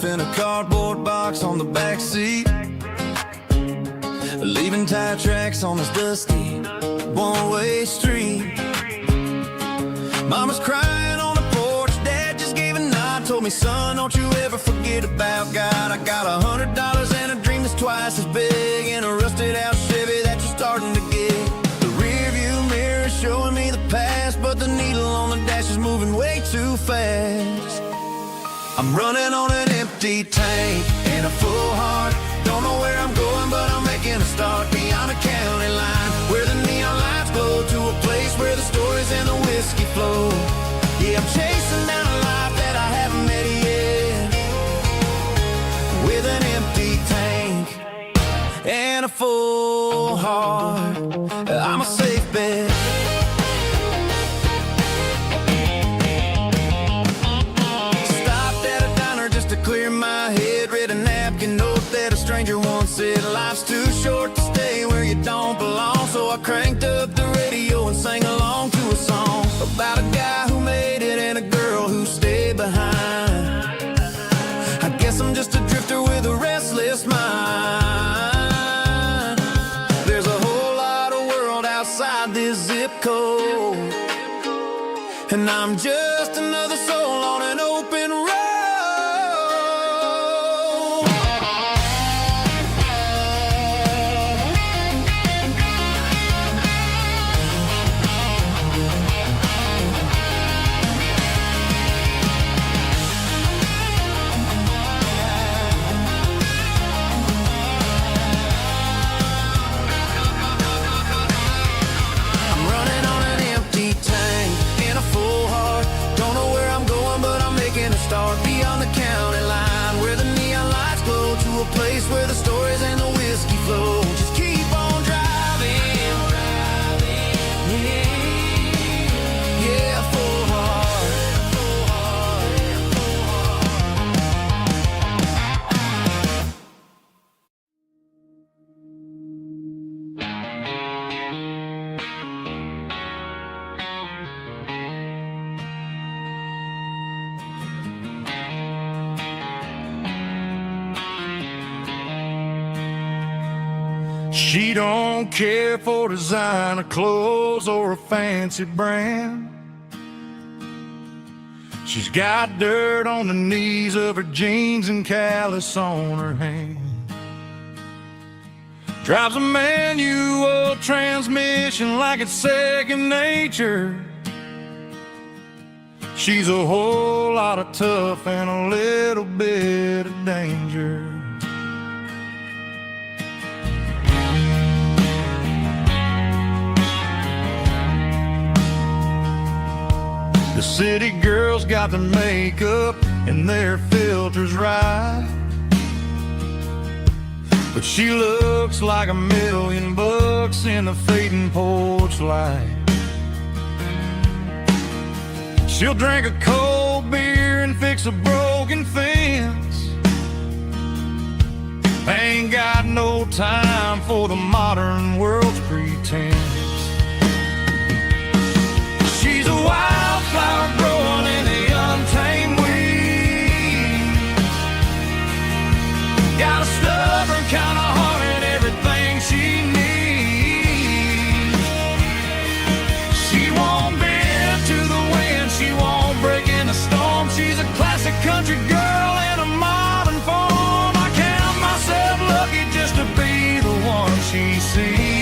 In a cardboard box on the back seat, leaving tire tracks on this dusty one-way street. Mama's crying on the porch, Dad just gave a nod, told me, son, don't you ever forget about God. I got $100 and a dream that's twice as big, in a rusted out Chevy that you're starting to get. The rear view mirror is showing me the past, but the needle on the dash is moving way too fast. I'm running on an empty tank and a full heart. Don't know where I'm going, but I'm making a start beyond a county line, where the neon lights glow, to a place where the stories and the whiskey flow. Yeah, I'm chasing down a life that I haven't met yet, with an empty tank and a full heart. I'm a safe bet. Clear my head, read a napkin note that a stranger once said, life's too short to stay where you don't belong. So I cranked up the radio and sang along to a song about a guy who made it and a girl who stayed behind. I guess I'm just a drifter with a restless mind. I'm just another soul on an open road. I'm running on an empty tank in a full heart. Don't know where I'm going, but I'm making a start beyond the county line, where the neon lights glow, to a place where the stories and the whiskey flow. Just keep on driving. Yeah, full heart. She don't care for designer clothes or a fancy brand. She's got dirt on the knees of her jeans and callus on her hand. Drives a manual transmission like it's second nature. She's a whole lot of tough and a little bit of danger. The city girls got their makeup and their filters right, but she looks like $1,000,000 in the fading porch light. She'll drink a cold beer and fix a broken fence. Ain't got no time for the modern world's pretense. She's a wildflower growing in the untamed weed. Got a stubborn kind of heart and everything she needs. She won't bend to the wind, she won't break in the storm. She's a classic country girl in a modern form. I count myself lucky just to be the one she sees.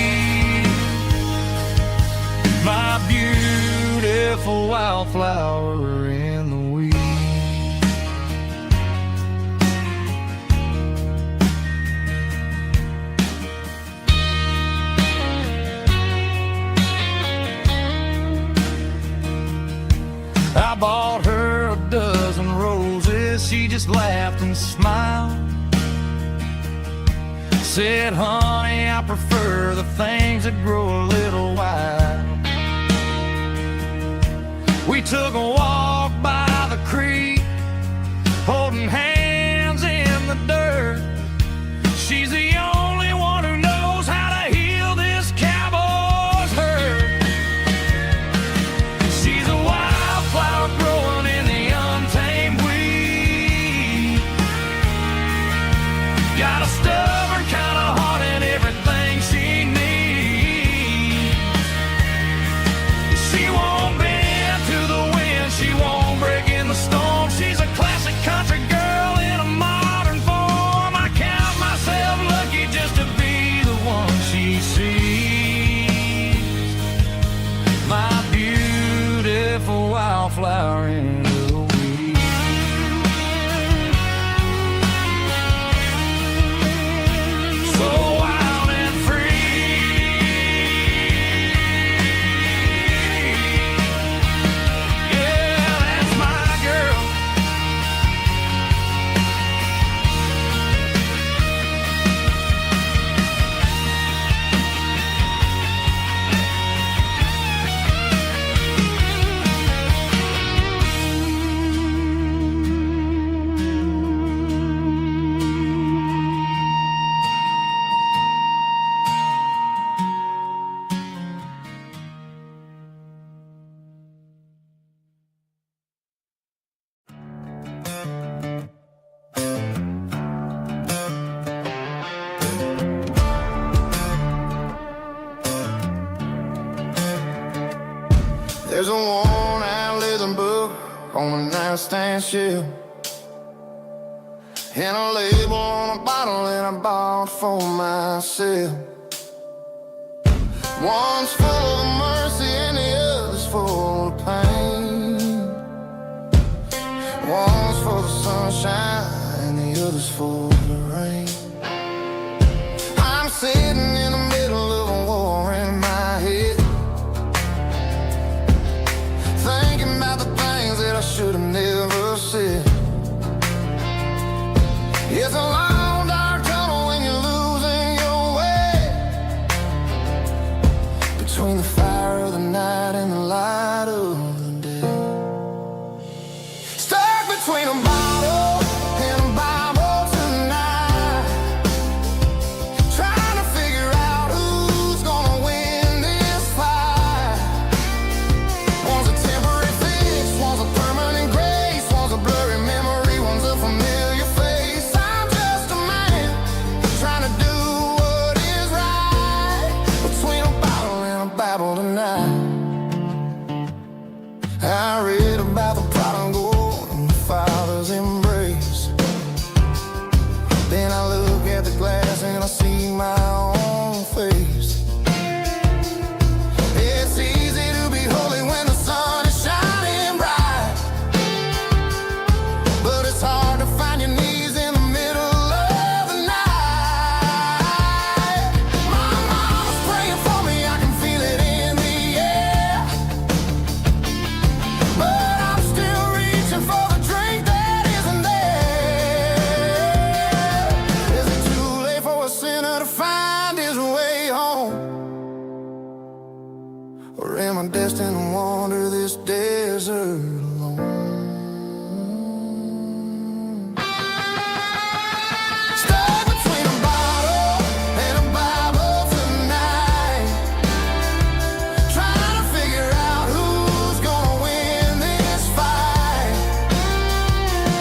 My beautiful wildflower in the weeds. I bought her a dozen roses, she just laughed and smiled. Said, honey, I prefer the things that grow a little wild. We took a walk by the creek, holding hands in the dirt. She's the only one who knows how to heal this cowboy's hurt. She's a wildflower growing in the untamed weed. Got a stubborn kind of heart and everything she needs. She won't bend to the wind, she won't break in the storm. She's a classic country girl a standstill. And a label on a bottle that I bought for myself. One's full of mercy and the other's full of pain. One's for the sunshine and the other's for the rain. I'm sitting in the middle of a war in my head, thinking about the things that I should have never said. It's a long dark tunnel when you're losing your way, between the fire of the night and the light of the day. Stuck between a bottle and a Bible tonight, trying to figure out who's gonna win this fight. One's a temporary fix, one's a permanent grace, one's a blurry memory, one's a familiar face. I'm just a man trying to do what is right, between a bottle and a Bible tonight. I read about the prodigal and the father's embrace. Then I look at the glass and I see my own face. It's easy to be holy when the sun is shining bright, but it's hard to find your knees in the middle of the night. My mama's praying for me, I can feel it in the air, but I'm still reaching for the drink that isn't there. Is it too late for a sinner to find his way home? Or am I destined to wander this desert alone? Stuck between a bottle and a Bible tonight, trying to figure out who's gonna win this fight.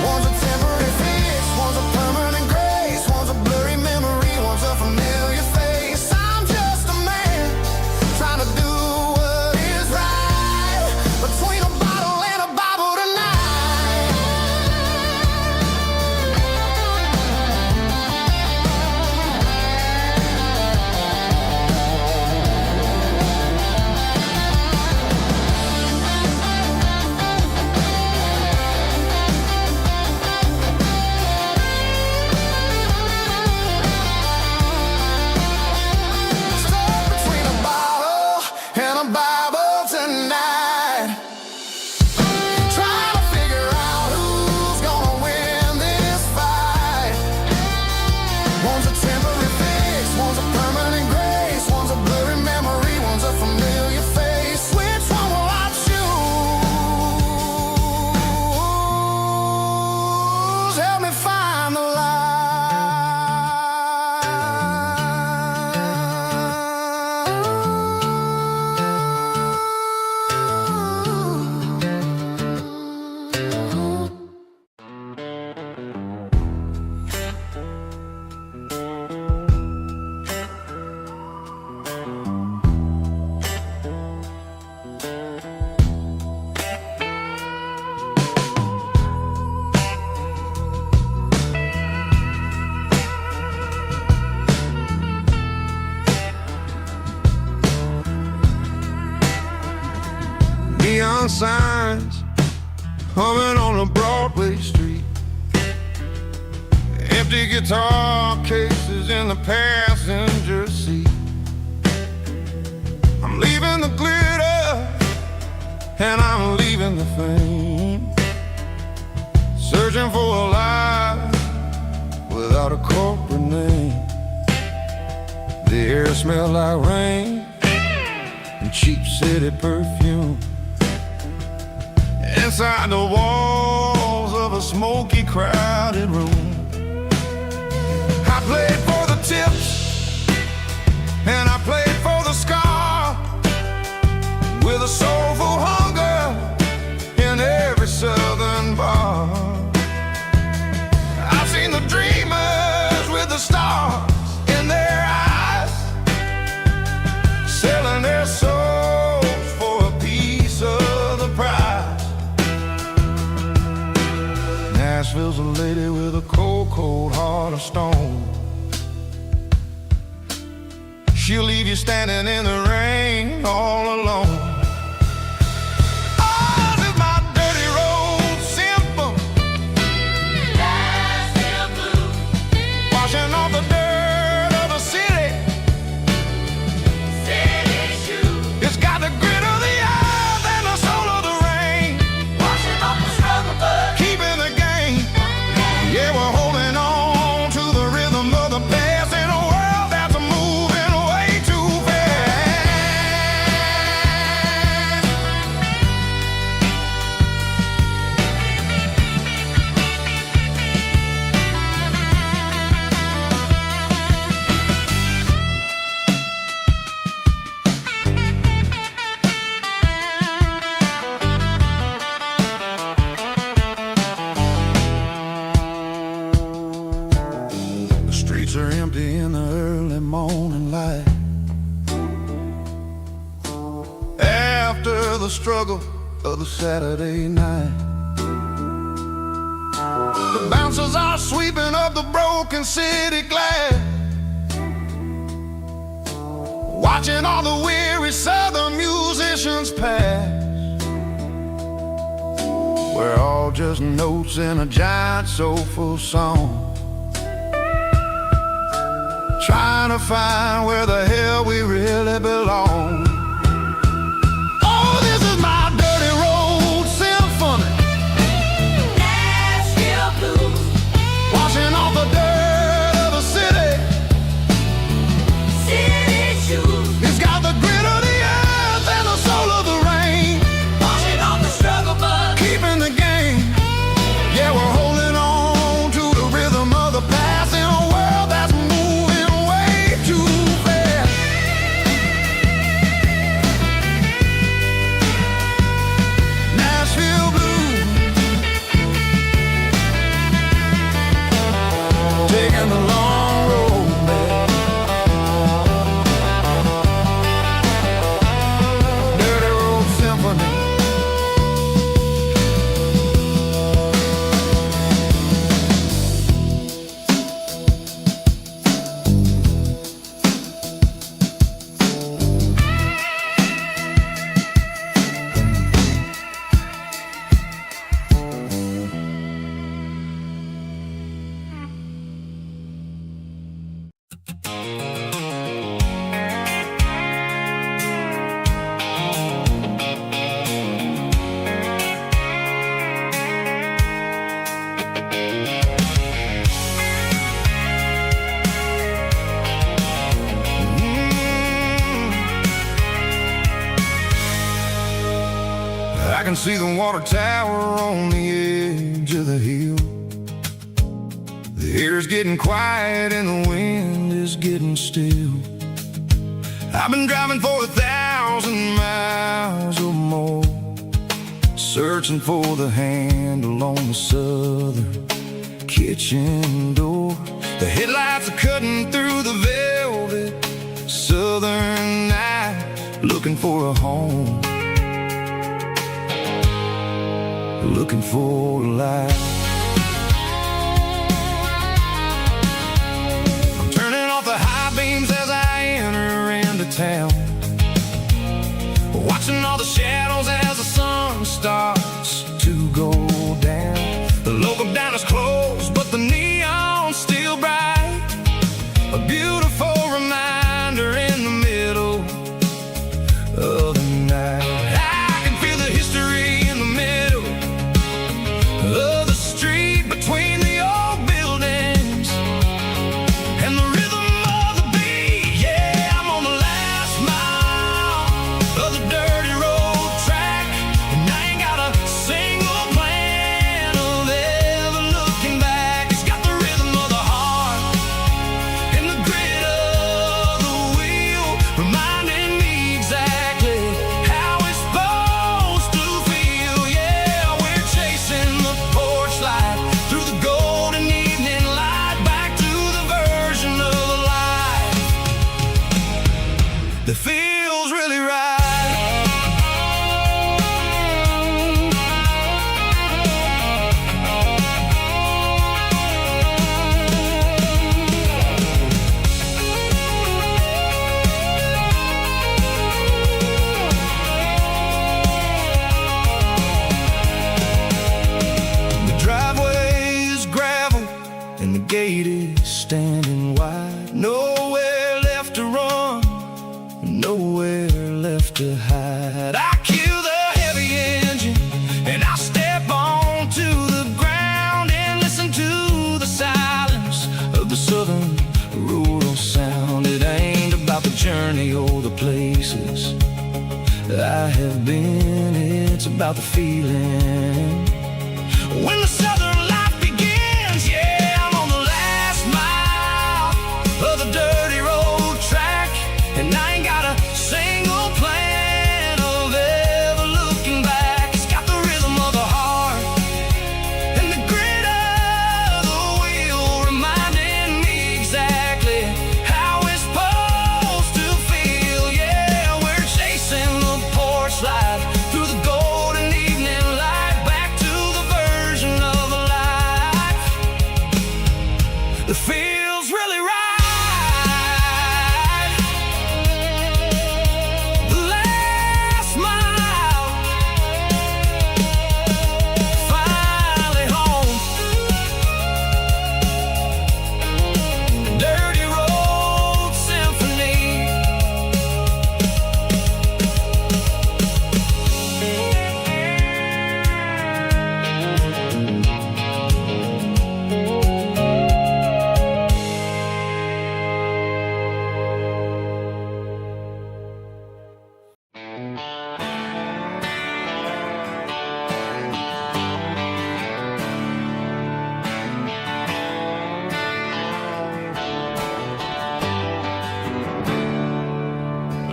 One's a temporary fix, one's a permanent grace, one's a blurry memory, one's a familiar face. I'm just a man trying to do what is right, between a bottle and a Bible tonight. Stuck between a bottle and a Bible tonight, trying to figure out who's gonna win this fight. One's a temporary fix, one's a permanent grace, one's a blurry memory, one's a familiar face. Which one will I choose? Help me find the light. Neon signs humming on a Broadway street, empty guitar cases in the passenger seat. I'm leaving the glitter and I'm leaving the fame, searching for a life without a corporate name. The air smelled like rain and cheap city perfume. Inside the walls of a smoky, crowded room, I played for the tips and I played for the scar, with a soulful hunger in every southern bar. I've seen the dreamers with the stars in their eyes, selling their souls for a piece of the prize. city with a cold, cold heart of stone. She'll leave you standing in the rain all alone. Oh, this is my dirty road symphony. Nashville blues. Washing off the dirt of the city. City shoes. It's got the grit of the earth and the soul of the rain. Washing off the struggle, but keeping the game. Yeah, we're holding on to the rhythm of the past in a world that's moving way too fast. The streets are empty in the early morning light. After the struggle of the Saturday night, the bouncers are sweeping up the broken city glass, watching all the weary southern musicians pass. We're all just notes in a giant soulful song, trying to find where the hell we really belong. Oh, this is my dirty road symphony. Nashville blues. Washing off the dirt of the city. City shoes. It's got the grit of the earth and the soul of the rain. Washing off the struggle, but keeping the game. Yeah, we're holding on to the rhythm of the past in a world that's moving way too fast. Nashville blues, taking the long road back. Dirty road symphony. I can see the water tower on the edge of the hill. The air's getting quiet and the wind is getting still. I've been driving for 1,000 miles or more, searching for the handle on the southern kitchen door. The headlights are cutting through the velvet southern night, looking for a home, looking for a life. I'm turning off the high beams as I enter into town, watching all the shadows as the sun starts to go down. The local diner's closed, but the neon's still bright, a beautiful reminder in the middle of the night. I can feel the history in the middle of the and the gate is standing wide. Nowhere left to run, nowhere left to hide. I kill the heavy engine and I step onto the ground and listen to the silence of the southern rural sound. It ain't about the journey or the places I have been, it's about the feeling when the southern life begins. Yeah, I'm on the last mile of the dirty road track, and I ain't got a single plan of ever looking back. It's got the rhythm of the heart and the grit of the wheel, reminding me exactly how it's supposed to feel. Yeah, we're chasing the porch light through the golden evening light, back to the version of a life that feels really right. The last mile, finally home. Dirty road symphony.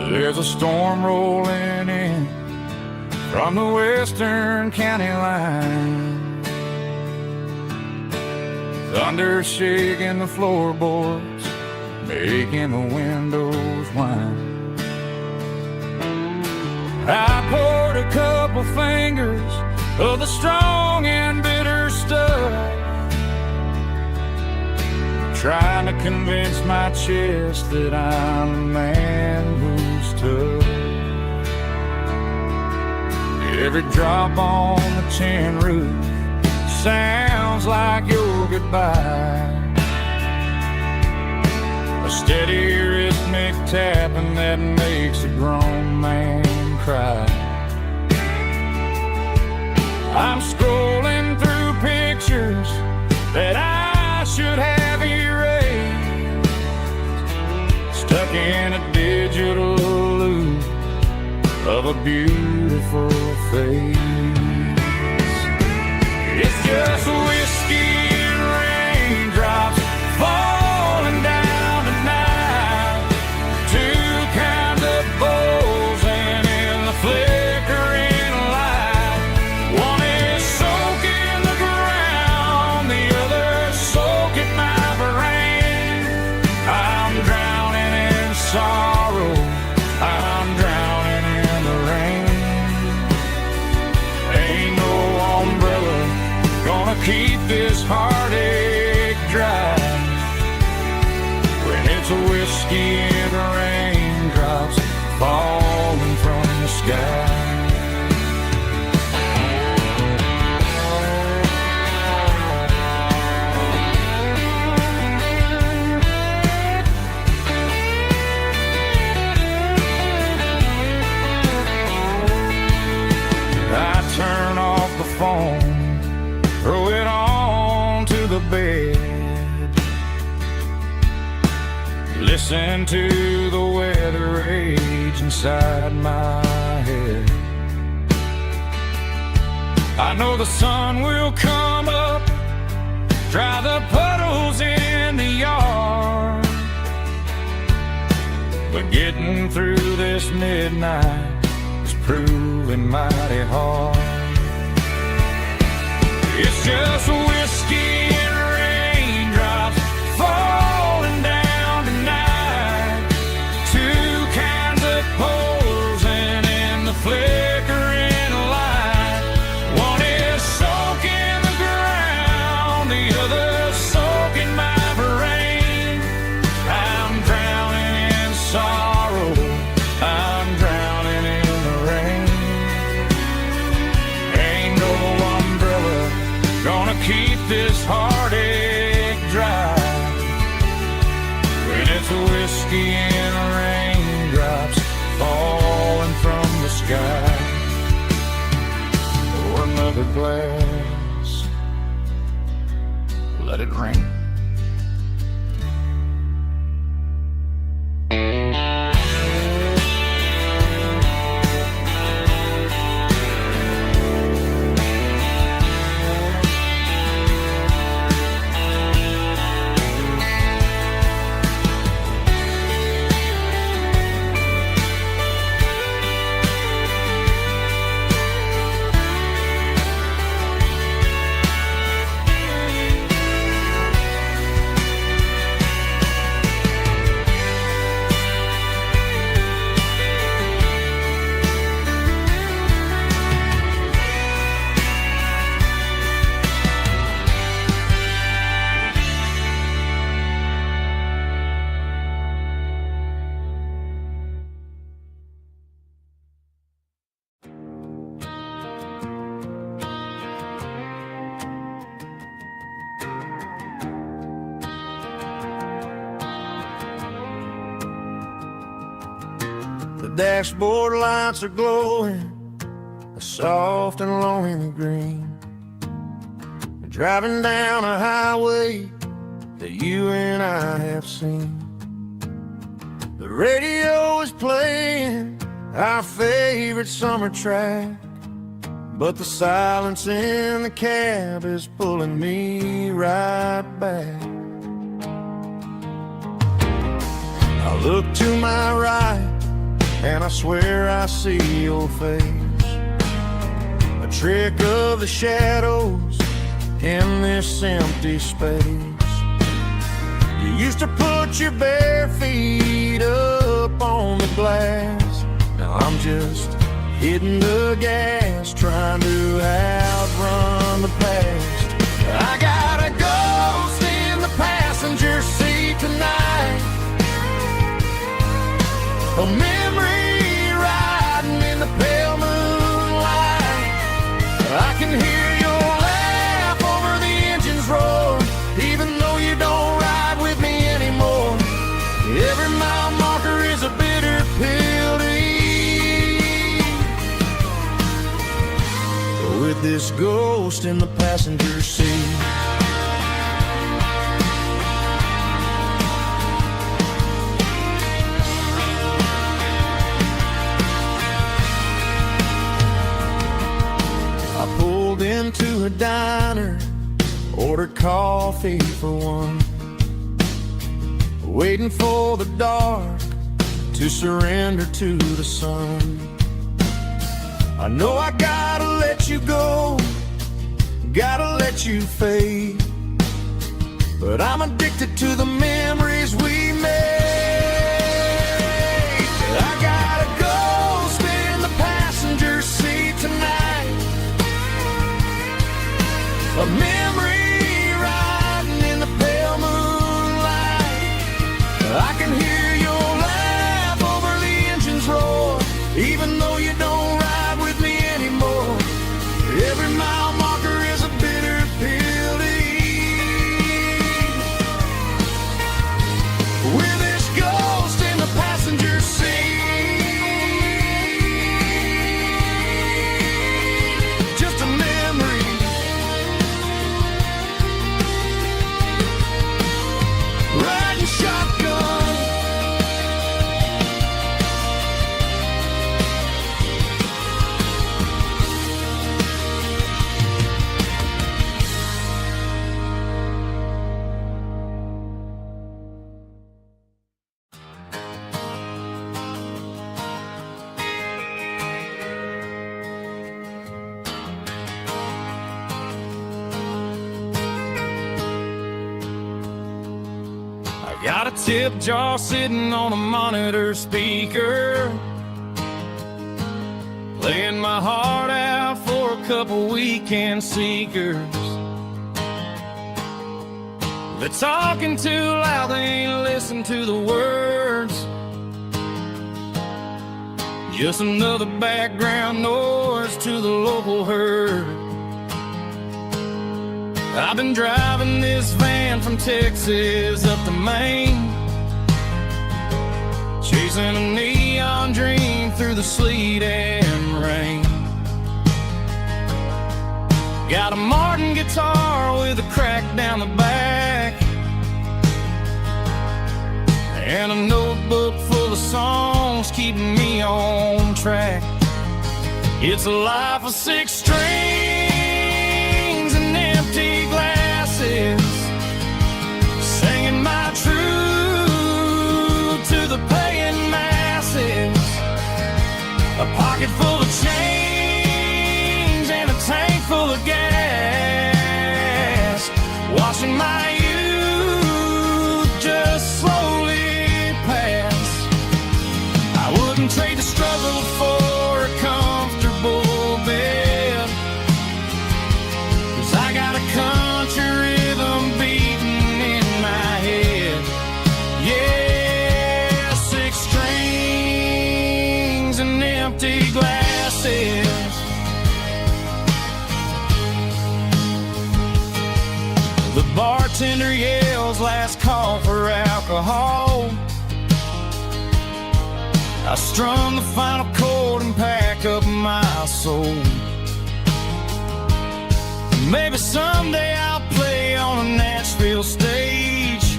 There's a storm rolling in from the western county line. Thunder shaking the floorboards, making the windows whine. I poured a couple fingers of the strong and bitter stuff, trying to convince my chest that I'm a man who's tough. Every drop on the tin roof sounds like your goodbye, a steady rhythmic tapping that makes a grown man cry. I'm scrolling through pictures that I should have erased, stuck in a digital loop of a beautiful face. It's just whiskey and raindrops falling down tonight, two kinds of bowls and in the flickering light. One is soaking the ground, the other soaking my brain. I'm drowning in sorrow, I'm drowning in the rain. Ain't no umbrella gonna keep this heartache dry when it's a whiskey and raindrops falling from the sky. I turn off the phone, throw it on to the bed, listen to the weather rage inside my head. I know the sun will come up, dry the puddles in the yard, but getting through this midnight is proving mighty hard. It's just whiskey and raindrops falling down tonight, two kinds of poles and in the flickering light. One is soaking the ground, the other soaking my brain. I'm drowning in sorrow, I'm drowning in the rain. Ain't no umbrella gonna keep this heart glass. Let it rain. The dashboard lights are glowing, a soft and lonely green. Driving down a highway that you and I have seen. The radio is playing our favorite summer track, but the silence in the cab is pulling me right back. I look to my right and I swear I see your face, a trick of the shadows in this empty space. You used to put your bare feet up on the glass. Now I'm just hitting the gas, trying to outrun the past. I got a ghost in the passenger seat tonight, a memory riding in the pale moonlight. I can hear your laugh over the engine's roar, even though you don't ride with me anymore. Every mile marker is a bitter pill to eat, with this ghost in the passenger seat. I pulled into a diner, ordered coffee for one, waiting for the dark to surrender to the sun. I know I gotta let you go, gotta let you fade, but I'm addicted to the memories we made. I got a ghost in the passenger seat tonight, a memory riding in the pale moonlight. I can hear your laugh over the engine's roar, even though you don't ride with me anymore. Every mile marker is a bitter pill to eat, with this ghost in the passenger seat. Just a memory, riding shotgun. Got a tip jar sitting on a monitor speaker, playing my heart out for a couple weekend seekers. They're talking too loud, they ain't listen to the words. Just another background noise to the local herd. I've been driving this van from Texas up to Maine, chasing a neon dream through the sleet and rain. Got a Martin guitar with a crack down the back, and a notebook full of songs keeping me on track. It's a life of 6 strings and empty glasses, singing my truth to the paying masses. A pocket full of change and a tank full of gas, watching my youth just slowly pass. I wouldn't trade the struggle for a comfortable bed, 'cause I got a country rhythm beating in my head. Yeah, 6 strings and empty glasses. The bartender yells last call for alcohol. I strum the final chord and pack up my soul. Maybe someday I'll play on a Nashville stage,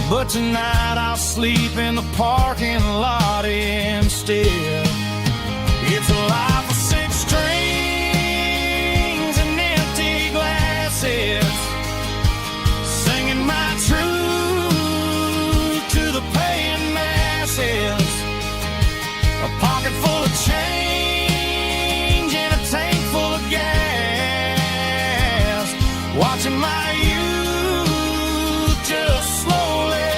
but tonight I'll sleep in the parking lot instead. It's a life of 6 strings and empty glasses, singing my truth to the paying masses. A pocket full of change and a tank full of gas, watching my youth just slowly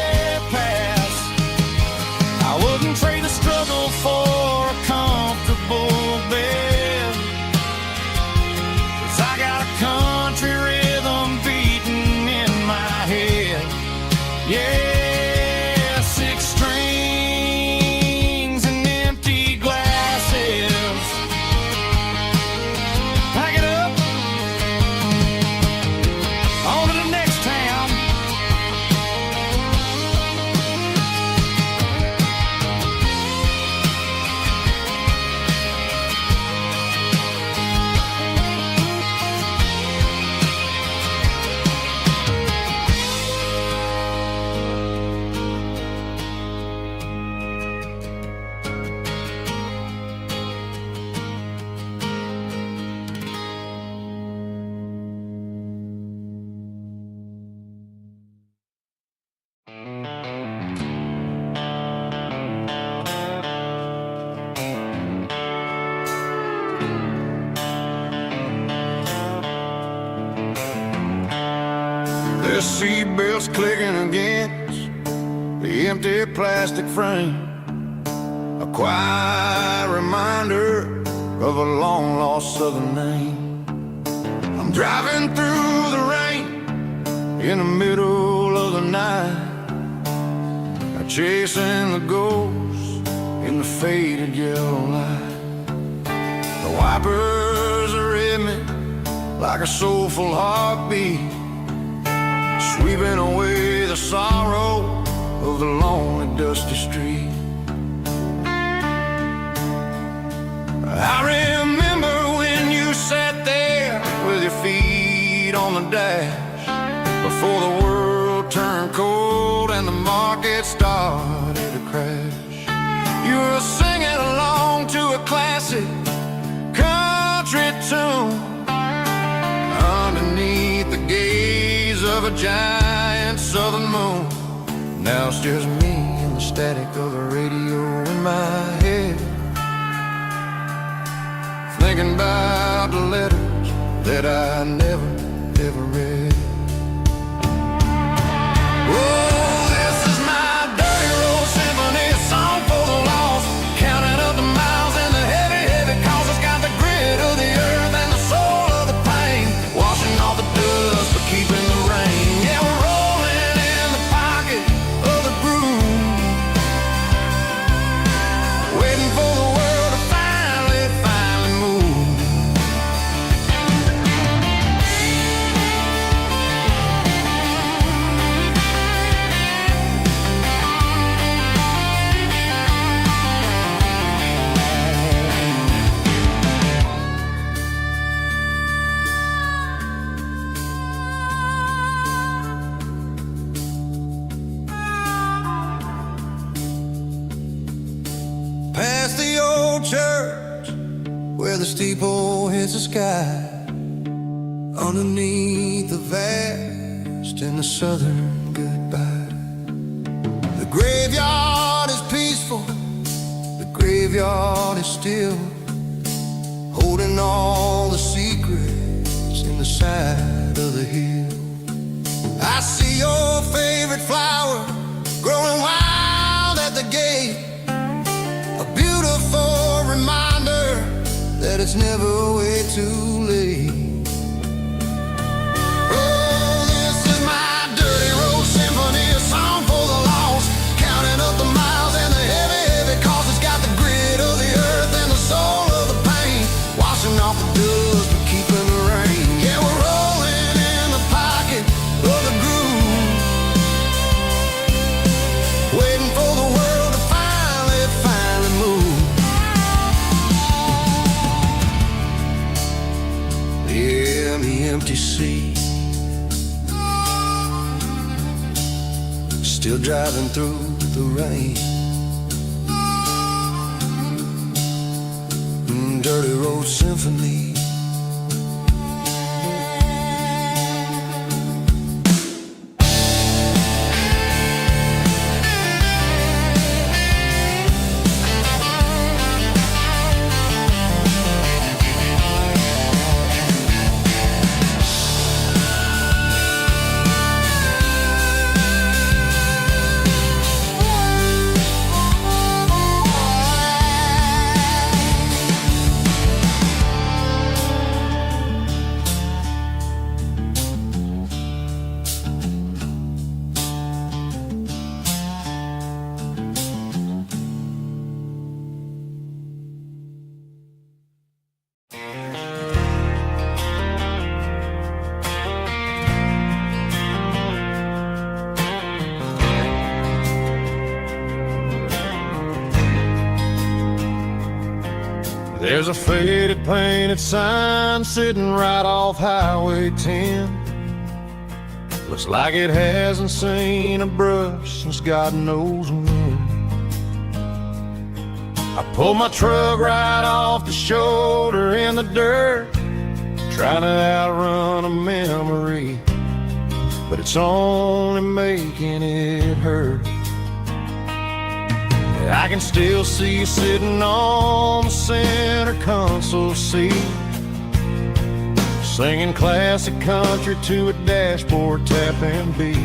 pass. I wouldn't trade the struggle for a comfortable bed, 'cause I got a country rhythm beating in my head. Yeah, 6 strings and empty glasses. Pack it up, on to the next town. The seatbelts clicking against the empty plastic frame, a quiet reminder of a long-lost southern name. I'm driving through the rain in the middle of the night, chasing the ghosts in the faded yellow light. The wipers are in me like a soulful heartbeat, sweeping away the sorrow of the lonely, dusty street. I remember when you sat there with your feet on the dash, before the world turned cold and the market started to crash. You were singing along to a classic country tune underneath the gaze of a giant southern moon. Now it's just me and the static of the radio in my head, thinking about the letters that I never, ever read. Oh, this is my dirty road symphony, a song for the lost, counting up the miles and the heavy, heavy cost. It's got the grit of the earth and the soul of the pain, washing off the dust but keeping the rain. Yeah, we're rolling in the pocket of the groove, waiting for the world to finally move. where the steeple hits the sky, underneath the vast and the southern goodbye. The graveyard is peaceful, the graveyard is still, holding all the secrets in the side of the hill. I see your favorite flower growing wild at the gate, a beautiful reminder that it's never way too late. Oh, this is my dirty road symphony, a song for the lost, counting up the miles and the heavy, heavy cost. It's got the grit of the earth and the soul of the pain, washing off the dust but keeping the rain. Yeah, we're rolling in the pocket of the groove, waiting for the world to finally move. Yeah, the empty sea, still driving through the rain. Dirty road symphony. There's a faded painted sign sitting right off Highway 10. Looks like it hasn't seen a brush since God knows when. I pulled my truck right off the shoulder in the dirt, trying to outrun a memory, but it's only making it hurt. I can still see you sitting on the center console seat, singing classic country to a dashboard tapping beat.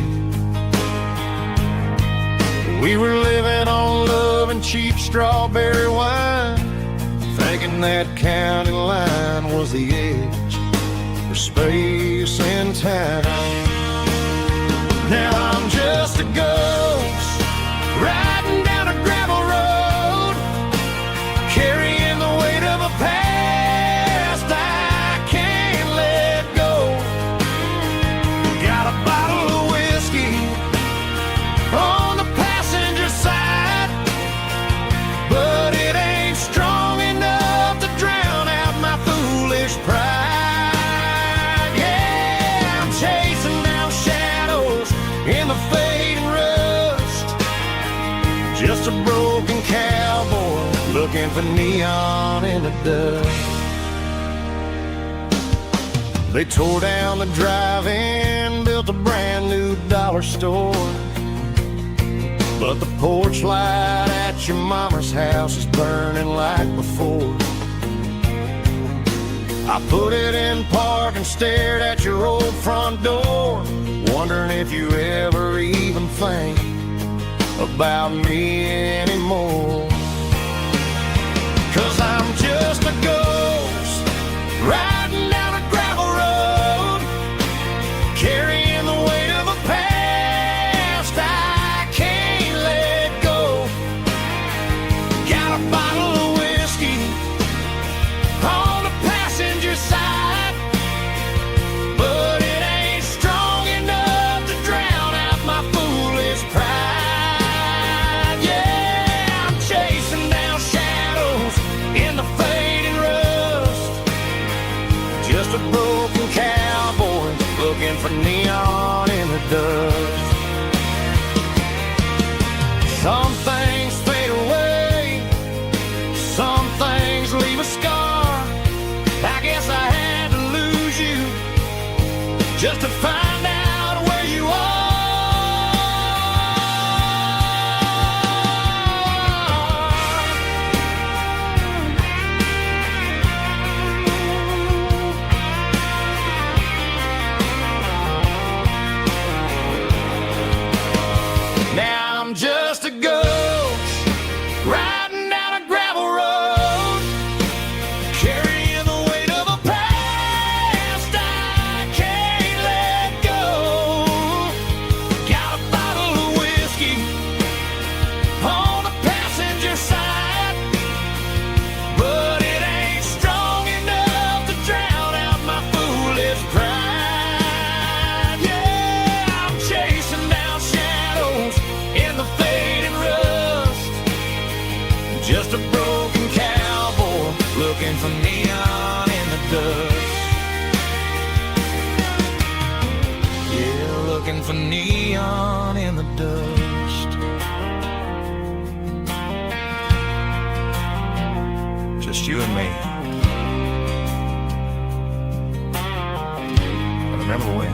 We were living on love and cheap strawberry wine, thinking that county line was the edge for space and time. Now I'm just a ghost riding down a gravel road, carrying the weight of a past I can't let go. Got a bottle of whiskey on the passenger side, but it ain't strong enough to drown out my foolish pride. Yeah, I'm chasing down shadows in the fading rust, just a broken cowboy looking for neon in the dust. They tore down the drive-in, built a brand new dollar store, but the porch light at your mama's house is burning like before. I put it in park and stared at your old front door, wondering if you ever even think about me anymore. 'Cause I'm just a ghost riding down a gravel road, carrying the weight of a past I can't let go. Got a bottle of whiskey on the passenger side, but it ain't strong enough to drown out my foolish pride. Yeah, I'm chasing down shadows in the fading rust, just a broken cowboy looking for neon in the dust. Some things fade away, some things leave a scar, looking for neon in the dust. Just you and me. I remember when.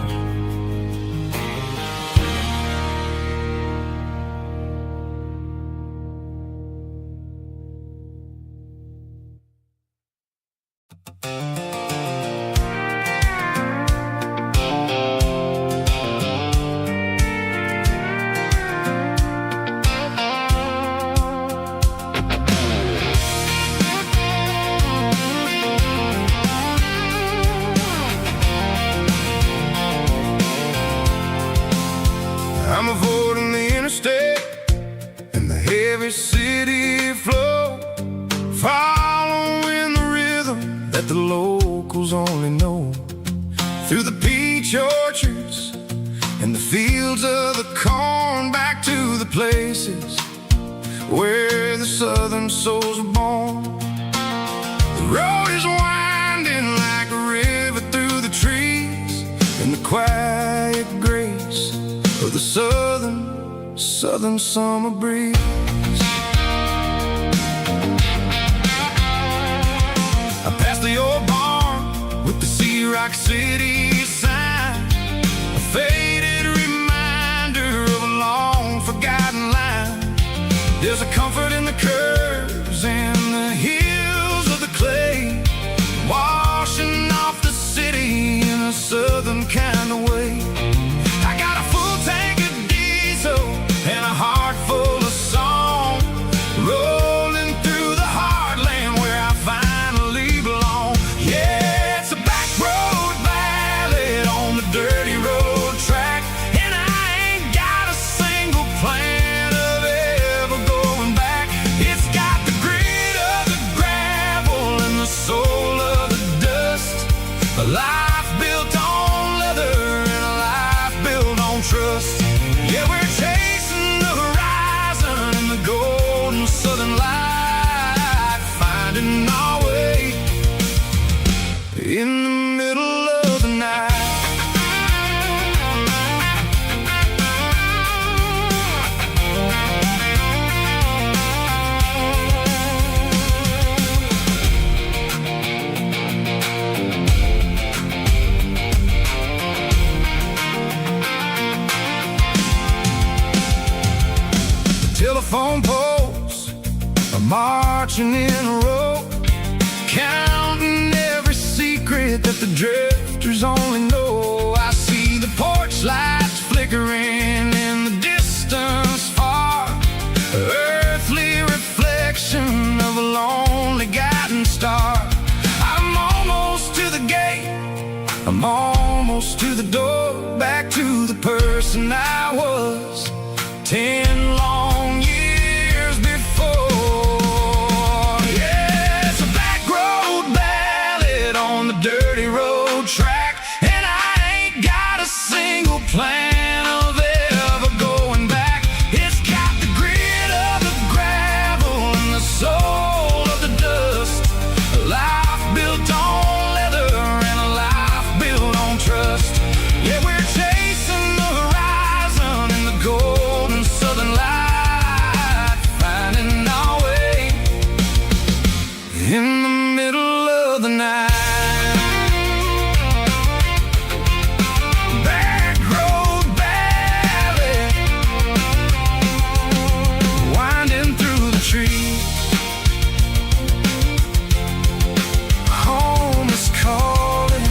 I'm avoiding the interstate and the heavy city flow, following the rhythm that the locals only know. Through the peach orchards and the fields of the corn, back to the places where the southern souls are born. The road is winding like a river through the trees, and the quiet grace of the southern summer breeze. I passed the old barn with the Sea Rock City sign, a faded reminder of a long forgotten line. There's a comfort in the curves and the hills of the clay, washing off the city in a southern kind of way. I got a full tank of diesel and a heart full of song, rolling through the heartland where I finally belong. Yeah, it's a back road ballad on the dirty road track, and I ain't got a single plan of ever going back. It's got the grit of the gravel and the soul of the dust, a life built on leather and a life built on trust. Yeah, we're chasing the horizon in the golden southern light, finding our way in the middle of the night. Telephone poles are marching in a row, counting every secret that the drifters only know. I see the porch lights flickering in the distance far, earthly reflection of a lonely guiding star. I'm almost to the gate, I'm almost to the door, back to the person I was 10 long years before. Yeah, it's a back road ballad on the dirty road track, and I ain't got a single plan of ever going back. It's got the grit of the gravel and the soul of the dust, a life built on leather and a life built on trust. Yeah, we're chasing the horizon in the golden southern light, finding our way in the middle of the night. Back road ballad, winding through the trees. Home is calling.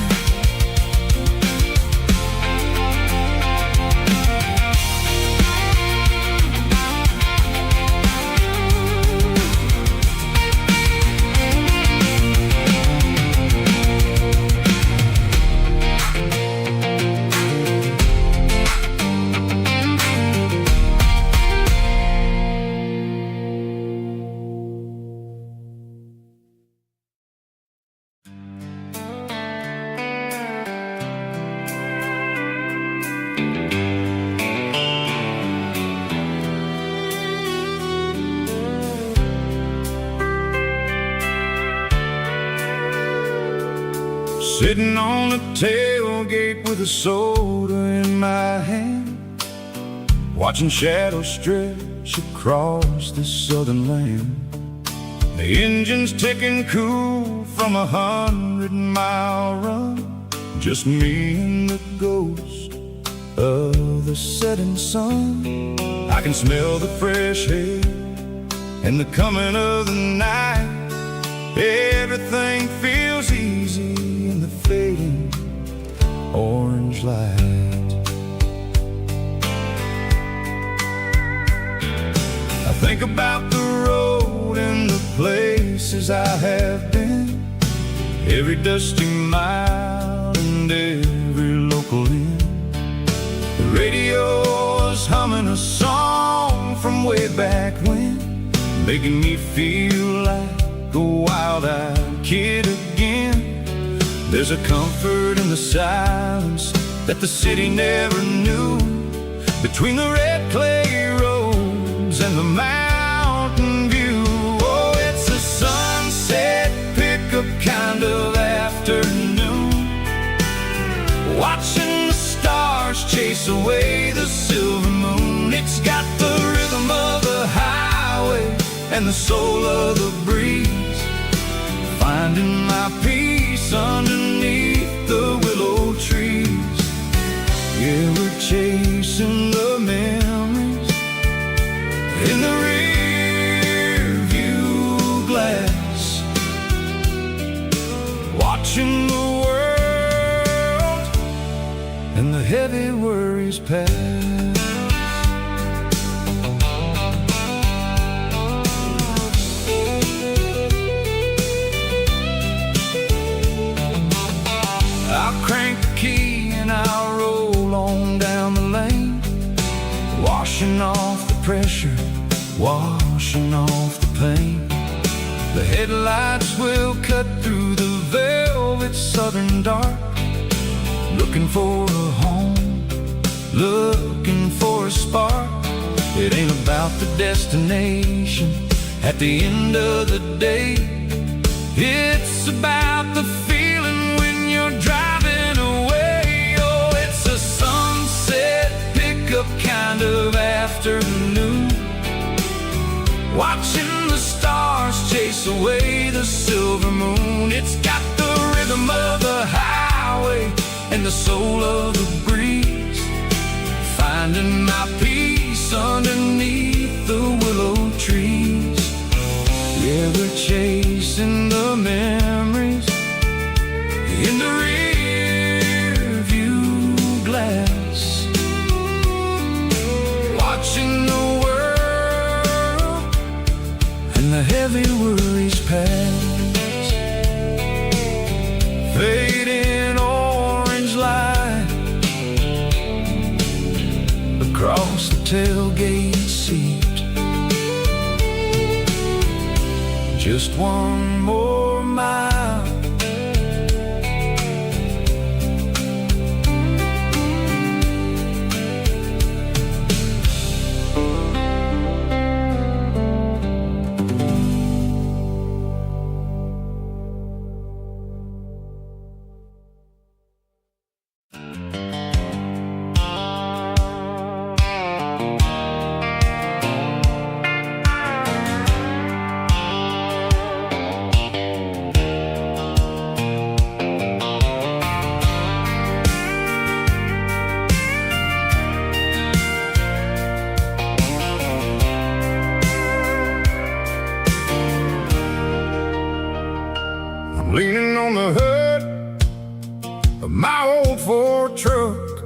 Sitting on the tailgate with a soda in my hand, watching shadows stretch across this southern land. The engine's ticking cool from 100-mile run. Just me and the ghost of the setting sun. I can smell the fresh air and the coming of the night. Everything feels easy in the fading orange light. I think about the road and the places I have been, every dusty mile and every local inn. The radio is humming a song from way back when, making me feel like a wild-eyed kid again. There's a comfort in the silence that the city never knew, between the red clay roads and the mountain view. Oh, it's a sunset pickup kind of afternoon, watching the stars chase away the silver moon. It's got the rhythm of the highway and the soul of the breeze, finding my peace underneath the willow trees. Yeah, we're chasing the memories in the rear view glass, watching the world and the heavy worries pass. I'll crank the key and I'll roll on down the lane, washing off the pressure, washing off the pain. The headlights will cut through the velvet southern dark, looking for a home, looking for a spark. It ain't about the destination at the end of the day, it's about the feeling when you're driving away. Oh, it's a sunset pickup kind of afternoon, watching the stars chase away the silver moon. It's got the rhythm of the highway and the soul of the breeze, finding my peace underneath the willow trees. Yeah, we're chasing the memories in the rear view glass, watching the world and the heavy worries pass. Fading orange light across the tailgate seat, just one more mile. Leaning on the hood of my old Ford truck,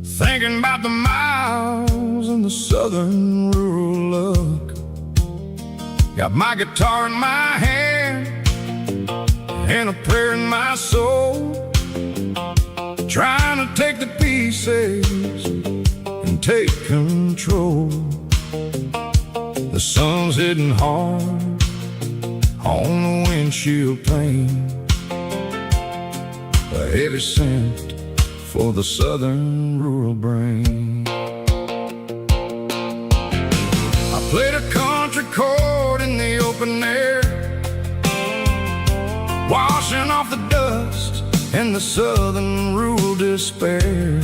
thinking about the miles and the southern rural look. Got my guitar in my hand and a prayer in my soul, trying to take the pieces and take control. The sun's hitting hard on the windshield pane, a heavy scent for the southern rural brain. I played a country chord in the open air, washing off the dust and the southern rural despair.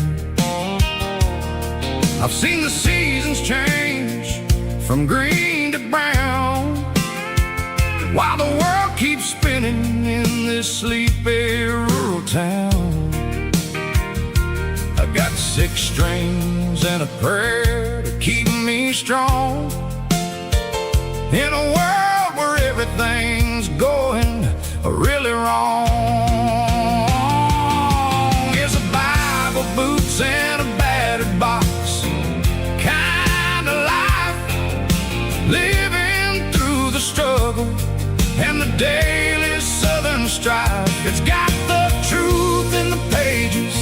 I've seen the seasons change from green to brown, while the world keeps spinning in this sleepy rural town. I got 6 strings and a prayer to keep me strong in a world where everything's going really wrong. It's a Bible, boots, and a battered box kind of life, living through the struggle and the daily southern strife. It's got the truth in the pages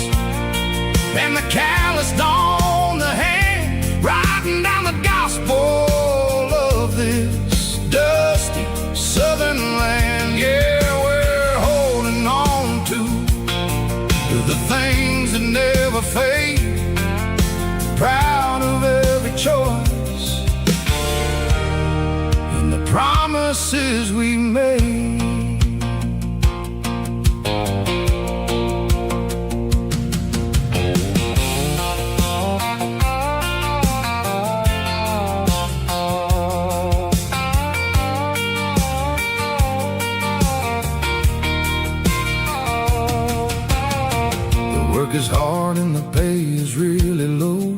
and the calloused on the hand, writing down the gospel of this dusty southern land. Yeah, we're holding on to the things that never fade, proud of every choice and the promises we made. Is hard and the pay is really low,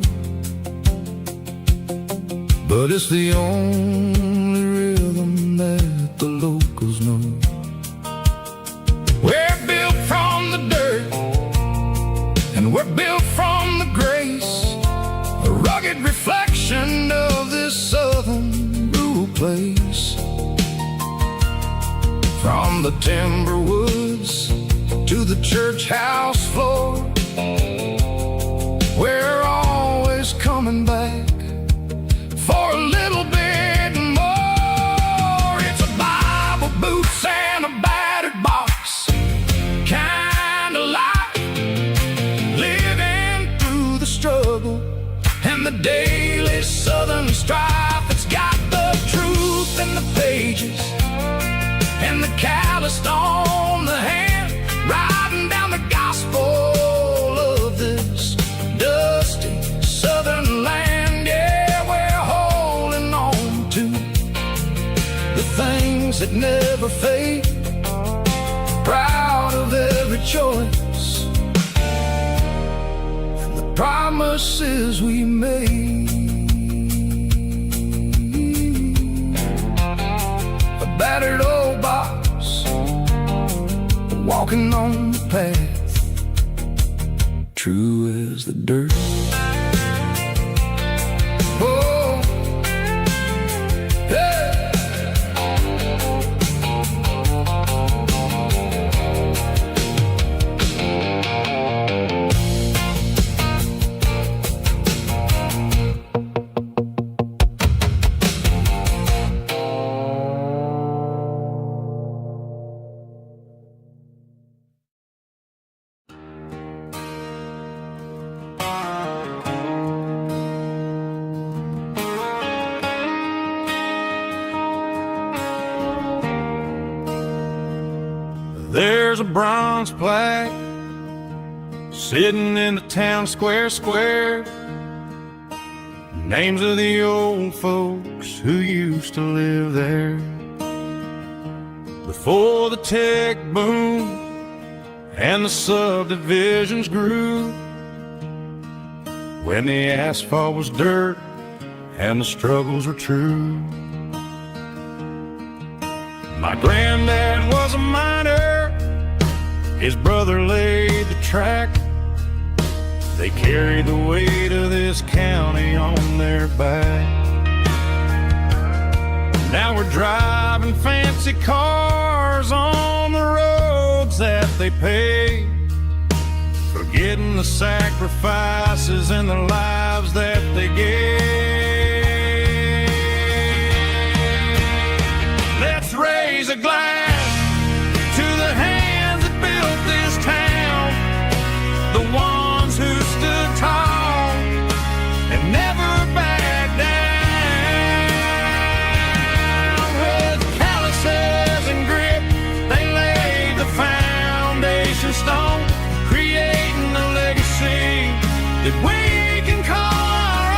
but it's the only rhythm that the locals know. We're built from the dirt and we're built from the grace, a rugged reflection of this southern rural place. From the timber woods to the church house floor, we're always coming back for a little bit more. It's a Bible, boots, and a battered box kind of life, living through the struggle and the daily southern strife. It's got the truth in the pages and the calloused on the hand, writing down the gospel of this dusty southern land. Yeah, we're holding on to the things that never fade, proud of every choice and the promises we made. A battered old box, walking on the path, true as the dirt. Oh, hey. There's a bronze plaque sitting in the town square. Names of the old folks who used to live there before the tech boom and the subdivisions grew, when the asphalt was dirt and the struggles were true. My granddad was a miner, his brother laid the track. They carried the weight of this county on their back. Now we're driving fancy cars on the roads that they paved, forgetting the sacrifices and the lives that they gave. Let's raise a glass to the hands that built this town, the ones who stood tall and never backed down. With calluses and grit, they laid the foundation stone, creating a legacy that we can call our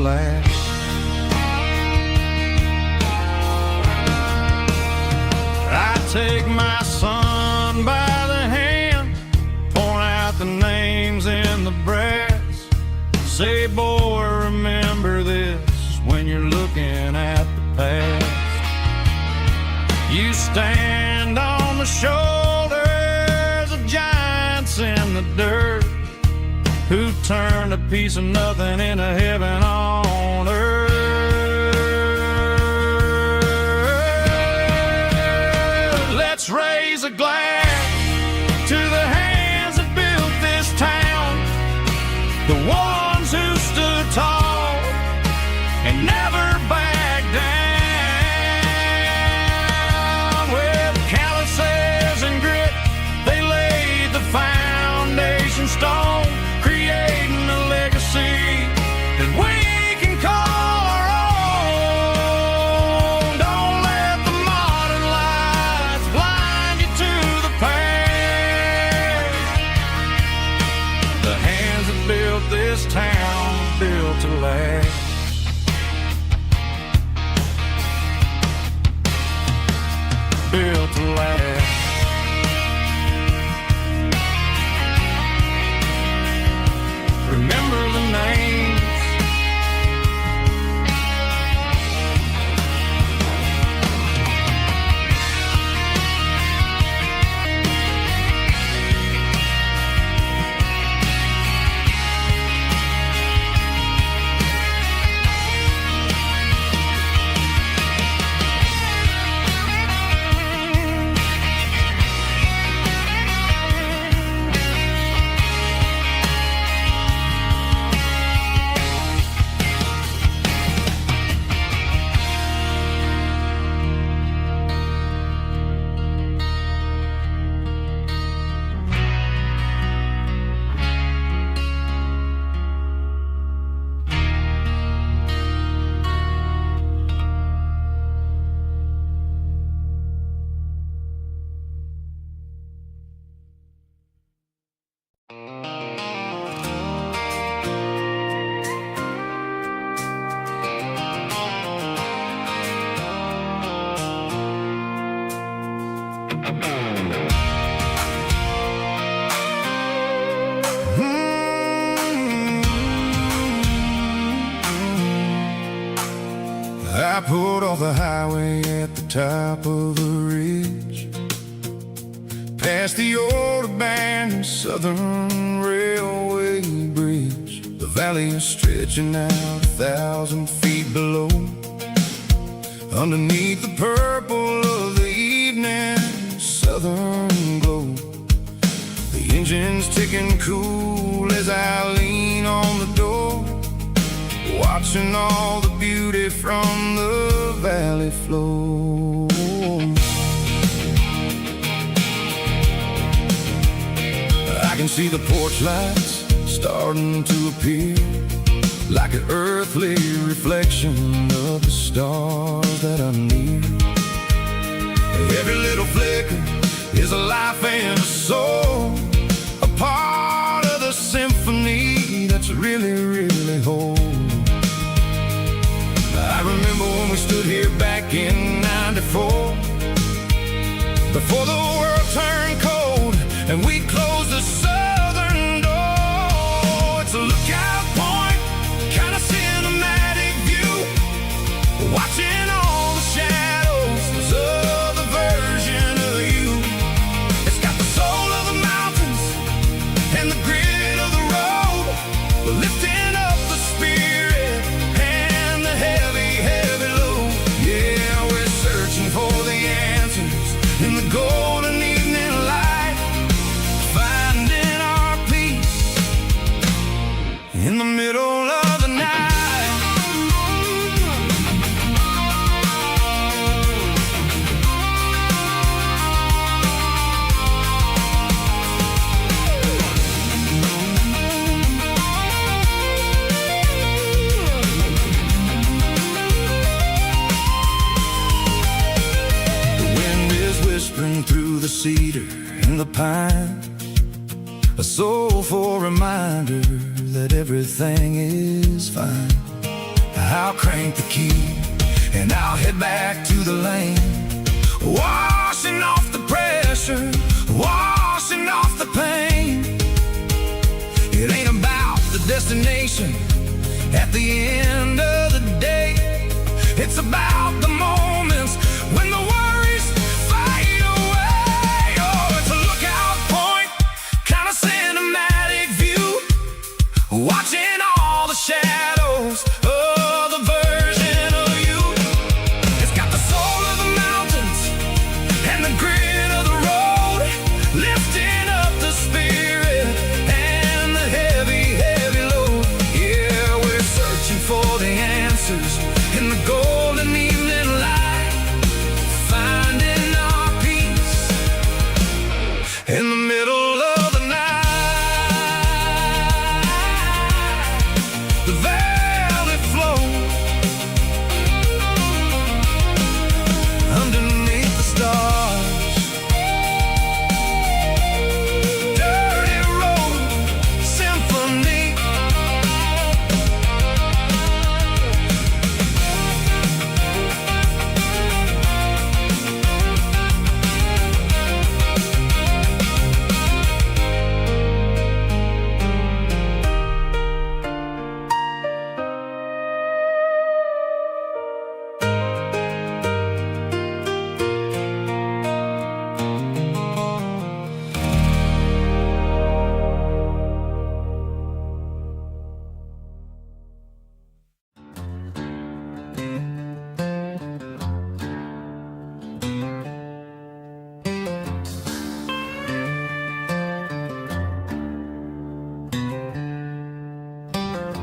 last. I take my son by the hand, point out the names in the brass, say, boy, remember this when you're looking at the past. You stand on the shoulders of giants in the dirt, who turned a piece of nothing into heaven on earth. Let's raise a glass to the hands that built this town, the ones who stood tall and never backed down. With calluses and grit, they laid the foundation stone, creating a legacy that we can call our own. Don't let the modern lights blind you to the past. The hands that built this town built to last. Built to last. Remember the names. I pulled off the highway at the top of the ridge, past the old abandoned Southern Railway bridge. The valley is stretching out 1,000 feet below, underneath the purple of the evening southern glow. The engine's ticking cool as I lean on the door, watching all the beauty from the valley flow. I can see the porch lights starting to appear, like an earthly reflection of the stars that are near. Every little flicker is a life and a soul, a part of the symphony that's really, really whole. I remember when we stood here back in '94, before the world turned cold and we closed the southern door. It's a lookout point, kind of cinematic view, watching all the shadows of the version of you. It's got the soul of the mountains and the grit of the road, lifting up the spirit and the heavy, heavy load. Yeah, we're searching for the answers in the golden evening light, finding our peace in the middle of the night. Whispering through the cedar and the pine, a soulful reminder that everything is fine. I'll crank the key and I'll head back to the lane, washing off the pressure, washing off the pain. It ain't about the destination at the end of the day. It's about the moments when the worries fade away. Oh, it's a lookout point, kind of cinematic view, watching all the shadows of the version of you. It's got the soul of the mountains and the grit of the road, lifting up the spirit and the heavy, heavy load. Yeah, we're searching for the answers in the golden evening light, finding our peace in the middle of the night. The velvet flow underneath the stars. Dirty road symphony.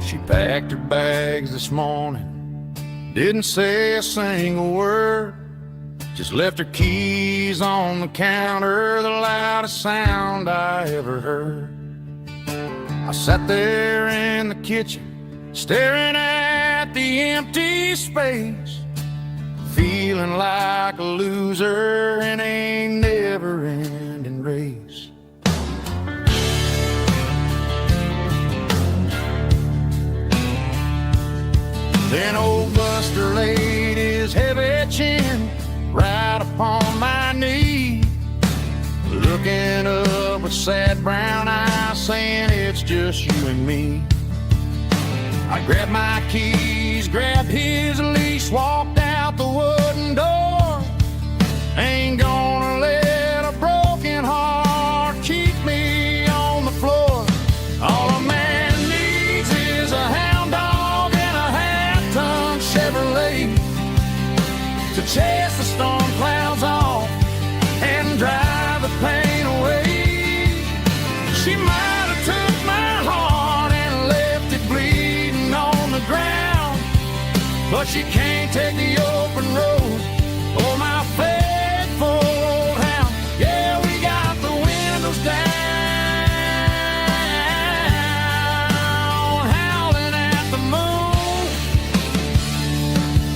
She packed her bags this morning, didn't say a single word, just left her keys on the counter, the loudest sound I ever heard. I sat there in the kitchen, staring at the empty space, feeling like a loser in a never-ending race. Then old Buster laid his heavy chin right upon my knee, looking up with sad brown eyes, saying it's just you and me. I grabbed my keys, grabbed his leash, walked out the wooden door. Ain't gonna let a broken heart keep me on the floor. All a man needs is a hound dog and a half-ton Chevrolet to chase the storm clouds off and drive the pain away. She might have took my heart and left it bleeding on the ground, but she can't take the open road or my faithful old hound. Yeah, we got the windows down, howling at the moon,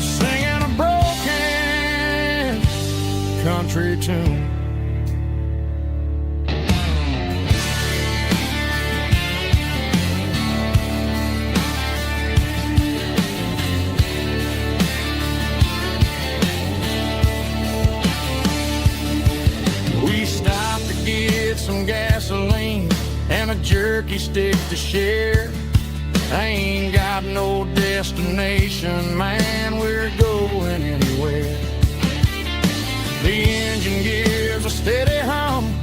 singing a broken country tune. We stopped to get some gasoline and a jerky stick to share. I ain't got no destination, man, we're going anywhere. The engine gives a steady hum,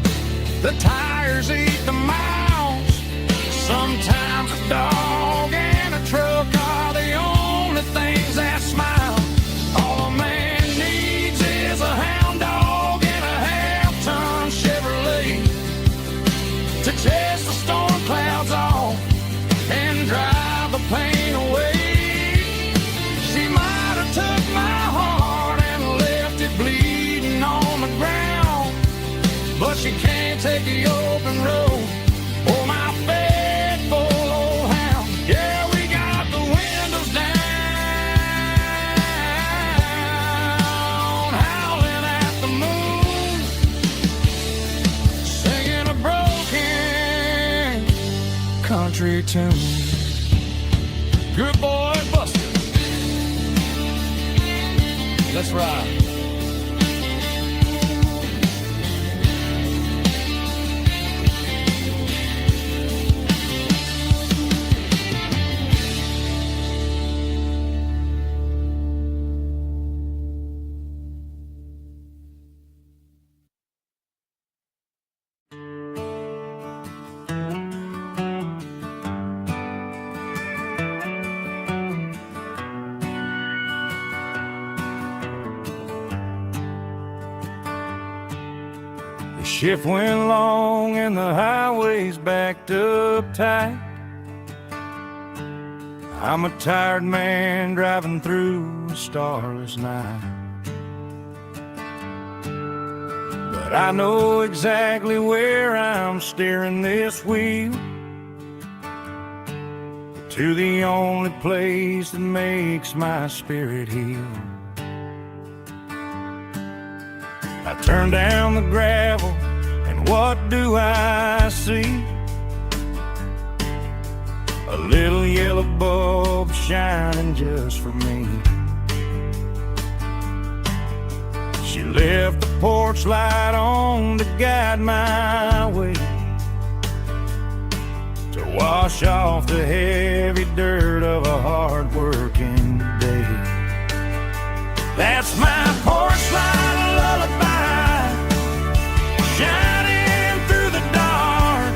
the tires eat the miles. Sometimes a dog and a truck are the only things that smile. All a man needs is a hound dog and a half-ton Chevrolet to chase the storm clouds off and drive the pain away. She might have took my heart and left it bleeding on the ground, but she can't take the open road or my faithful old hound. Yeah, we got the windows down, howling at the moon, singing a broken country tune. Good boy, Buster. let's ride. The shift went long and the highway's backed up tight. I'm a tired man driving through a starless night. But I know exactly where I'm steering this wheel, to the only place that makes my spirit heal. I turn down the gravel, and what do I see? A little yellow bulb shining just for me. She left the porch light on to guide my way, to wash off the heavy dirt of a hard-working day. That's my porch light lullaby, shining through the dark,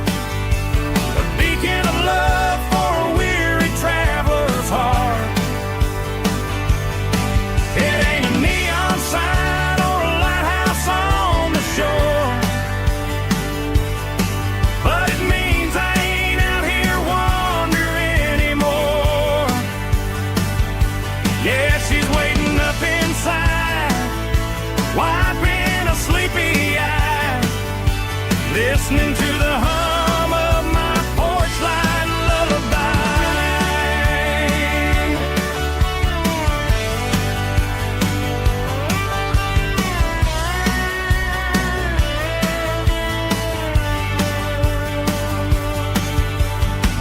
a beacon of love for a weary traveler's heart. It ain't a neon sign or a lighthouse on the shore, but it means I ain't out here wandering anymore. Yeah, she's waiting up inside, wiping a sleepy eye, listening to the hum of my porch light lullaby.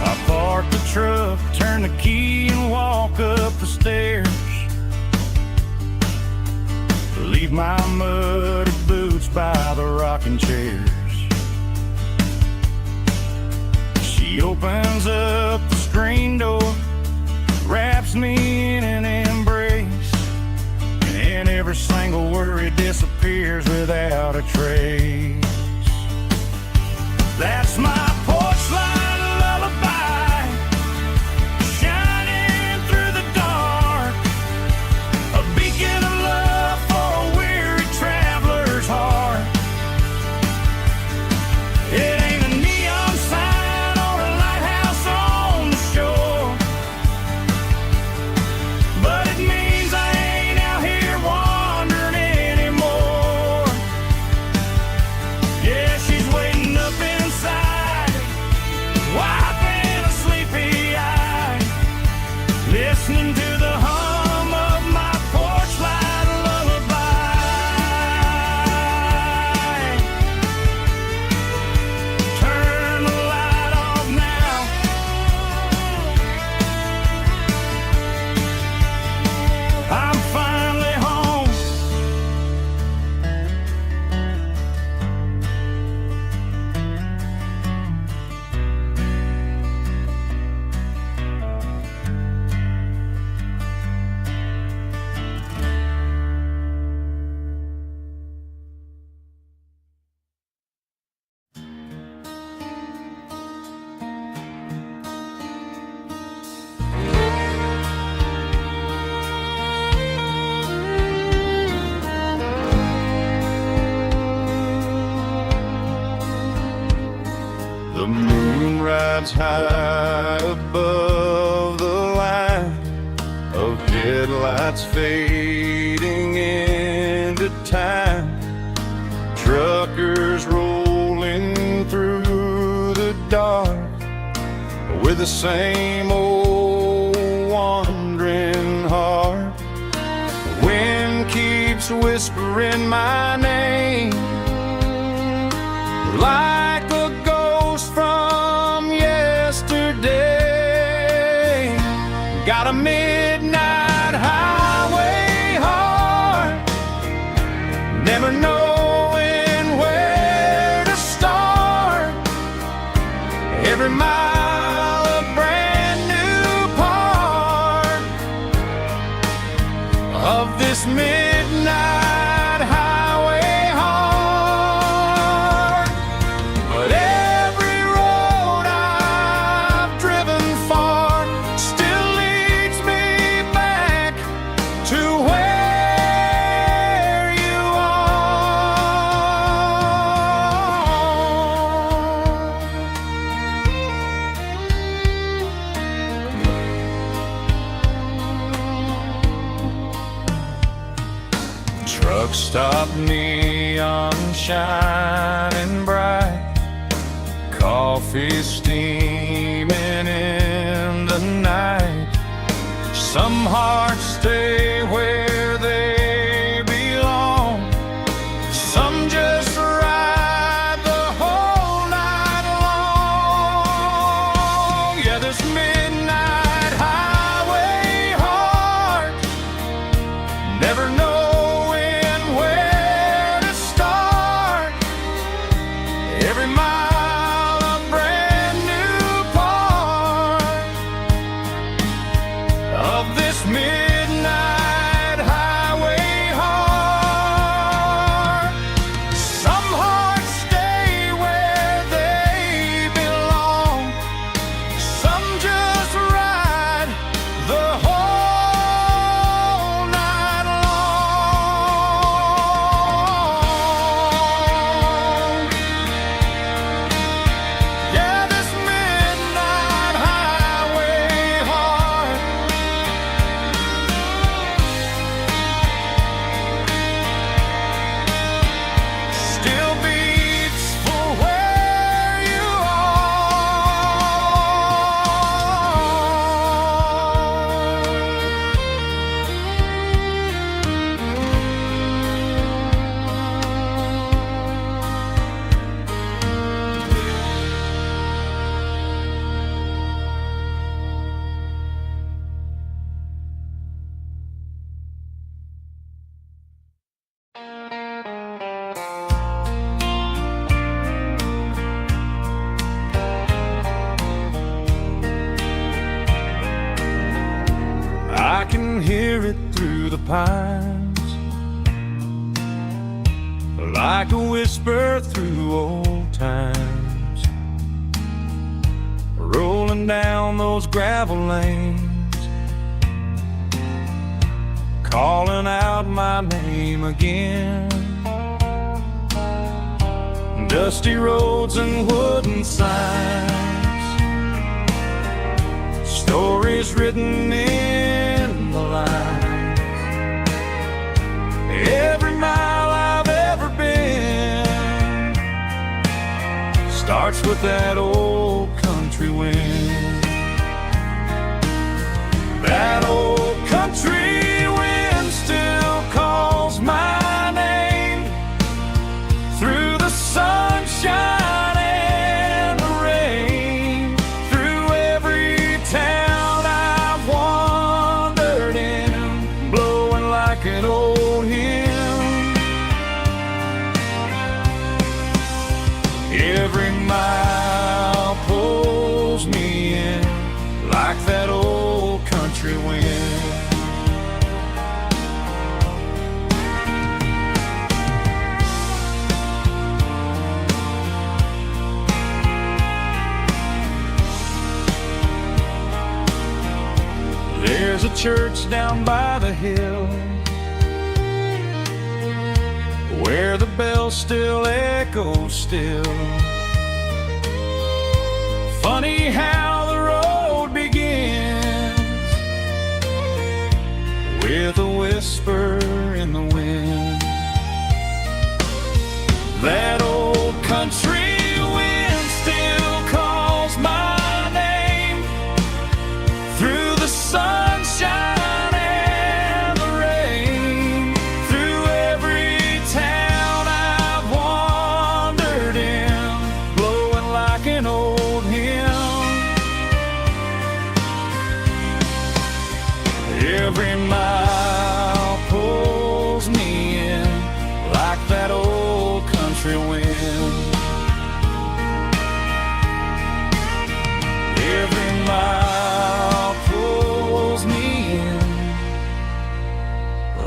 I park the truck, turn the key and walk up the stairs, leave my muddy boots by the rocking chairs. She opens up the screen door, wraps me in an embrace, and every single worry disappears without a trace. That's my porch light lullaby, shining through the dark, a beacon of love for a weary traveler's heart. It ain't a neon sign or a lighthouse on the shore, but it means I ain't out here wandering anymore. Yeah, she's waiting up inside, wiping a sleepy eye, listening to the hum of my porch light lullaby. Turn the light off now, I'm finally home. The moon rides high above the line of headlights fading into time. Truckers rolling through the dark with the same old wandering heart. The wind keeps whispering my name like a ghost from yesterday. Got a midnight highway heart of this midnight highway heart. But every road I've driven far still leads me back to where you are. Truck stop, neon shining bright, coffee steaming in the night. Some hearts stay where they belong, some just ride the whole night long. Yeah, this midnight highway heart, never knowing where to start. Every mile a brand new part of this midnight highway heart. Some hearts stay where they belong, some just ride the whole night long. Yeah, this midnight highway heart still beats for where you I can hear it through the pines, like a whisper through old times, rolling down those gravel lanes, calling out my name again. Dusty roads and wooden signs, stories written in the lines. Every mile I've ever been starts with that old country wind. That old country wind still calls my name through the sunshine and the rain, through every town I've wandered in, blowing like an old hymn. Every mile pulls me in like that old country wind. There's a church down by the hill where the bell still echoes still. Funny how the road begins with a whisper in the wind. That old country wind still calls my name through the sunshine and the rain, through every town I've wandered in, blowing like an old hymn. Every mile pulls me in like that old country wind.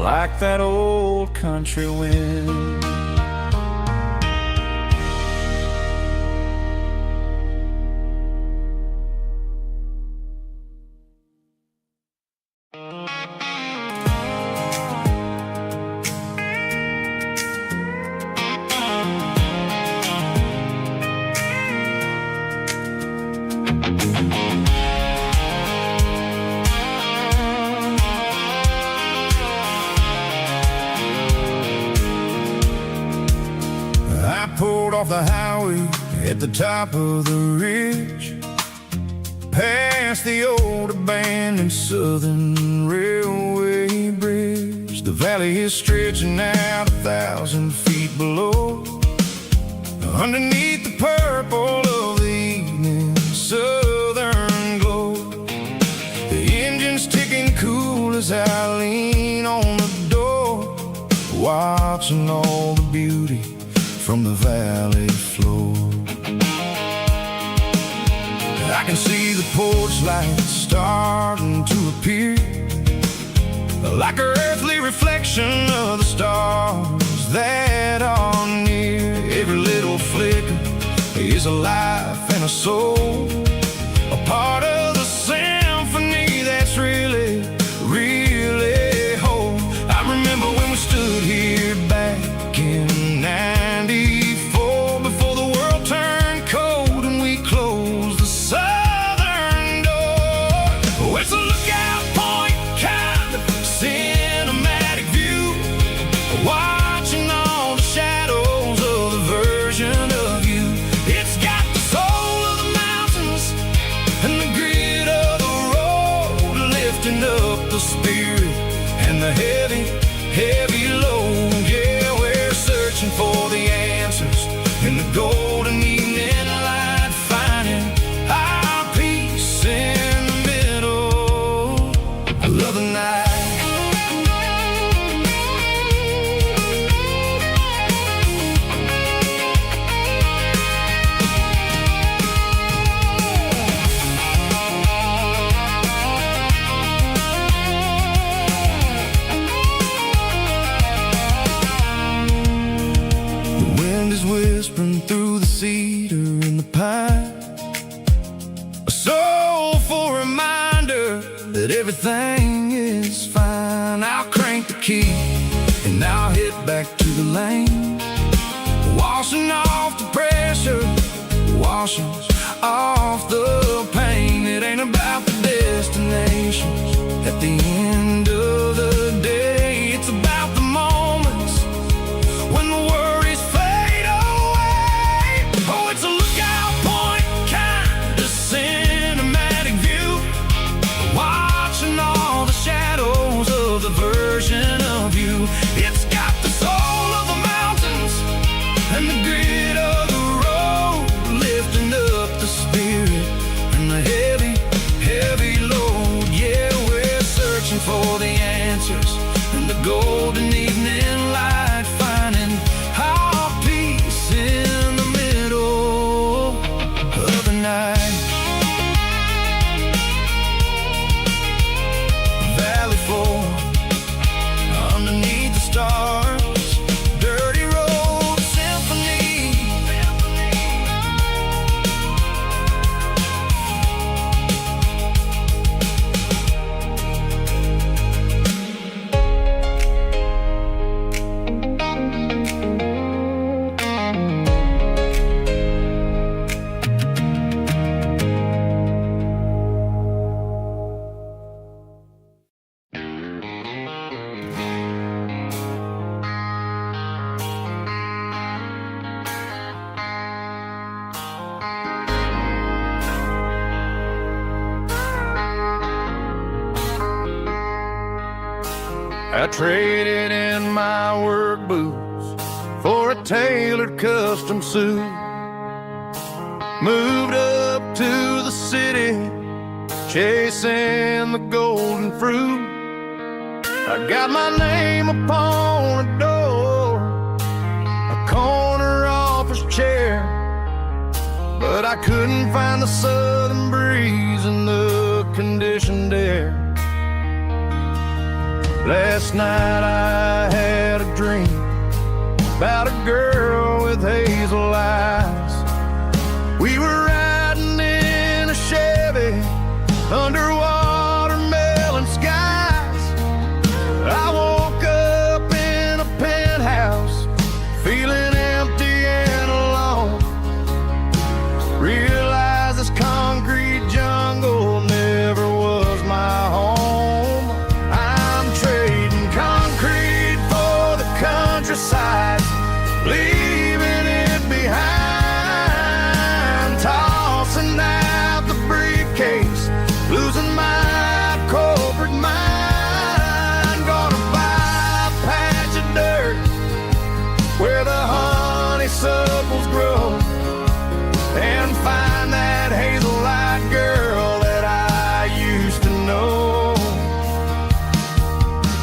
like that old country wind. Off the highway at the top of the ridge, past the old abandoned Southern Railway bridge. The valley is stretching out 1,000 feet below, underneath the purple of the evening southern glow. The engine's ticking cool as I lean on the door, watching all the beauty from the valley floor. I can see the porch lights starting to appear, like an earthly reflection of the stars that are near. Every little flicker is a life and a soul, a part of the symphony that's really, really whole. I remember when we stood here back in '94, before the world turned cold and we closed the southern door. Oh, it's a lookout point, kind of cinematic view, watching all the shadows of the version of you. It's got the soul of the mountains and the grit of the road, lifting up the spirit and the heavy, heavy load. Yeah, we're searching for the answers in the golden evening light, finding our peace in the middle of the night. Whispering through the cedar and the pine, a soulful reminder that everything is fine. I'll crank the key and I'll head back to the lane, washing off the pressure, washing off the pain. It ain't about the destinations at the end of the day, it's about the moments when the worries fade away. Oh, it's a lookout point, kind of cinematic view, watching all the shadows of the version of you. It's got the soul of the mountains and the grit of the road, lifting up the spirit and the heavy, heavy load. Yeah, we're searching for the answers in the golden evening light, finding our peace in the middle of the night. Valley floor, underneath the stars, dirty road symphony. I traded in my work boots for a tailored custom suit, moved up to the city, chasing the golden fruit. I got my name upon a door, a corner office chair, but I couldn't find the southern breeze in the conditioned air. Last night I had a dream about a girl with hazel eyes. We were riding in a Chevy under watermelon skies. I woke up in a penthouse feeling empty and alone. Realized this concrete jungle never was my home. I'm trading concrete for the countryside, leaving it behind, tossing out the briefcase, losing my corporate mind. Gonna buy a patch of dirt where the honeysuckles grow and find that hazel-eyed girl that I used to know.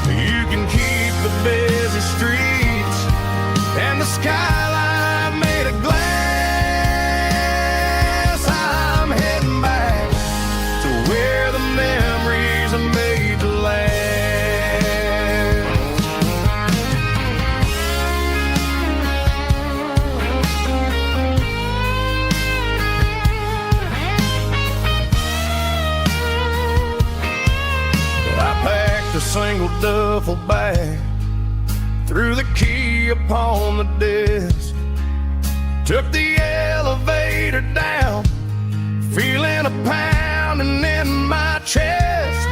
You can keep the busy streets and the skyline made of glass. I'm heading back to where the memories are made to last. I packed a single duffel bag, threw the key upon the desk, took the elevator down, feeling a pounding in my chest.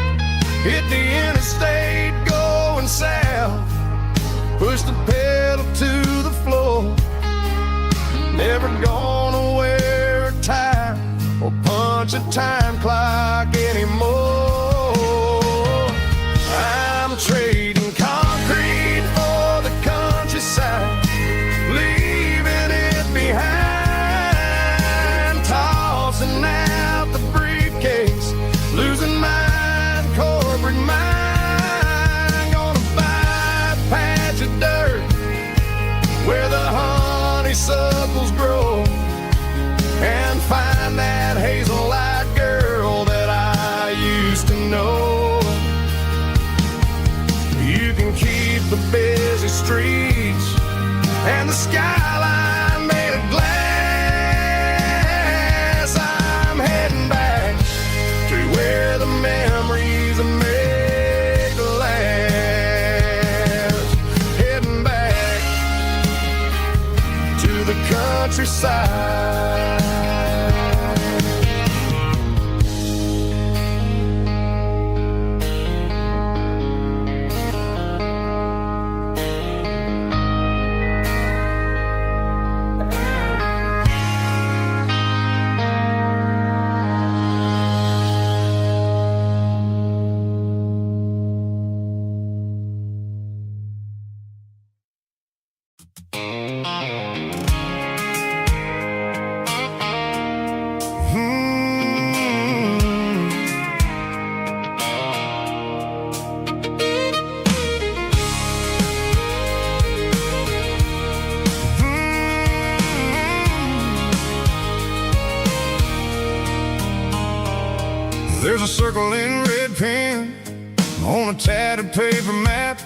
Hit the interstate going south, pushed the pedal to the floor. Never gonna wear a tie or punch a time clock anymore. I'm trading concrete for the countryside, leaving it behind, tossing out the briefcase, losing my corporate mind. Gonna buy a patch of dirt where the honeysuckles grow and find that hazel-eyed girl that I used to know. You can keep the busy streets and the skyline made of glass. I'm heading back to where the memories are made to last. Heading back to the countryside. There's a circle in red pen on a tattered paper map,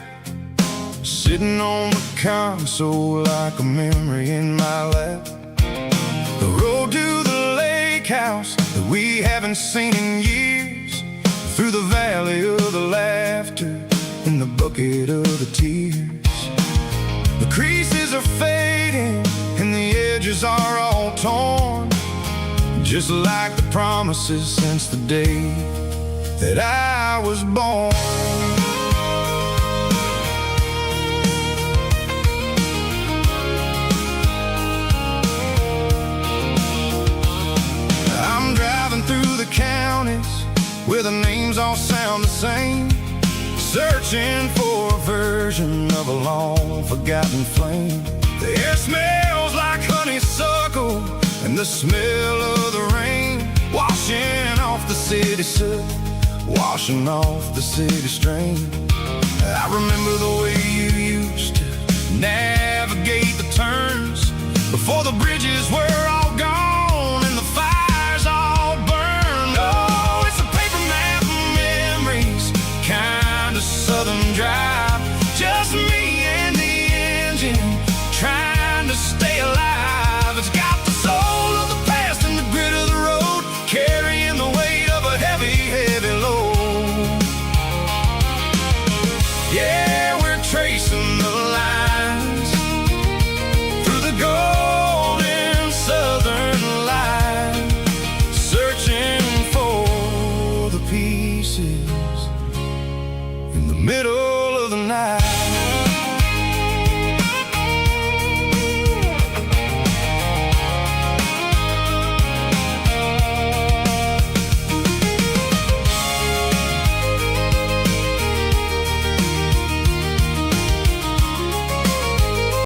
sitting on the console like a memory in my lap. The road to the lake house that we haven't seen in years, through the valley of the laughter and the bucket of the tears. The creases are fading and the edges are all torn, just like the promises since the day that I was born. I'm driving through the counties where the names all sound the same, searching for a version of a long forgotten flame. The air smells like honeysuckle and the smell of the rain, washing off the city soot, washing off the city strain.